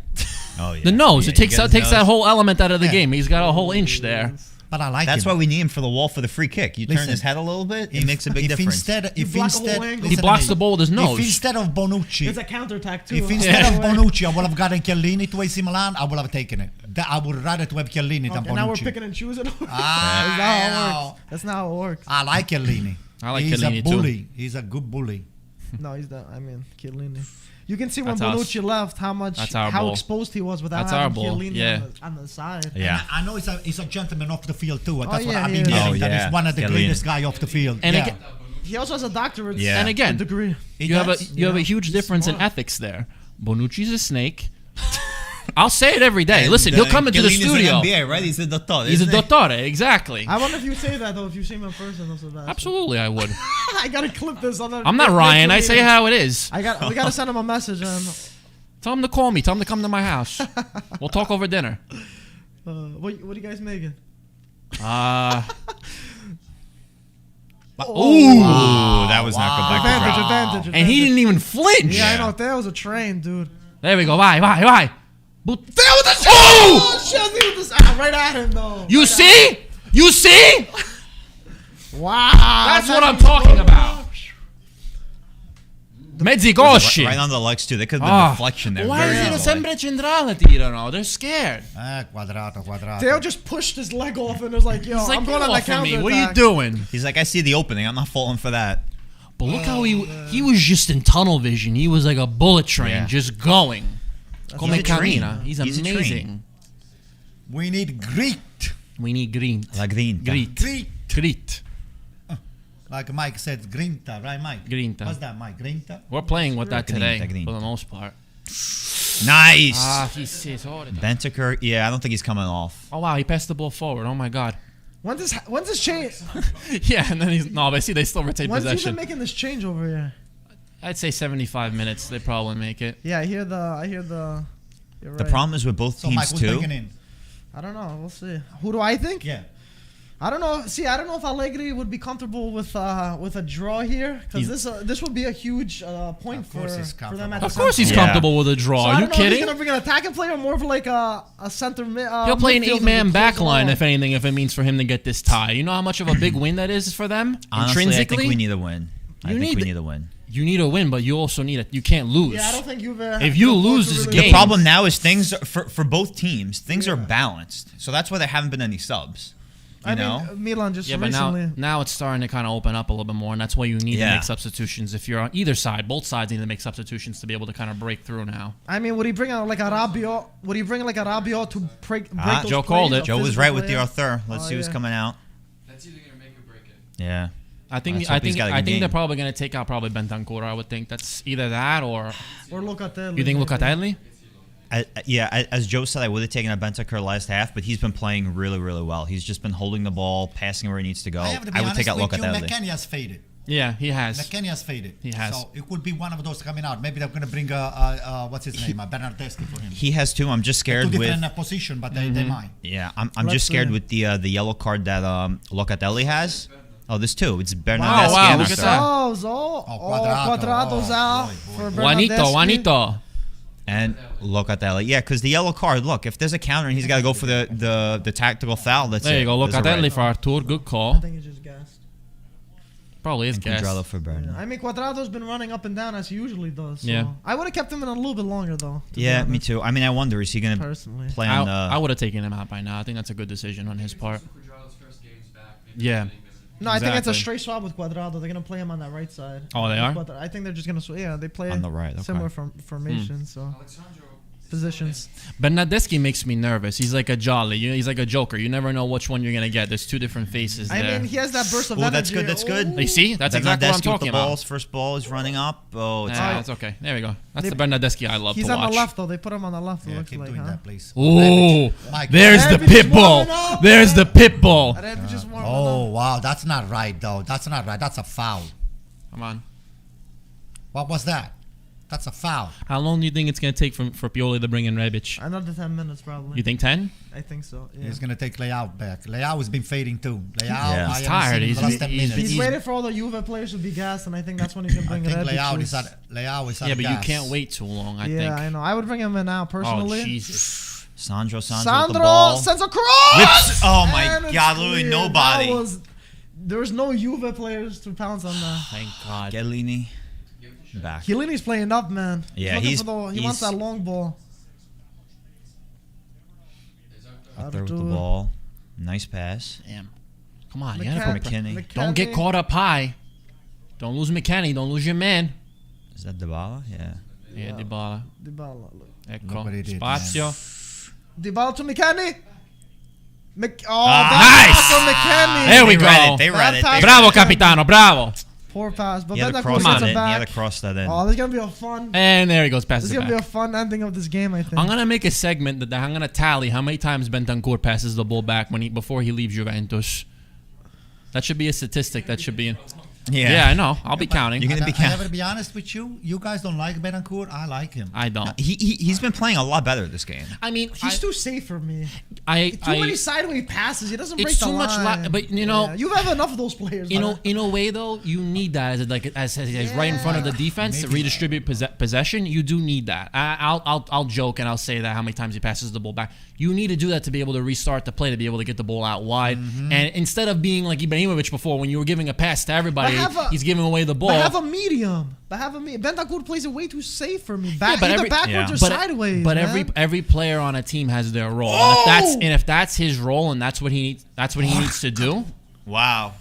Oh yeah. the nose. Yeah, It takes you out get his takes that nose. whole element out of the Yeah. game. He's got a whole inch there. But I like That's him. why we need him for the wall for the free kick. You turn Listen, his head a little bit, it makes a big difference. If block a instead, whole angle. He blocks the ball with his If nose. instead of Bonucci, It's a counterattack too. if instead of Bonucci, I would have gotten Chiellini to AC Milan, I would have taken it. I would rather to have Chiellini than Okay, now we're Bonucci. picking and choosing. That's not Ah, how it I works. That's not how it works. I like Chiellini. I like He's Chiellini a too. bully. He's a good bully. No, he's not. I mean, Chiellini. You can see when That's us. Bonucci left how That's our how ball. exposed he was without That's our having ball, Chiellini yeah. on the side. Yeah. And I know he's a gentleman off the field too. That's what yeah, I've he been is. hearing. Oh, That yeah. he's one of the Chiellini. greatest guy off the field. And yeah. again, He also has a doctorate. Yeah. and again, degree. you have a does. you have a huge He's difference in smart. ethics there. Bonucci's a snake. I'll say it every day. And, Listen, he'll come into the Chiellini's an studio. MBA, right? He's a doctor. He's a isn't he? dottore, exactly. I wonder if you say that though. If you see him in person, though, Sebastian. Absolutely, I would. I gotta clip this. I'm not Ryan. I say how it is. We gotta send him a message. Tell him to call me. Tell him to come to my house. We'll talk over dinner. What are you guys making? Ooh. That was not good. Advantage. And he didn't even flinch. Yeah, I know. Theo's a train, dude. There we go. Bye. But Theo with the shot! Oh! Shit, he with the right at him though. you see? You see? Wow. That's what I'm talking about. Mezzi gosci. Right on the legs too. There could have been deflection there. Why very is it a easily. sempre centrale tirano? They're scared. Quadrado. Theo just pushed his leg off and was like, "Yo, It's like, I'm going get on the off of counter." me. What are you doing? He's like, I see the opening. I'm not falling for that. But look how he was just in tunnel vision. He was like a bullet train, Yeah. just going. Come He's a train. cammina. He's He's a train. amazing. We need grit. We need green. La grinta. Grit. Like Mike said, grinta, right, Mike? Grinta. What's that, Mike? Grinta? We're playing with that today, Grinta. for the most part. Nice. He says, Bentaker, yeah, I don't think he's coming off. oh wow, he passed the ball forward. Oh my god. When's this change? Yeah, and then he's no, but see, they still retain When's he been possession. making this change over here? I'd say 75 minutes. They probably make it. Yeah, I hear the. You're The right. problem is with both So, Mike, teams who's too. bringing in? I don't know. We'll see. Who do I think? Yeah. I don't know. See, I don't know if Allegri would be comfortable with a draw here because this would be a huge point Of course he's for them comfortable. at the Of course, he's Yeah. comfortable with a draw. So I Are you don't know if he's kidding? gonna bring an attacking player, more of like a center mid. He'll play an midfielder 8-man to back close line, the if anything, if it means for him to get this tie. You know how much of a big win that is for them? Honestly, I intrinsically? think we need a win. I You think we need- need a win. You need a win, but you also need it. You can't lose. Yeah, I don't think you've. If you lose this The game- problem now is things for both teams. Things are balanced, so that's why there haven't been any subs. You know, Milan just Yeah, but recently. now it's starting to kind of open up a little bit more, and that's why you need to Yeah. make substitutions. If you're on either side, both sides need to make substitutions to be able to kind of break through now. I mean, would he bring out like a Rabiot? Would he bring like a Rabiot to break those Joe called plays, it. a Joe was physical right with the player? author. Let's Oh, see who's yeah. coming out. That's either gonna make or break it. Yeah. I think Let's I hope he's think got a I good think they're game. probably going to take out probably Bentancur. I would think that's either that or Or Locatelli. you think Locatelli? As Joe said, I would have taken a Bentancur last half, but he's been playing really, really well. He's just been holding the ball, passing where he needs to go. I have to be I would honest take out with you, Locatelli. Mckennie has faded. Yeah, he has. Mckennie has faded. He has. So it could be one of those coming out. Maybe they're going to bring what's his name, Bernardeschi for him. He has too. I'm just Two scared with. different position, but they might. Yeah, I'm Let's just scared see. with the yellow card that Locatelli has. Oh, there's two. It's Bernardeschi wow, and look at Arthur. that. Quadrado's out boy. for Juanito, Juanito. And Locatelli. Yeah, because the yellow card, look, if there's a counter and he's got to go for the tactical foul, that's There it. you go. There's a Locatelli red. for Artur. Good I call. think he's just gassed. Probably is Cuadrado gas. for Bernard. I mean, Cuadrado's been running up and down as he usually does. So Yeah. I would have kept him in a little bit longer though. to be Yeah, me honest, too. I mean, I wonder, is he going to Personally. play on the... I would have taken him out by now. I think that's a good decision on his part. Quadrado's first game's back. Maybe Yeah. he's getting better. No, I think it's a Exactly. straight swap with Cuadrado. They're gonna play him on that right side. Oh, they are? I think they're just gonna. Yeah, they play On the right, okay. similar formation. So Alexandro positions. Bernardeschi makes me nervous. He's like a jolly. He's like a joker. You never know which one you're gonna get. There's two different faces there. I mean, he has that burst of Oh, energy. that's good. That's good. You see? That's exactly what I'm Bernardeschi with talking the about. balls. First ball is running up. Oh, it's out. That's okay. There we go. That's They- the Bernardeschi I love He's to watch. on the left though. They put him on the left. It Yeah, looks keep like, doing huh? that, please. Ooh, My there's God. the Rebic is pit bull. warming up. There's the pit bull. Rebic just warming Oh, up. wow. That's not right, though. That's not right. That's a foul. Come on. What was that? That's a foul. How long do you think it's gonna take for Pioli to bring in Rebic? Another 10 minutes probably. You think 10? I think so. Yeah. He's going to take Leao back. Leao has been fading too. Leao, Yeah. I He's haven't tired. seen him He's- the last 10 he's- minutes. He's waiting for all the Juve players to be gassed, and I think that's when he can I bring think Rebic. Leao in. is at Yeah, but you can't wait too long. I Yeah, think. I know. I would bring him in now personally. Oh Jesus! Sandro with the Sandro ball. sends a cross. Whips. Oh my And it's God! Literally clear. nobody. There was no Juve players to pounce on that. Thank God. Chiellini. Back. Chiellini's playing up, man. Yeah, looking he's- for he wants he's- that long ball. Up there with the ball. Nice pass. Damn. Come on, McKennie- yeah. McKennie. Don't get caught up high. Don't lose McKennie. Don't lose your man. Is that Dybala? Yeah. Yeah, Dybala. Dybala. Look. Ecco. Look what he did, Spazio. Dybala to McKennie. Nice. That's for McKennie. There we They go. read it. They read it. Bad They Bravo, read it. Capitano. Bravo. Poor pass, but He had then to that cross goes that in. He back. had to cross that in. Oh, this is gonna be a fun. And there he goes. This Passes is it gonna be a back. fun ending of this game, I think. I'm gonna make a segment that I'm gonna tally how many times Bentancur passes the ball back before he leaves Juventus. That should be a statistic. That should be. Yeah, I know. I'll be counting. You're gonna be I counting. gotta be honest with you. You guys don't like Betancourt. I like him. I don't. He's been playing a lot better this game. I mean, He's too safe for me. I Too many sideways passes. He doesn't break It's the too much line. but you know, Yeah, you have enough of those players. you know, man. in a way though, you need that as right in front of the defense to redistribute possession. You do need that. I'll joke and I'll say that how many times he passes the ball back. You need to do that to be able to restart the play, to be able to get the ball out wide. And instead of being like Ibrahimovic before, when you were giving a pass to everybody, he's giving away the ball. But have a medium. Bentancur plays it way too safe for me. but Either every- backwards or But- sideways. But man. every player on a team has their role. Oh! And if that's his role and that's what he needs to do. Wow.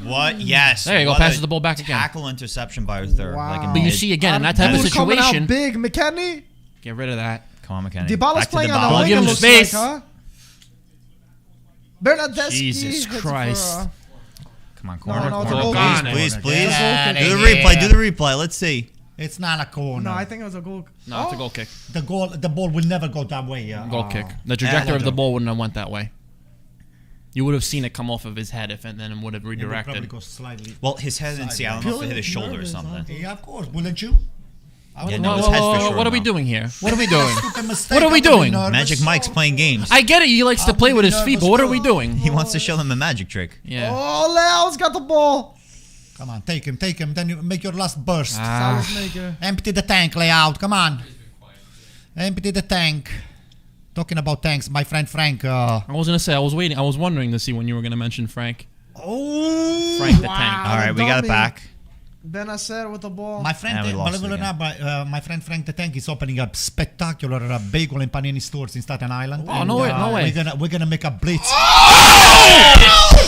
What? Yes. There you go, What passes a the ball back again. Tackle interception by Arthur. Wow. Like in But you mid. see again in that type of Dude coming out situation, big. McKennie. get rid of that. Come on, McKennie. Dybala's Back to playing on the Dybala. wing. give it him looks space. Like, huh? Bernardeschi Jesus hits it for, Christ. Come on, corner. no, it's a corner. goal Please, kick. please, please. Yeah, Do the yeah. replay. Do the replay. Let's see. It's not a corner. No, I think it was a goal. No, it's a goal kick. the ball will never go that way. Goal kick. The trajectory of the ball wouldn't have went that way. You would have seen it come off of his head if and then it would have It will probably redirected. go slightly. Well, his head didn't see. I don't know if it hit his shoulder or Nervous, something. Yeah, of course. Wouldn't you? Yeah, no, his head's for sure. What are we no. doing here? What are we doing? Stupid mistake. What are we I would be doing? nervous. Magic Mike's playing games. I get it. He likes to I play would with be his feet, nervous but what are too. we doing? He wants to show them a magic trick. Yeah. Oh, Leo's got the ball. Come on, take him. Then you make your last burst. Ah. Salas maker. Empty the tank, layout. Come on. Empty the tank. Talking about tanks, my friend Frank. I was gonna say I was waiting. I was wondering to see when you were gonna mention Frank. Oh, Frank the Wow. tank. All right, we got it dummy. back. Benacer with the ball. my friend, And we lost believe it or again. not, my friend Frank the Tank is opening a spectacular bagel and panini stores in Staten Island. Oh, no way, no way. We're gonna make a blitz.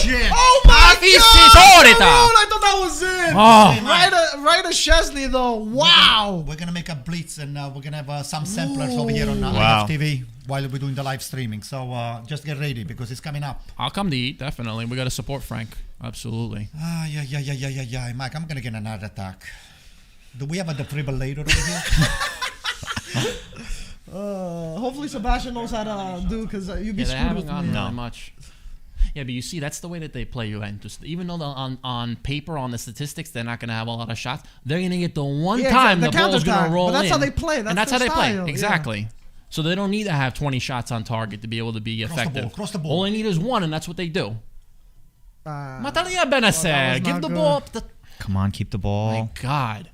Shit. Oh my Fisi God. solita. I thought that was it. Oh. Right at Chesney though. Wow. We're gonna make a blitz and we're gonna have some samplers over here on Wow. TV while we're doing the live streaming. So just get ready because it's coming up. I'll come to eat, definitely. We got to support Frank. Absolutely. Yeah. Mike, I'm gonna get another attack. Do we have a defibrillator over here? Hopefully Sebastian knows how to do because you'd be Yeah, they screwed haven't with gotten me. that much. Yeah, but you see, that's the way that they play Juventus. Even though on paper, on the statistics, they're not going to have a lot of shots, they're going to get the one Yeah, time the the ball's going counterattack, to roll in. but that's how they play. and That's that's how their they play. style, yeah. Exactly. So they don't need to have 20 shots on target to be able to be effective. Cross the ball. All they need is one, and that's what they do. Matalia that Benacer, was give not the good. ball up the... Come on, keep the ball. My God.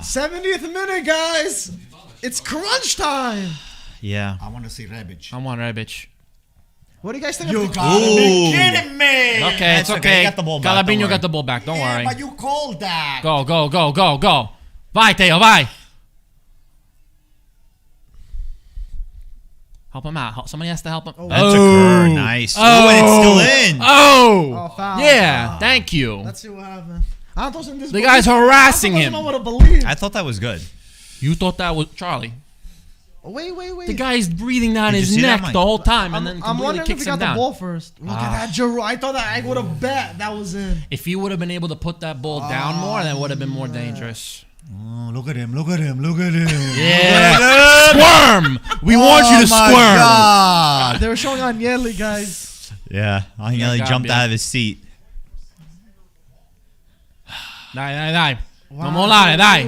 70th minute, guys. It's crunch time. Yeah. I want to see Rebic. I want Rebic. What do you guys think? You of gotta be kidding me! Okay, it's That's okay. okay. You got the ball back, don't Calabino worry. got the ball back. Don't Yeah, worry. but you called that. Go. Vai, Theo, vai. Help him out. Somebody has to help him. That's a curve. Nice. Oh, and it's still in. Oh, foul. yeah. Thank you. Let's see what happens. Antos in this The guy's harassing him. I don't know what to believe. I thought that was good. You thought that was Charlie. Wait. The guy's breathing down Did you his see that, neck Mike? the whole time, and then I'm completely wondering if he kicks got him the down. ball first. Look at that, Giroud. I thought that I would have bet that was in. If he would have been able to put that ball down more, that would have been more dangerous. Oh, look at him. Yeah. Squirm! We want you to my squirm. God. They were showing on Yelly, guys. Yeah, I nearly jumped out of his seat. Dai. Non mollare, dai.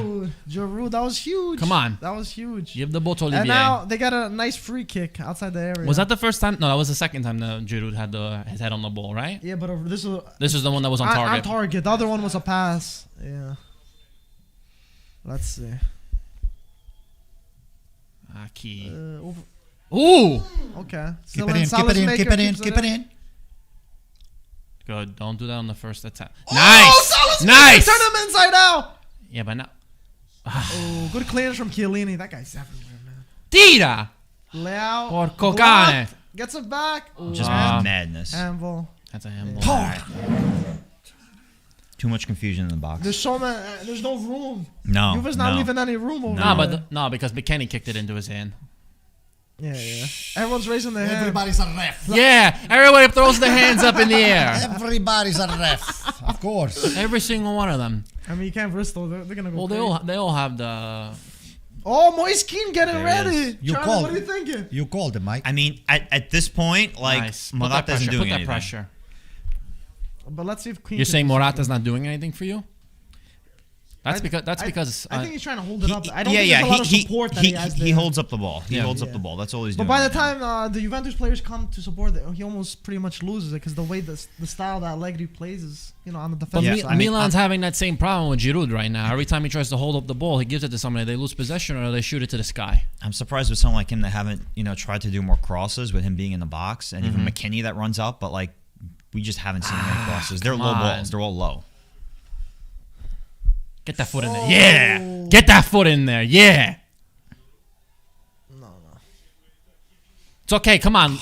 Giroud, that was huge. Come on. That was huge. Give the ball to And Olivier. now they got a nice free kick outside the area. Was that the first time? No, that was the second time that Giroud had his head on the ball, right? Yeah, but this was This is the one that was on on target. target. The other one was a pass. Yeah. Let's see. Aki. Over. Ooh! Okay. Keep Still it in. Salazmaker keeps Keep it in. Good. Don't do that on the first attack. Oh, Nice! Salazmaker, Nice! Turn him inside out. Yeah, but now. Oh, good clearance from Chiellini. That guy's everywhere, man. Tira! Leao. Porco blocked, cane. Gets it back. Ooh, Just Ah. madness. handball. That's a handball. Too much confusion in the box. There's so many. There's no room. No. Juve's not no. leaving any room over No, there. but because McKennie kicked it into his hand. Yeah. Everyone's raising their hand. Everybody's a ref. Yeah, everybody throws their hands up in the air. Everybody's a ref. Of course. Every single one of them. I mean, you can't Bristol. They're gonna go. Well, crazy. they all have the. Oh, Moise Keane getting There it ready. is. You Charlie, called. what are you thinking? You called him, Mike. I mean, at this point, like, Nice. Put that Morata isn't pressure. doing Put that anything. pressure. But let's see if Queen. You're can saying do Morata's something. not doing anything for you? That's because I think he's trying to hold it up. I don't think there's a lot of support that he has he there. holds up the ball. He Yeah. holds up the ball. That's all he's But doing. by the right now. time the Juventus players come to support it, he almost pretty much loses it because the way the style that Allegri plays is, on the But defensive Yeah, side. Milan's having that same problem with Giroud right now. Every time he tries to hold up the ball, he gives it to somebody. They lose possession or they shoot it to the sky. I'm surprised with someone like him that haven't, tried to do more crosses with him being in the box, and even McKennie that runs up, but like we just haven't seen many crosses. They're come low on. balls. They're all low. Get that foot in there. Yeah. Get that foot in there. Yeah. No. It's okay. Come on.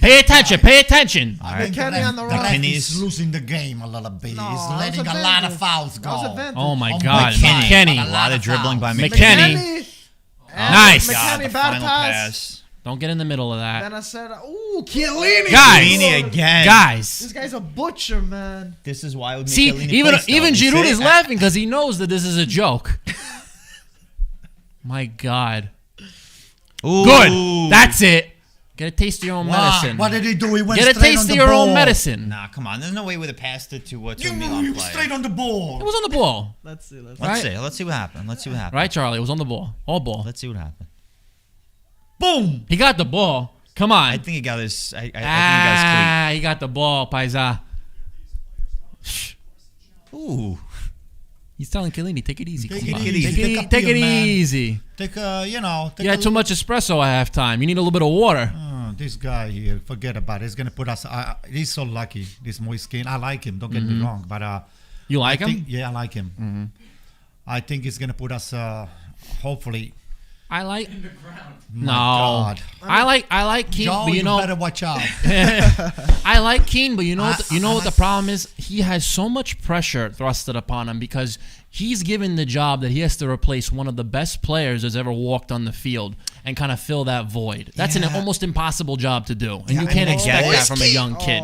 Pay attention. Pay attention. I think McKennie on the right. ref McKennie's- is losing the game a little bit. No, He's that was letting a lot advantage. of fouls That was go. advantage. Oh my Oh, God. McKennie. McKennie. A lot of dribbling by McKennie. McKennie. Nice. McKennie, God, the bad final pass. Don't get in the middle of that. Then I said, ooh, Chiellini. Guys. Chiellini again. Guys. This guy's a butcher, man. This is why it would make See, Chiellini even play still. even You Giroud see? is laughing because he knows that this is a joke. My God. Ooh. Good. That's it. Get a taste of your own Wow. medicine. What did he do? He went Get a straight taste on of the your ball. own medicine. Nah, come on. There's no way we would have passed it to a You Milan straight player. on the ball. It was on the ball. Let's see. Let's Right. see. Let's see what happened. Let's see what happened. Right, Charlie? It was on the ball. All ball. Let's see what happened. Boom. He got the ball. Come on. I think he got his. I think he got his He got the ball, Paisa. cleat. Ooh. He's telling Chiellini, take it easy. Take Come it on. easy. Take Take it, a take pill, it man. easy. Take take You had too much espresso at halftime. You need a little bit of water. Oh, this guy here, forget about it. He's gonna put us. He's so lucky. This Moise Keane. I like him. Don't get me wrong, but You like I him? think, yeah, I like him. I think he's gonna put us. Hopefully. I like. My No. God. I like Keane, Joe, but you better watch out. I like Keane, but you know I what the problem is? He has so much pressure thrusted upon him because he's given the job that he has to replace one of the best players that's ever walked on the field and kind of fill that void. That's an Yeah. almost impossible job to do, and Yeah, you can't I expect get that it. from a young kid.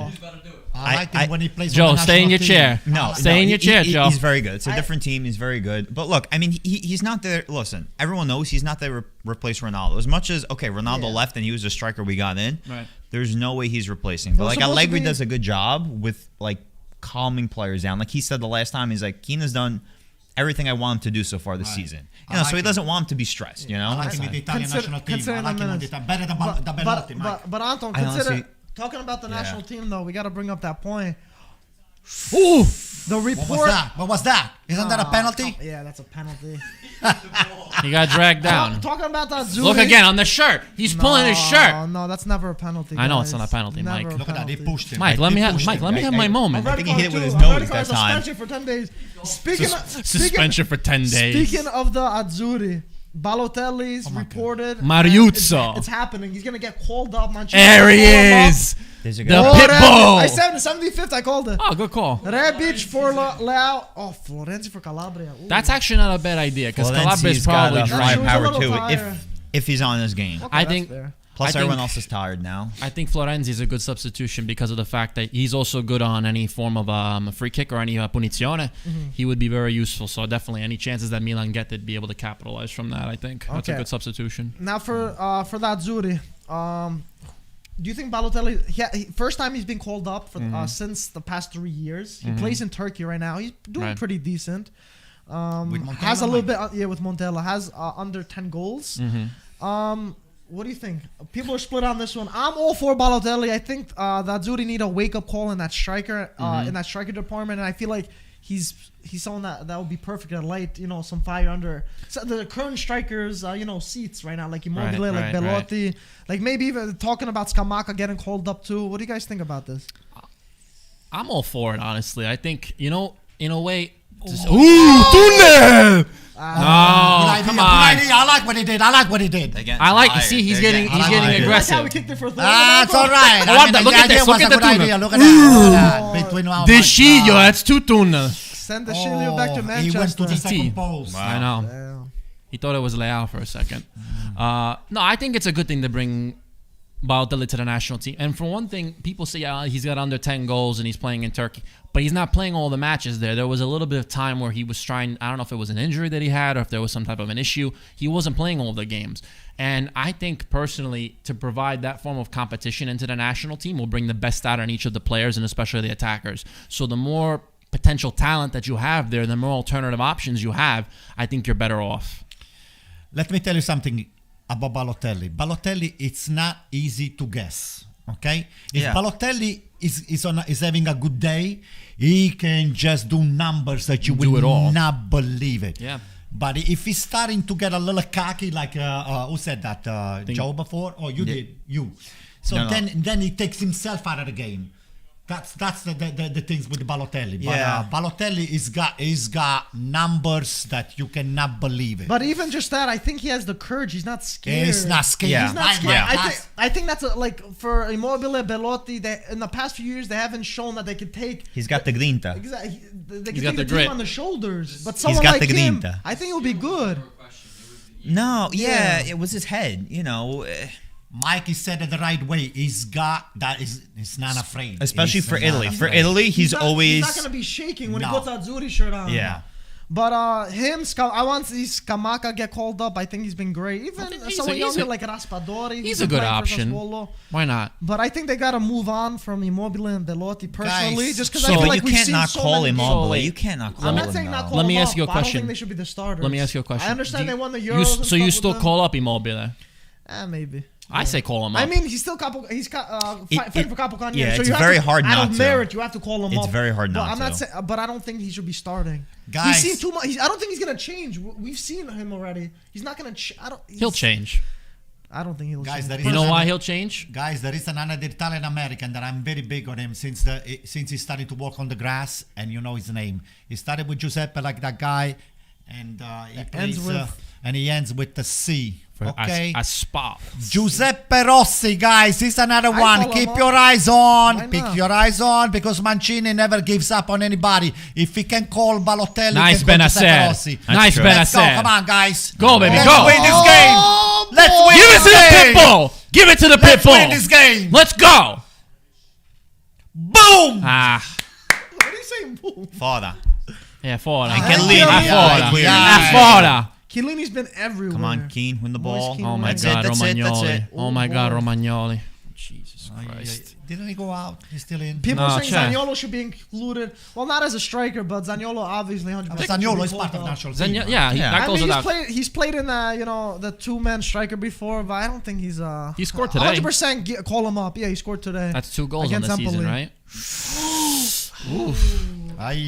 I like him when he plays. Joe, with the stay in your national team. chair. No, Stay in your chair, Joe. He's very good. It's a different team. He's very good. But look, I mean, he's not there. Listen, everyone knows he's not there to replace Ronaldo. As much as, okay, Ronaldo left and he was a striker we got in, Right. there's no way he's replacing. But Well, like supposed to Allegri be- does a good job with like calming players down. Like he said the last time, he's like, Keane has done everything I want him to do so far this season. I So like he him. doesn't want him to be stressed, you know? I like him in the Italian national team. I consider like the him in the minutes. better than the Belotti, Mike. But Anton, I consider honestly- talking about the national team though. We got to bring up that point. Ooh, The report. What was that? What was that? Isn't that a penalty? Yeah, that's a penalty. he got dragged down. Talking about that Zuri. Look again on the shirt. He's pulling his shirt. No, that's never a penalty. I know it's guys. not a penalty, Never Mike. a Look at that. He penalty. pushed him. Mike, let He me have pushed Mike. him. Let me have my moment. I think he hit it with his A red nose card that time. suspension for 10 days. Speaking Suspension for 10 days. Speaking of the Azzurri, Balotelli's reported. Mariuzzo. It's happening. He's gonna get called up. There he is. There's a The guy. pit bull. I said 75th. I called it. Oh, good call. Rebic for Leao. Oh, Florenzi for Calabria. Ooh. That's actually not a bad idea because Calabria is Valencia's got probably a That's dry. true. firepower He's a too. little tired. if he's on his game. Okay, I that's think- fair. Plus, I think- everyone else is tired now. I think Florenzi's a good substitution because of the fact that he's also good on any form of a free kick or any punizione. He would be very useful. So definitely any chances that Milan get, they'd be able to capitalize from that. I think that's a Okay. good substitution. Now for the Azzurri, do you think Balotelli? First time he's been called up for since the past 3 years. He plays in Turkey right now. He's doing Right. pretty decent. With Montella, Has a little Mike. bit, with Montella. Has under 10 goals. What do you think? People are split on this one. I'm all for Balotelli. I think the Azzurri need a wake up call in that striker department, and I feel like he's someone that would be perfect at light. Some fire under the current strikers. Seats right now, like Immobile, Right, like right, Belotti, like maybe even talking about Scamacca getting called up too. What do you guys think about this? I'm all for it, honestly. I think, in a way. Good No, idea, come good on. idea. I like what he did. Again, I like. tired. See, he's They're getting I like it. aggressive. That's how we kicked it for third. It's all right. Guarda, look at this, look at the tuna. Look at that. Between our The Sciglio, that's two tuna. Send the Sciglio back to He Manchester. went to the TT. second post. I know. Damn. He thought it was Leao for a second. No, I think it's a good thing to bring Balotelli to the national team. And for one thing, people say he's got under 10 goals and he's playing in Turkey. But he's not playing all the matches there. There was a little bit of time where he was trying, I don't know if it was an injury that he had or if there was some type of an issue. He wasn't playing all the games. And I think personally, to provide that form of competition into the national team will bring the best out in each of the players and especially the attackers. So the more potential talent that you have there, the more alternative options you have, I think you're better off. Let me tell you something about Balotelli. Balotelli, it's not easy to guess. Okay, if Yeah. Balotelli is having a good day, he can just do numbers that you Do it all. will not believe it. Yeah. But if he's starting to get a little cocky, like who said that? Joe before? Oh, you did. You. So No. then he takes himself out of the game. That's the things with Balotelli. But Yeah. Balotelli is got numbers that you cannot believe it. But even just that, I think he has the courage. He's not scared. He's not scared. Yeah. He's not scared. Yeah. I think that's for Immobile, Belotti. In the past few years, they haven't shown that they could take. He's got the grinta. Exactly. They He's can got take the the grit. team on the shoulders. But someone got like the him, grinta. I think he'll be good. No, Yeah. it was his head. Mikey said it the right way. He's got that. He's not afraid. Especially He's for not Italy. For afraid. Italy, he's He's not always. gonna be shaking when No. he puts that Azzurri shirt on. Yeah. But I want to see Scamacca get called up. I think he's been great. Even think someone he's younger a- like Raspadori. he's who's a been good playing for option. Sassuolo. Why not? But I think they got to move on from Immobile and Belotti personally, Guys, just because so- I feel But like you we've can't seen not so call many him games. Immobile. wait. You can't not call I'm him. not saying not no. call Let me him ask up, you a but I don't question. think they should be the starters. Let me ask you a question. I understand Do they won the you, Euros. and so stuff you with still them. call up Immobile? Maybe. I say call him up. I mean, he's still fighting for Capocannoniere. yeah, so it's you have very to, hard out not of to. merit, you have to call him up. It's very hard but not I'm not to. saying, but I don't think he should be starting. Guys. He's seen too much. I don't think he's gonna change. We've seen him already. He's not gonna. He'll change. I don't think he'll Guys, change. there is You know another- why he'll change? Guys, there is another Italian American that I'm very big on him since he started to walk on the grass, and you know his name. He started with Giuseppe like that guy, and he plays and he ends with the C. Okay, A spot. Giuseppe Rossi, guys, he's another I one. follow Keep him your up. eyes Why on. Pick not? your eyes on because Mancini never gives up on anybody. If he can call Balotelli, Nice he can call Giuseppe Benasser. Rossi. Nice true. Let's go. Benasser. Come on, guys. Go, baby, Let's go. win this game. Let's win Give it this to the game. Pitbull. Give it to the Let's win Pitbull. this game. Let's go. Boom. Ah, What are you saying? Boom. Fora. fora. And Chiellini. Chiellini. Fora. Yeah. Fora. Chiellini's been everywhere. Come on, Keane, win the Moise ball. Keane Oh my That's God, That's it. Romagnoli. Oh my Oh, God, boy. Romagnoli. Jesus Christ. Didn't he go out? He's still in. People No, are saying check. Zaniolo should be included. Well, not as a striker, but Zaniolo obviously 100%. Zaniolo is part of national team. Yeah, Yeah. that I goes mean, without. he's played in the two-man striker before, but I don't think he's He scored today. 100% call him up. Yeah, he scored today. That's 2 goals on Against the season, Empoli. right?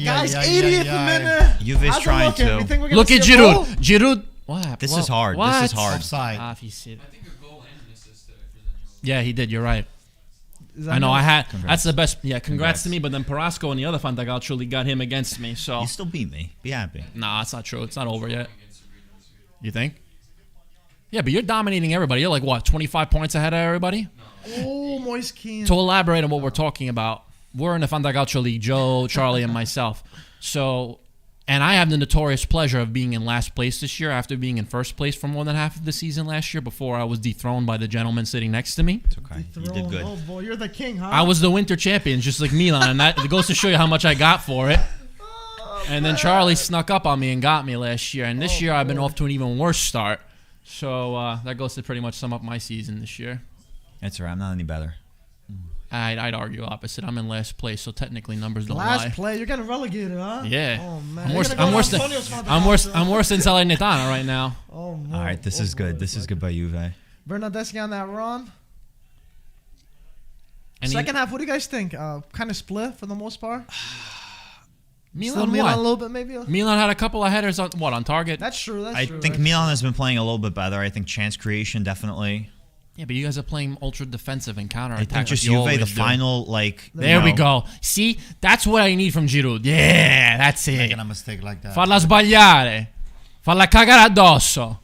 Guys, 80th minute. Juve is How's it trying looking? to- We think we're gonna Look at see a goal? Giroud. Giroud. What? This What? is hard. What? This is hard. Offside. Ah, if you see it. I think a goal and an assist for Zaniolo. Yeah, he did. You're right. Zaniolo. I know. I had. Congrats. That's the best. Yeah, congrats Congrats. to me. But then Parasco and the other Fantacalcio got him against me. So You still beat me. Be happy. nah, it's not true. It's not over yet. You think? Yeah, but you're dominating everybody. You're like what, 25 points ahead of everybody? Oh, Moise Keane. To elaborate on what we're talking about, we're in the Fantacalcio League, Joe, Charlie, and myself. So And I have the notorious pleasure of being in last place this year after being in first place for more than half of the season last year before I was dethroned by the gentleman sitting next to me. It's okay. You did good. Oh boy, you're the king, huh? I was the winter champion, just like Milan, and that goes to show you how much I got for it. And then Charlie snuck up on me and got me last year. And this year I've been off to an even worse start. So that goes to pretty much sum up my season this year. It's all right. I'm not any better. I'd argue opposite. I'm in last place, so technically numbers don't Last lie. play, you're getting relegated, huh? Yeah. Oh man. I'm You're worse. gonna go I'm to worse than. Antonio's father's I'm house, worse. huh? I'm worse than Salernitana right now. Oh no. All right, this is good. This is good by Juve. Bernardeschi on that run. And Second half, what do you guys think? Kind of split for the most part. Still Milan Milan a what? little bit maybe. Milan had a couple of headers on target. That's true. That's I true. think that's Milan has been playing a little bit better. I think chance creation definitely. Yeah, but you guys are playing ultra defensive and counter I attack. think just like you Juve, the always do. final, like. There we go. See, that's what I need from Giroud. Yeah, that's it. Making a mistake like that. Farla sbagliare. Farla cagare addosso.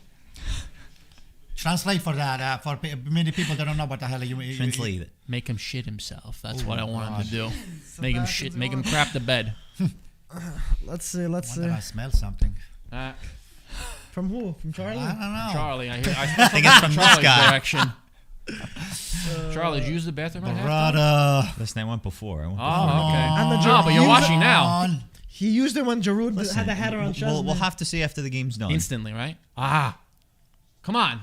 Translate for that. For many people that don't know what the hell you Translate it. Make him shit himself. That's Oh what I my want him to do. So Make him back shit. into Make him one. crap the bed. Let's see. Let's see. I smell something. From who? From Charlie? I don't know. Charlie, I think it's from this Charlie's guy. direction. Charlie, did you use the bathroom at halftime? Brother. Listen, I went before. Oh, okay. And the No, but you're Giroud- watching now. He used it when Giroud Listen, had the header on Chesney. we'll have to see after the game's done. Instantly, right? Ah. Come on.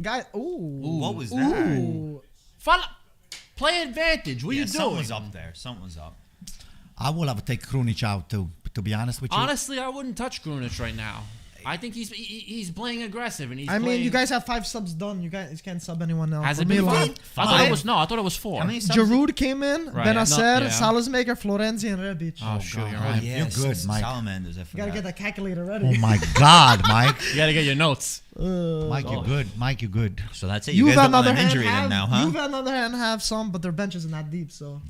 Guy. Ooh. What was Ooh. Fala. Play advantage. What are you Something doing? was up there. Something was up. I will have to take Krunic out too, to be honest with you. Honestly, I wouldn't touch Grunic right now. I think he's playing aggressive and he's I mean, playing, you guys have 5 subs done. You guys can't sub anyone else. has For it been Milan. 5? I thought it was 4. How many subs? Giroud came in, Right. Benacer, Yeah. Salazmaker, Florenzi, and Rebic. Oh, shoot, you're God. right. You're good, Mike. Salamanders, I You forgot. gotta get that calculator ready. Oh my God, Mike. You gotta get your notes. Mike, you're good. Mike, you're good. So that's it. You Juve, guys on don't the want other an hand, injury then now, huh? Juve, on the other hand, have some, but their bench isn't that deep, so.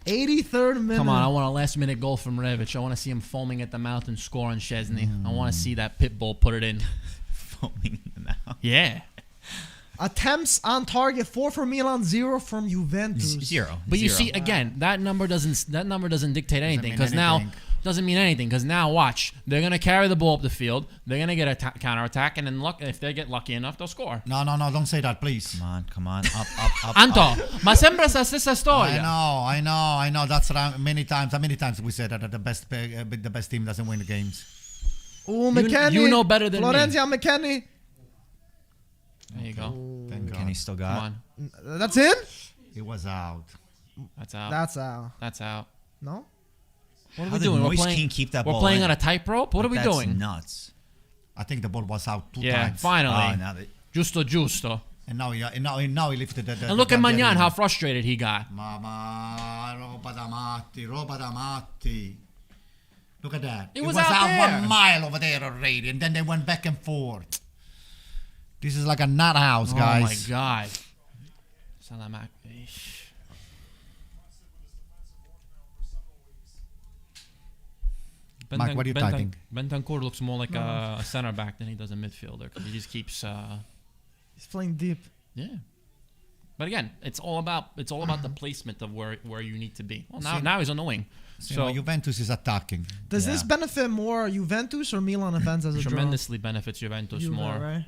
83rd minute. Come on, I want a last minute goal from Rebic. I want to see him foaming at the mouth and score on Chesney. I want to see that pit bull put it in. Foaming in the mouth. Yeah. Attempts on target, 4 from Milan, 0 from Juventus. Zero. But you Zero. see, again, that number doesn't dictate anything mean because now anything. doesn't mean anything because now watch, they're gonna carry the ball up the field, they're gonna get a counter attack, and then if they get lucky enough, they'll score. No, don't say that, please. Come on. Up. Anto, ma sembra la stessa storia. I know. That's many times we said that the best team doesn't win the games. Oh, McKennie. you know better than me. Florenzi on McKennie. There you go. Thank God. Kenny still Come got. on. That's in? It was out. That's out. That's out. That's out. No? What are How we did doing? Moise Kean keep that We're ball playing in? on a tightrope? What are we That's doing? nuts. I think the ball was out 2 Yeah, times. finally. Oh, now that Giusto. And now he lifted the And look at Magnan, Magnan, how frustrated he got. Mama, roba da matti. Look at that. It was out there. 1 mile over there already, and then they went back and forth. This is like a nut house, guys. Oh my God. Salamak. Mike, what are you typing? Bentancur looks more like a center back than he does a midfielder because he just keeps. He's playing deep. Yeah. But again, it's all about the placement of where you need to be. Well, now he's on the wing. So Juventus is attacking. Does this benefit more Juventus or Milan if ends as a tremendously benefits Juventus draw? more. Right?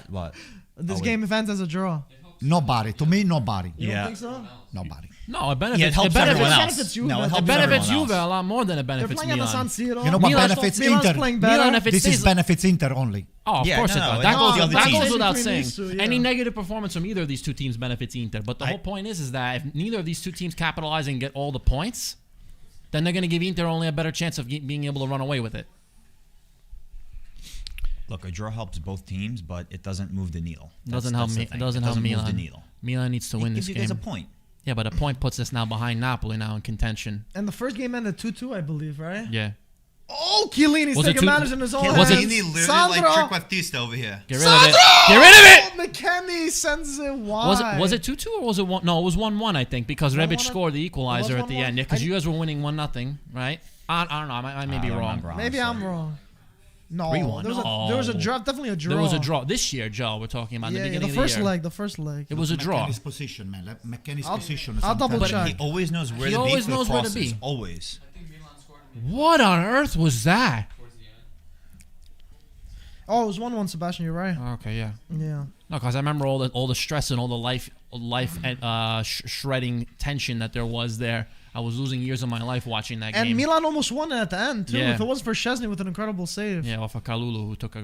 what? This game if ends as a draw. Nobody. To me, nobody. You Yeah. don't think so? Nobody. No, it benefits. Yeah, it helps everyone benefits- else. benefits Juve. No, it It helps It benefits everyone Juve else. a lot more than it They're benefits playing at the Milan. San Siro. You know what Milan's benefits Milan's Inter? playing better. Milan, if it This stays is benefits Inter only. Oh, of Yeah, course no, it does. it That goes goes, the other that teams. goes without Between saying. these two, yeah. Any negative performance from either of these two teams benefits Inter. But the whole point is that if neither of these two teams capitalize and get all the points, then they're going to give Inter only a better chance of being able to run away with it. Look, a draw helps both teams, but it doesn't move the needle. Doesn't help that's the me. thing. It doesn't help move Milan. the needle. Milan needs to win It this gives you guys game. a point. Yeah, but a point puts us now behind Napoli now in contention. And the first game ended 2-2, I believe, right? Yeah. Oh, Chiellini's Was it taking two- matters in his own Was it- hands. literally like trequartista over here. Get rid of it. Get rid of it. McKennie sends it wide. Was it 2-2 or was it 1? No, it was 1-1, I think, because 1-1, Rebic scored the equalizer at the 1-1? end. Yeah, because you guys were winning 1-0, right? I don't know. I may be don't wrong. remember, Maybe honestly. I'm wrong. No, 3-1. there was a draw, definitely a draw. There was a draw this year, Joe. We're talking about in the Yeah, beginning the of the first year. leg, the first leg. It was a draw. McKennie's position, man. Like, McKennie's I'll- position. is I'll double sometimes- check. He always knows where He to be always for the knows where to crosses. be. Always. I think Milan scored What on earth was that? Oh, it was 1-1, Sebastian. You're right. Okay, yeah. Yeah. No, because I remember all the stress and all the life shredding tension that there was there. I was losing years of my life watching that game. And Milan almost won it at the end too. Yeah. If it wasn't for Szczesny with an incredible save. Yeah, off of Kalulu who took a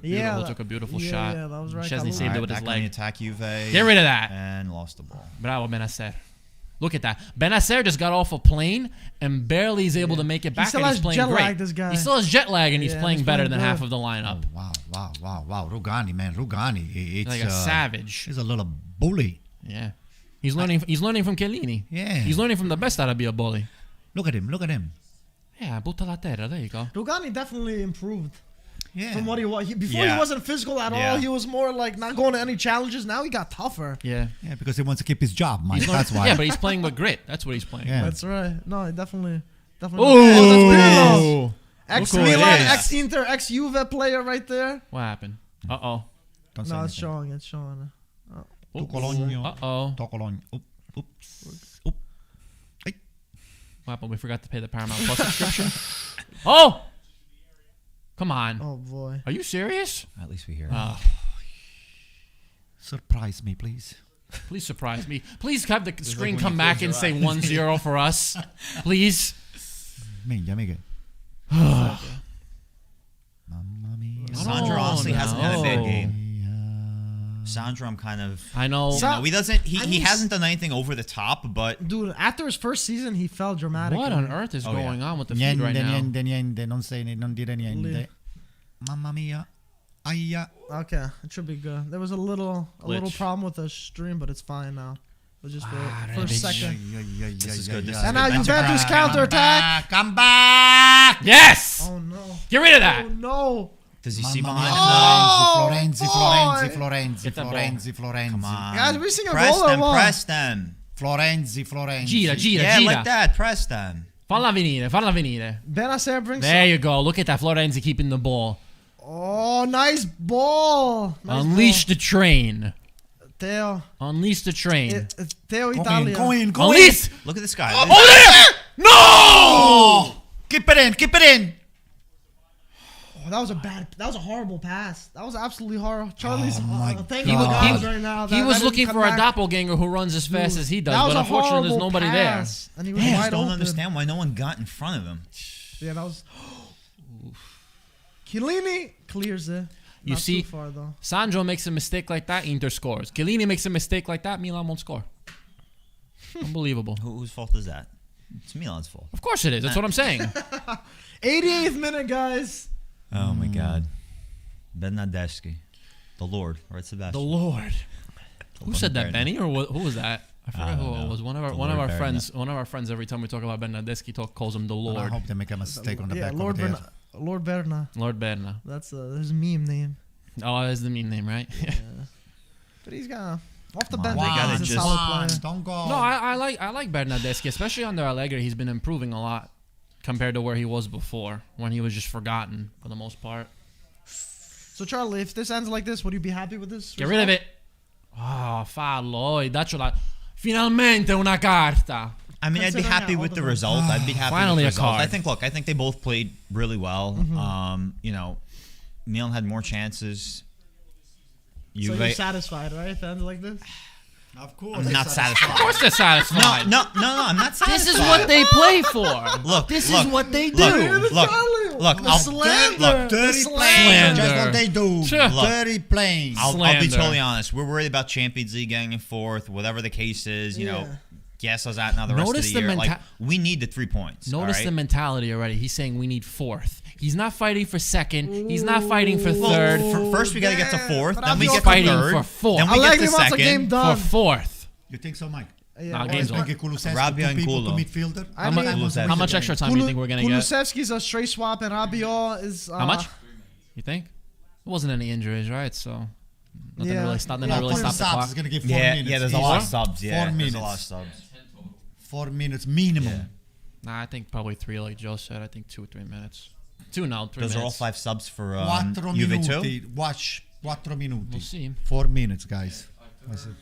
beautiful yeah, shot. Yeah, that was right. Szczesny Kalulu. saved it with back his on the leg. attack, Juve. Get rid of that. And lost the ball. Bravo, Benacer. Look at that. Benacer just got off a plane and barely is able to make it back. still And has he's playing jet great. lag, this guy. He still has jet lag and he's Yeah, playing he's better playing than good. half of the lineup. Wow. Rugani, man. Rugani. It's Like a savage. He's a little bully. Yeah. He's learning from Chiellini. Yeah. He's learning from the best how to be a bully. Look at him. Yeah, butta la terra. There you go. Rugani definitely improved Yeah. from what he was. Before he wasn't physical at all. He was more like not going to any challenges. Now he got tougher. Yeah. Yeah, because he wants to keep his job, Mike. That's why. Yeah, but he's playing with grit. That's what he's playing. Yeah. That's right. No, he definitely. Oh, Ex Look who it Milan, is. ex Inter, ex Juve player right there. what happened? Uh-oh. Don't say No, it's anything. showing. It's showing. Tu Cologno. Uh-oh. Tu Cologno. Oops. What happened? We forgot to pay the Paramount Plus subscription? Oh! Come on. Oh boy. Are you serious? At least we hear. Surprise me, please. Please surprise me. Please have the screen when come you back close and your say 1-0 for us. Please. Minchia, mica. Sandro Oh, honestly hasn't had a bad no. game. Sandro, I'm kind of. I know. You know, he doesn't. He mean, hasn't done anything over the top, but Dude, after his first season, he fell dramatically. What on earth is Oh, yeah. going on with the feed right now? Niente, non dire niente. Mamma mia. Aia. Okay, it should be good. There was a little Glitch. problem with the stream, but it's fine now. We'll just wait for a Rebic. second. This is good. This is And good. now Juventus counterattack. Come back. Yes! Oh no. Get rid of that! Oh no. Does he see Mamma behind mia. him? Florenzi. Get that Florenzi. Come on. Guys, we sing a Press goal or them. what? Press them. Florenzi. Gira. Yeah, like that. Press them. Falla venire. Benacer brings. There you go. Look at that. Florenzi keeping the ball. Oh, nice ball. Nice Unleash the train. ball. Theo. Unleash the train. It's Theo Italia. Go in. Unleash! Look at this guy. Oh, there! No! Keep it in. Oh, that was a horrible pass. That was absolutely horrible. Charlie's thank He you was- God he- right now. He that was didn't looking come for a back. doppelganger who runs as fast Dude, as he does, that was but a unfortunately there's horrible nobody pass, And he was I wide just don't open. understand why no one got in front of him. Yeah, that was. Chiellini clears it. You Not see- too far though. there. Sandro makes a mistake like that, Inter scores. Chiellini makes a mistake like that, Milan won't score. Unbelievable. Whose fault is that? It's Milan's fault. Of course it is. That's what I'm saying. 88th minute, guys. Oh my God. Bernardeschi. The Lord. Right, The Sebastian. Lord. Who said that, Benny, or who was that? I forgot don't who it know. was. One of The our Lord friends. One of our friends. Every time we talk about Bernardeschi, calls him the I Lord. hope they make a mistake on the Yeah, back Lord over there. Lord Berna. Lord Berna. That's his meme name. Oh, that's the mean name, right? But he's got off the Come on, bench. they gotta He's a just- solid player. Don't go. No, I like Bernardeschi, especially under Allegri. He's been improving a lot compared to where he was before, when he was just forgotten for the most part. So Charlie, if this ends like this, would you be happy with this? Get rid of it. Oh, fallo. Dacciola. Finalmente una carta. I mean, I'd be Considering happy how with old the the- result. I'd be happy Finally a with the result. card. I think they both played really well. You know, Milan had more chances. So you're satisfied, right? If it ends like this. Of course. I'm not Of satisfied. course they're satisfied. No, I'm not satisfied. This is what they play for. Look, This look, is what they do. Look, The I'll, slander. look, The Dirty slander. playing. Just Slander. what they do. Sure. Look. Dirty playing. I'll be Slander. totally honest. We're worried about Champions League getting in fourth, whatever the case is. You know, Yeah. guess us out now the rest Notice of the the year. Like, menta- we need the 3 points. Notice all the right? mentality already. He's saying we need fourth. He's not fighting for second. He's not fighting for third. First, we got to get to fourth. but Then we I'm get to fighting third. for fourth. Then we get Allegri to wants a game second. done. For fourth. You think so, Mike? Yeah, Nah, well, game's it's- over. Kulusevski, Rabia two and people, Kulo. two midfielder. I How, mean, how much extra time do you think we're going to get? Kulusevski's a straight swap, and Rabiot is. How much? You think? It wasn't any injuries, right? So nothing Yeah. really stopped. Yeah, Nothing really for stopped the Subs clock. is going to give 4 Yeah, minutes. yeah. There's a each. lot of subs. Yeah, 4 there's minutes. a lot of subs. 4 minutes minimum. Yeah. Nah, I think probably 3, like Joe said. I think 2 or 3 minutes. 2 now, 3 Those minutes. are all 5 subs for 4 Juve minuti. too. Watch. 4 minuti. We'll see. 4 minutes, guys. That's it.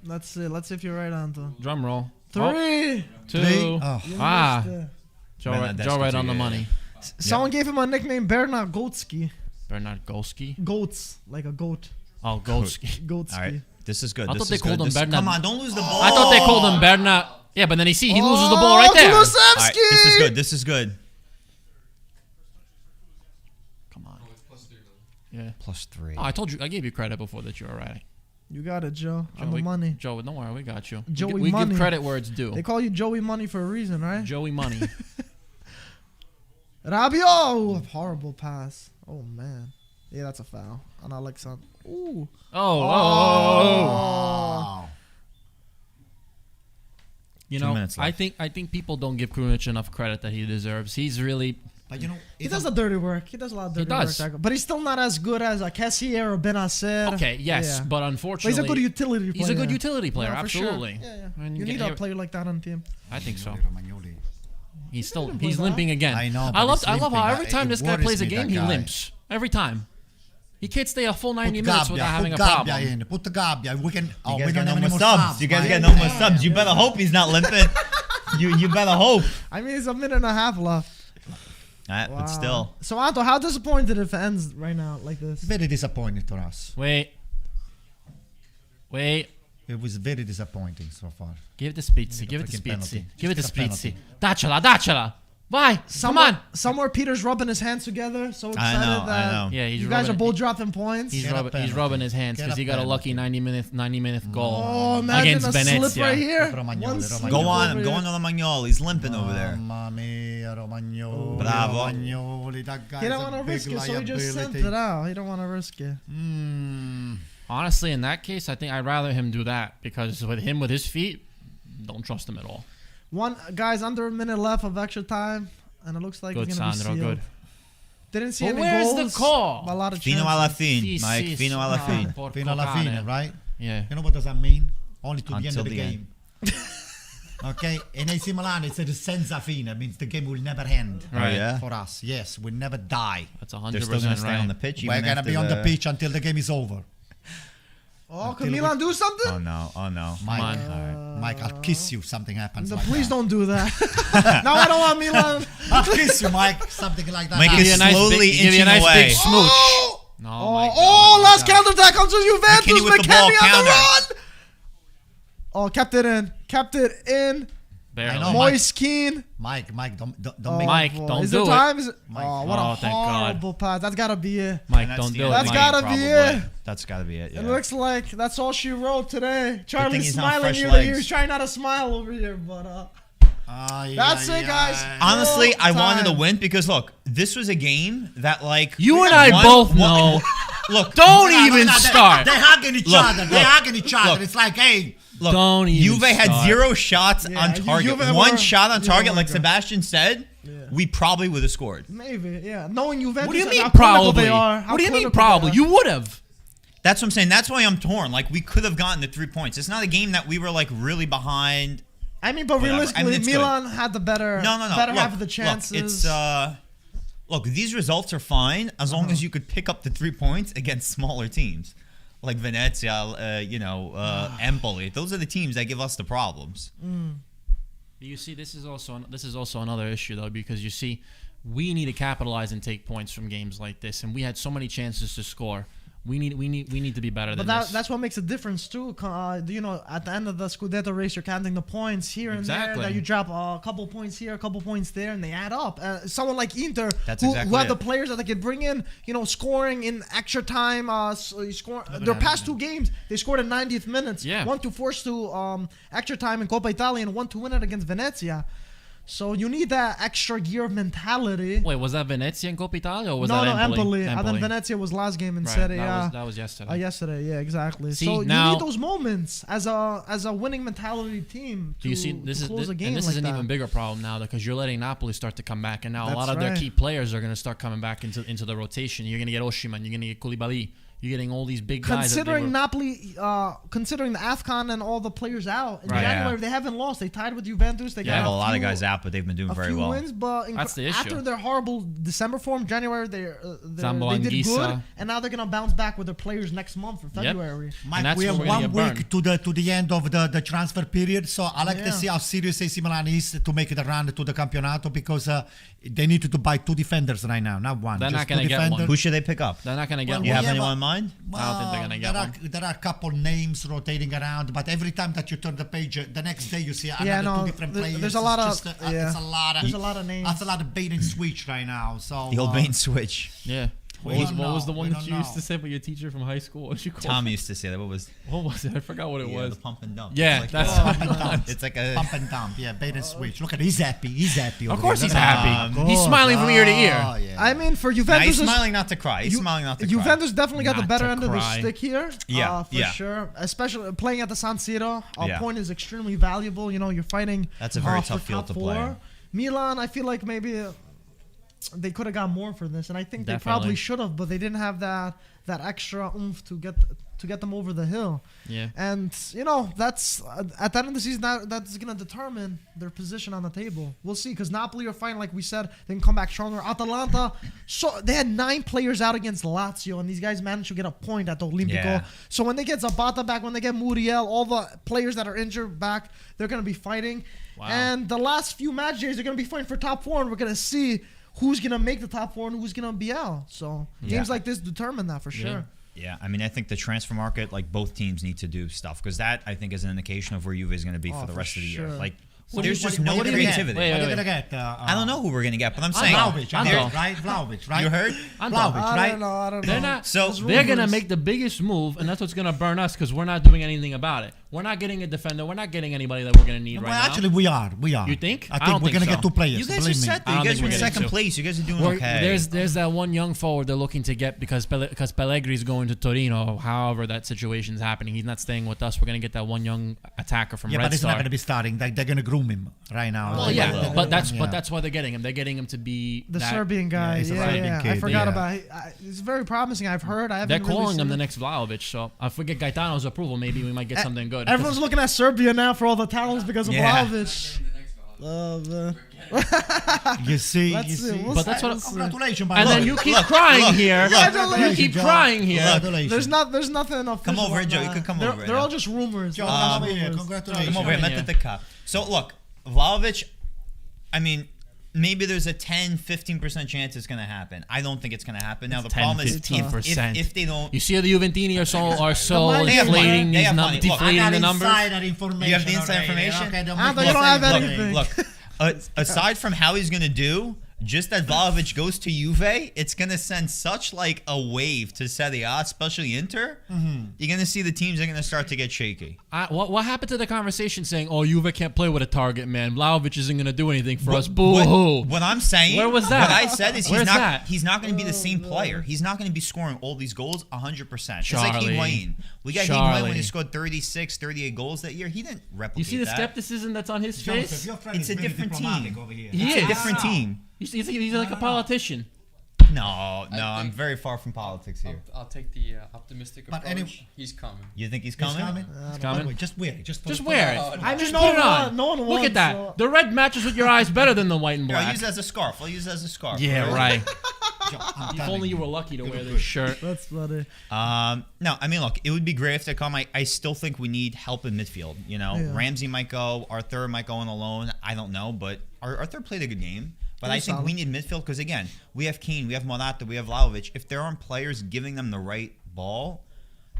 Let's see. Let's see if you're right, Anto. Drum roll. 3. 2. Three. Oh. You Ah. missed it. Joe Bernardeschi right too, on the yeah, money. Someone gave him a nickname, Bernard Goatski. Bernard Golski. Goats, like a goat. Oh, Golski. Goatski. All right, this is good. I This thought they is called good. him Bernard. Come on, don't lose the ball. I thought they called him Bernard. Yeah, but then he loses the ball right there. All Kulusevski! right, this is good. This is good. Come on. +3 Yeah. +3. Oh, I told you. I gave you credit before that you were right. You got it, Joe. I'm the we- money. Joe, don't worry, we got you. Joey we Money. give credit where it's due. They call you Joey Money for a reason, right? Joey Money. Rabiot! Horrible pass. Oh, man. Yeah, that's a foul. And Alexander. Ooh. Oh. You 2 know, minutes I left. think people don't give Krunic enough credit that he deserves. He's really But you know, He does the dirty work. He does a lot of dirty does. work. But he's still not as good as a Kessier or Benacer. okay. Yes, Yeah. but But unfortunately, he's a good utility player. He's a good utility player. Yeah, for sure. Absolutely. Yeah. And You need get- a player like that on the team. I think so. Romagnoli. He's still didn't play he's that. limping again. I know, I but love he's how limping. every time It this guy worries plays a me, game, that he guy. limps every time. He can't stay a full 90 Put minutes Gabbia, without having a put Gabbia problem. in. Put the Gabbia. We can. Oh, You we guys don't got have no any more more subs. You guys right? got no more subs. You better hope he's not limping. You better hope. I mean, it's a minute and a half left. But still. So, Anto, how disappointed if it ends right now like this? Very disappointing to us. Wait. It was very disappointing so far. Give it to Spizzi. Give it to freaking Spizzi. penalty. Give it to Just get a Spizzi. penalty. Dacela. Vai. Come on. Somewhere Peter's rubbing his hands together. So excited I that know. Yeah, he's you guys are rubbing- both dropping points. He's Get a penalty. rubbing his hands Get because a he got a lucky penalty. 90-minute goal Oh, imagine against a slip Venezia. right here. Romagnoli, One Romagnoli. slip Go over on. I'm here. going on the Magnol. He's limping over there. Mamma mia, Romagnoli. Bravo. Romagnoli, that guy He is don't a want to big risk it, so he just sent liability. it out. He don't want to risk it. Honestly, in that case, I think I'd rather him do that because with his feet, don't trust him at all. Guys, under a minute left of extra time, and it looks like Good, it's gonna Sandro. be sealed. Good. Didn't see But any where's goals. the call? but a lot of Fino chances. alla fine, Sì, Mike. sì, Fino sì. alla fine. Porco Fino alla cane. fine, right? Yeah. You know what does that mean? Only to the end Until of the the game. Okay? In AC Milan, it says senza fine. It means the game will never end. Right. yeah? For us. Yes, we'll never die. That's They're 100% still going to stay right. on the pitch. We're even going to after be on the pitch until the game is over. Oh, Until can Milan do something? Oh, no. Oh, no. Mike, on. Mike, I'll kiss you. Something happens like Please that. don't do that. No, I don't want Milan. I'll kiss you, Mike. Something like that. Mike happens. is slowly give you a inching nice away. big smooch. Oh! No, Oh, my God. oh, last counterattack comes to Juventus. McKennie with the ball, McKennie on counter. the run. Oh, kept it in. Kept it in. Barely. I know, Mike. Moist Keane. Mike, don't Oh, make Mike, boy. don't Is do it it. time? Is it? Mike. Oh, what Oh, a thank God. horrible pass. That's got to be it. Mike, That's don't the do end it. of the That's Mike. gotta game, be probably. it. That's got to be it, yeah. It looks like that's all she wrote today. thing Charlie's he's not smiling fresh ear to legs. ear. He's trying not to smile over here, but that's it, guys. Honestly, Full I wanted to time. win because, look, this was a game that, like... You and I both know. Look, Don't even start. They're hugging each Look, other. They're look, hugging each other. look. It's like, hey, look, Don't even Juve had start. 0 shots Yeah, on target. Juve One were- shot on Juve target, were like good. Sebastian said, we probably would have scored. Maybe, yeah. Knowing Juventus, What do you and mean how clinical probably? They are, how What do you mean clinical probably? they are. You would have. That's what I'm saying. That's why I'm torn. Like, we could have gotten the 3 points. It's not a game that we were, like, really behind. I mean, but Whatever. realistically, I mean, it's Milan had the better, No. better Look, half of the chances. Look, look, these results are fine as long as you could pick up the 3 points against smaller teams. Like Venezia, Empoli. Those are the teams that give us the problems. You see, this is also another issue though, because you see, we need to capitalize and take points from games like this, and we had so many chances to score. We need to be better But than this. that's what makes a difference too. You know, at the end of the Scudetto race, you're counting the points here and there. Exactly. That you drop a couple points here, a couple points there, and they add up. Someone like Inter, That's who exactly had the it. players that they could bring in, you know, scoring in extra time. Their past 2 games, they scored in 90th minutes. Yeah. One to force to extra time in Coppa Italia, and one to win it against Venezia. So you need that extra gear mentality. Wait, was that Venezia and Coppa Italia, or was No, that Empoli. And then Empoli? Venezia was last game in Right, Serie. that was yesterday. Yesterday, yeah, exactly. See, so now- you need those moments as a winning mentality team. Do you see this to is close this, a game and this like is an that. even bigger problem now because you're letting Napoli start to come back, and now a That's lot of their right. key players are going to start coming back into the rotation. You're going to get Oshiman, you're going to get Koulibaly, You're getting all these big guys. Considering Napoli, considering the AFCON and all the players out in January, they haven't lost. They tied with Juventus. They got have a lot of guys out, but they've been doing very well. Wins, but That's the issue. after their horrible December form, January they did Anguissa. good, and now they're gonna bounce back with their players next month for February. Mike, we have 1 week to the end of the transfer period, so I like to see how serious AC Milan is to make the run to the Campionato, because they need to buy 2 defenders right now, not one. They're just not gonna 2 get defenders. one. Who should they pick up? They're not going to get You one. have anyone in mind? I don't think they're gonna get one. There are a couple names rotating around, but every time that you turn the page, the next day you see another 2 different players. There's a lot of It's a lot of. There's a lot of names. That's a lot of bait and switch right now. So The old bait and switch. Yeah. We What don't was the know. one We that don't you used know. to say for your teacher from high school? What you call Tom it? used to say that. What was it? I forgot what it was. The pump and dump. Yeah, It's that's pump and dump. It's like a Pump and dump, bait and switch. Look at he's happy. He's happy. Of over course there. he's Look at happy. him. He's smiling from ear to ear. Oh, yeah. I mean, for Nah, Juventus, he's smiling not to cry. He's smiling not to cry. Juventus definitely got the Not better to end of the cry. stick here. Yeah, for yeah. sure. Especially playing at the San Siro, a Yeah. point is extremely valuable. You know, you're fighting. That's a very for tough field top to play. 4. Milan, I feel like maybe they could have got more for this, and I think they Definitely. probably should have, but they didn't have that extra oomph to get them over the hill. Yeah. And you know, that's at the end of the season that's gonna determine their position on the table. We'll see, because Napoli are fine, like we said, they can come back stronger. Atalanta, so they had 9 players out against Lazio, and these guys managed to get a point at the Olimpico. Yeah. So when they get Zapata back, when they get Muriel, all the players that are injured back, they're gonna be fighting. Wow. And the last few match days, they're gonna be fighting for top 4, and we're gonna see who's gonna make the top 4 and who's gonna be out. So games like this determine that for sure. Yeah, I mean, I think the transfer market, like both teams need to do stuff, because that, I think, is an indication of where Juve is going to be for the for rest of the year. sure. Like, What there's do you- just what no do you get? creativity. Wait, What are wait, you gonna get? I don't know who we're going to get, but I'm saying Vlahovic, Ando. right? Vlahovic, right? You heard? Vlahovic, I right? don't know. I don't know. They're not. So They're gonna rumors. make the biggest move, and that's what's gonna burn us because we're not doing anything about it. We're not getting a defender. We're not getting anybody that we're gonna need Well, right actually, now. we are. You think? I I think don't we're gonna think get so. 2 players. you guys are believe me. set. I You don't guys think are in we're getting second two. place. You guys are doing We're- okay. There's that one young forward they're looking to get because Pellegri's going to Torino. However, that situation's happening. He's not staying with us. We're gonna get that one young attacker from Yeah, Red but he's Star. not gonna be starting. They're gonna groom him right now. Well, They yeah, will. but that's why they're getting him. They're getting him to be The that, Serbian guy, he's a yeah, Serbian yeah. I kid, forgot yeah. about it. It's very promising. I've heard. I haven't They're really calling seen him the it. next Vlahovic, so if we get Gaetano's approval, maybe we might get something good. Everyone's looking at Serbia now for all the talents because of Yeah. Vlahovic. Oh, man. You see, Let's you see. see. We'll But that's see. what- We'll see. Congratulations, by And the then way. you keep crying here. You Congratulations, keep Joe. crying here. Congratulations. There's nothing official. Come over, on Joe. You that. could come They're, over right They're now. all just rumors. Joe, They're come over rumors. here. Congratulations. Come over here. Yeah. Met at the cup. So look, Vlahovic, I mean, maybe there's a 10-15% chance it's going to happen. I don't think it's going to happen. Now the problem is 10-15%. if they don't. You see, the Juventini are so They have inflating money. They these have money. Look, deflating the numbers. Insider information. You have the inside already, information? Okay, don't Ah, make but me you don't say have anything. anything. Look, aside from how he's going to do, just that Vlahovic goes to Juve, it's going to send such like a wave to Serie A, especially Inter. You're going to see the teams are going to start to get shaky. What happened to the conversation saying, "Oh, Juve can't play with a target man. Vlahovic isn't going to do anything for us." Boo hoo. What I'm saying, Where was that? What I said is Where's that? he's not going to be the same player. He's not going to be scoring all these goals 100%. It's like Charlie. Higuain. We got Higuain Charlie. when he scored 36, 38 goals that year. He didn't replicate You see the that. skepticism that's on his Joseph, face? your friend It's is a very different diplomatic team. over here. He It's a is. different team. He's like a politician. No, I'm think- very far from politics here. I'll take the optimistic But approach. anyway- He's coming. You think he's He's coming? coming. coming. By the way, just wear it. Just wear it. Oh, I mean, Just no put it one on. won. No one Look won, at that. so- The red matches with your eyes better than the white and Here, I'll black. use it as a scarf. Yeah, right. I'm If telling only you you. were lucky to You wear look this good. shirt. That's funny. No, I mean, look, it would be great if they come. I still think we need help in midfield. You know, Yeah. Ramsey might go, our third might go on alone. I don't know, but our third played a good game. But Very I think solid. we need midfield because, again, we have Keane, we have Morata, we have Vlahovic. If there aren't players giving them the right ball,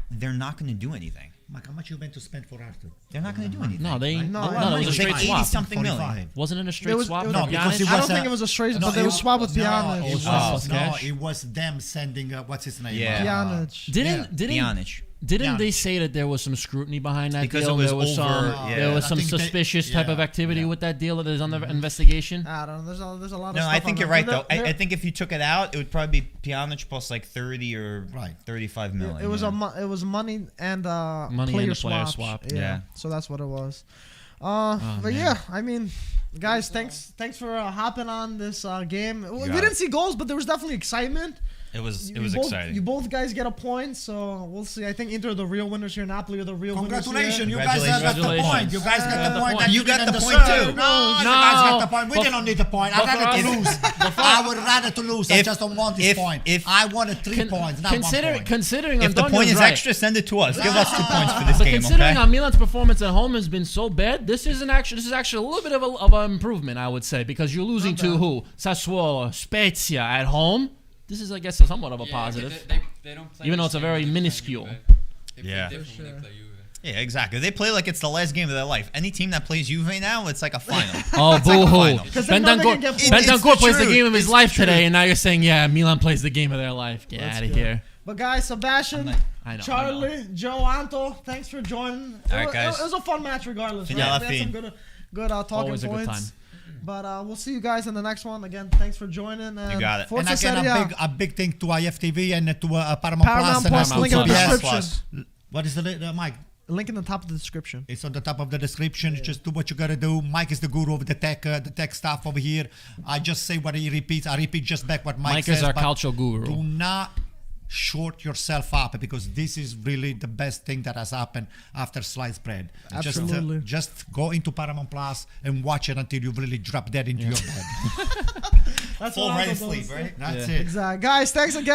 they're not going to do anything. Mike, how much you meant to spend for Arthur? They're not going to do anything. No, they No, no, no, it was a It was straight like swap. 80-something million. 45. Wasn't it a straight It was- swap? it was- No, from because Giannis? it was I don't think it was a straight, but they were swap with Pjanic. It was, was no, cash. it was them sending Pjanic. Pjanic. Pjanic. Didn't they Pjanic. say that there was some scrutiny behind that Because deal? it was there was over- some yeah. there was I some think they- suspicious type of yeah, activity yeah. with that deal that is under investigation. I don't know. There's a lot of No, stuff I think on you're that. right, But though. they're- I think if you took it out, it would probably be Pjanic plus like 30 or Right. 35 million. It was yeah. it was money and Money player and a player swap. swap. Yeah. So that's what it was. Oh, But man. yeah, I mean, guys, thanks for hopping on this game. We got didn't it. see goals, but there was definitely excitement. It was You both- exciting. You both guys get a point, so we'll see. I think Inter are the real winners here. Napoli are the real winners Congratulations, here. you guys got the Congratulations. point. You guys got the point. point. and You got didn't the point deserve. too. No, you No. guys got the point. We But- don't need the point. but I'd rather for to us- lose. but I would rather to lose. I If- just don't want this if- point. if- I wanted 3 points, not 1 point. Considering If the Antonio's point is right. extra, send it to us. Give us 2 points for this But game, considering okay? Milan's performance at home has been so bad, this is actually a little bit of an improvement, I would say, because you're losing to who? Sassuolo, Spezia at home. This is, I guess, somewhat of a positive. They don't play Even the though it's a same very way they play minuscule. Juve. They play Yeah. different when they play Juve. Yeah, exactly. They play like it's the last game of their life. Any team that plays Juve now, it's like a final. Oh, boo-hoo. Because they know they can get points. Bentancur plays the truth. game of his It's life the truth. today, and now you're saying, yeah, Milan plays the game of their life. Get out of here. But guys, Sebastian, I know. Charlie, Joe, Anto, thanks for joining. All right, guys. It was a fun match regardless. Finale Right? We had fin. some good talking Always a points. good time. But we'll see you guys in the next one. Again, thanks for joining. And You got it. Forza And again, Serie A. a big thing to IFTV and to Paramount Paramount Plus. Plus, and link in the CBS. description. What is the Mike? Link in the top of the description. It's on the top of the description. Just do what you gotta do. Mike is the guru of the tech stuff over here. I just say what he repeats. I repeat just back what Mike Mike says. is our but cultural guru. Do not short yourself up because this is really the best thing that has happened after sliced bread. Absolutely. Just go into Paramount Plus and watch it until you really drop dead into your bed. That's Fall what right Anto asleep, does. right? That's Yeah. it. Exactly. Guys, thanks again.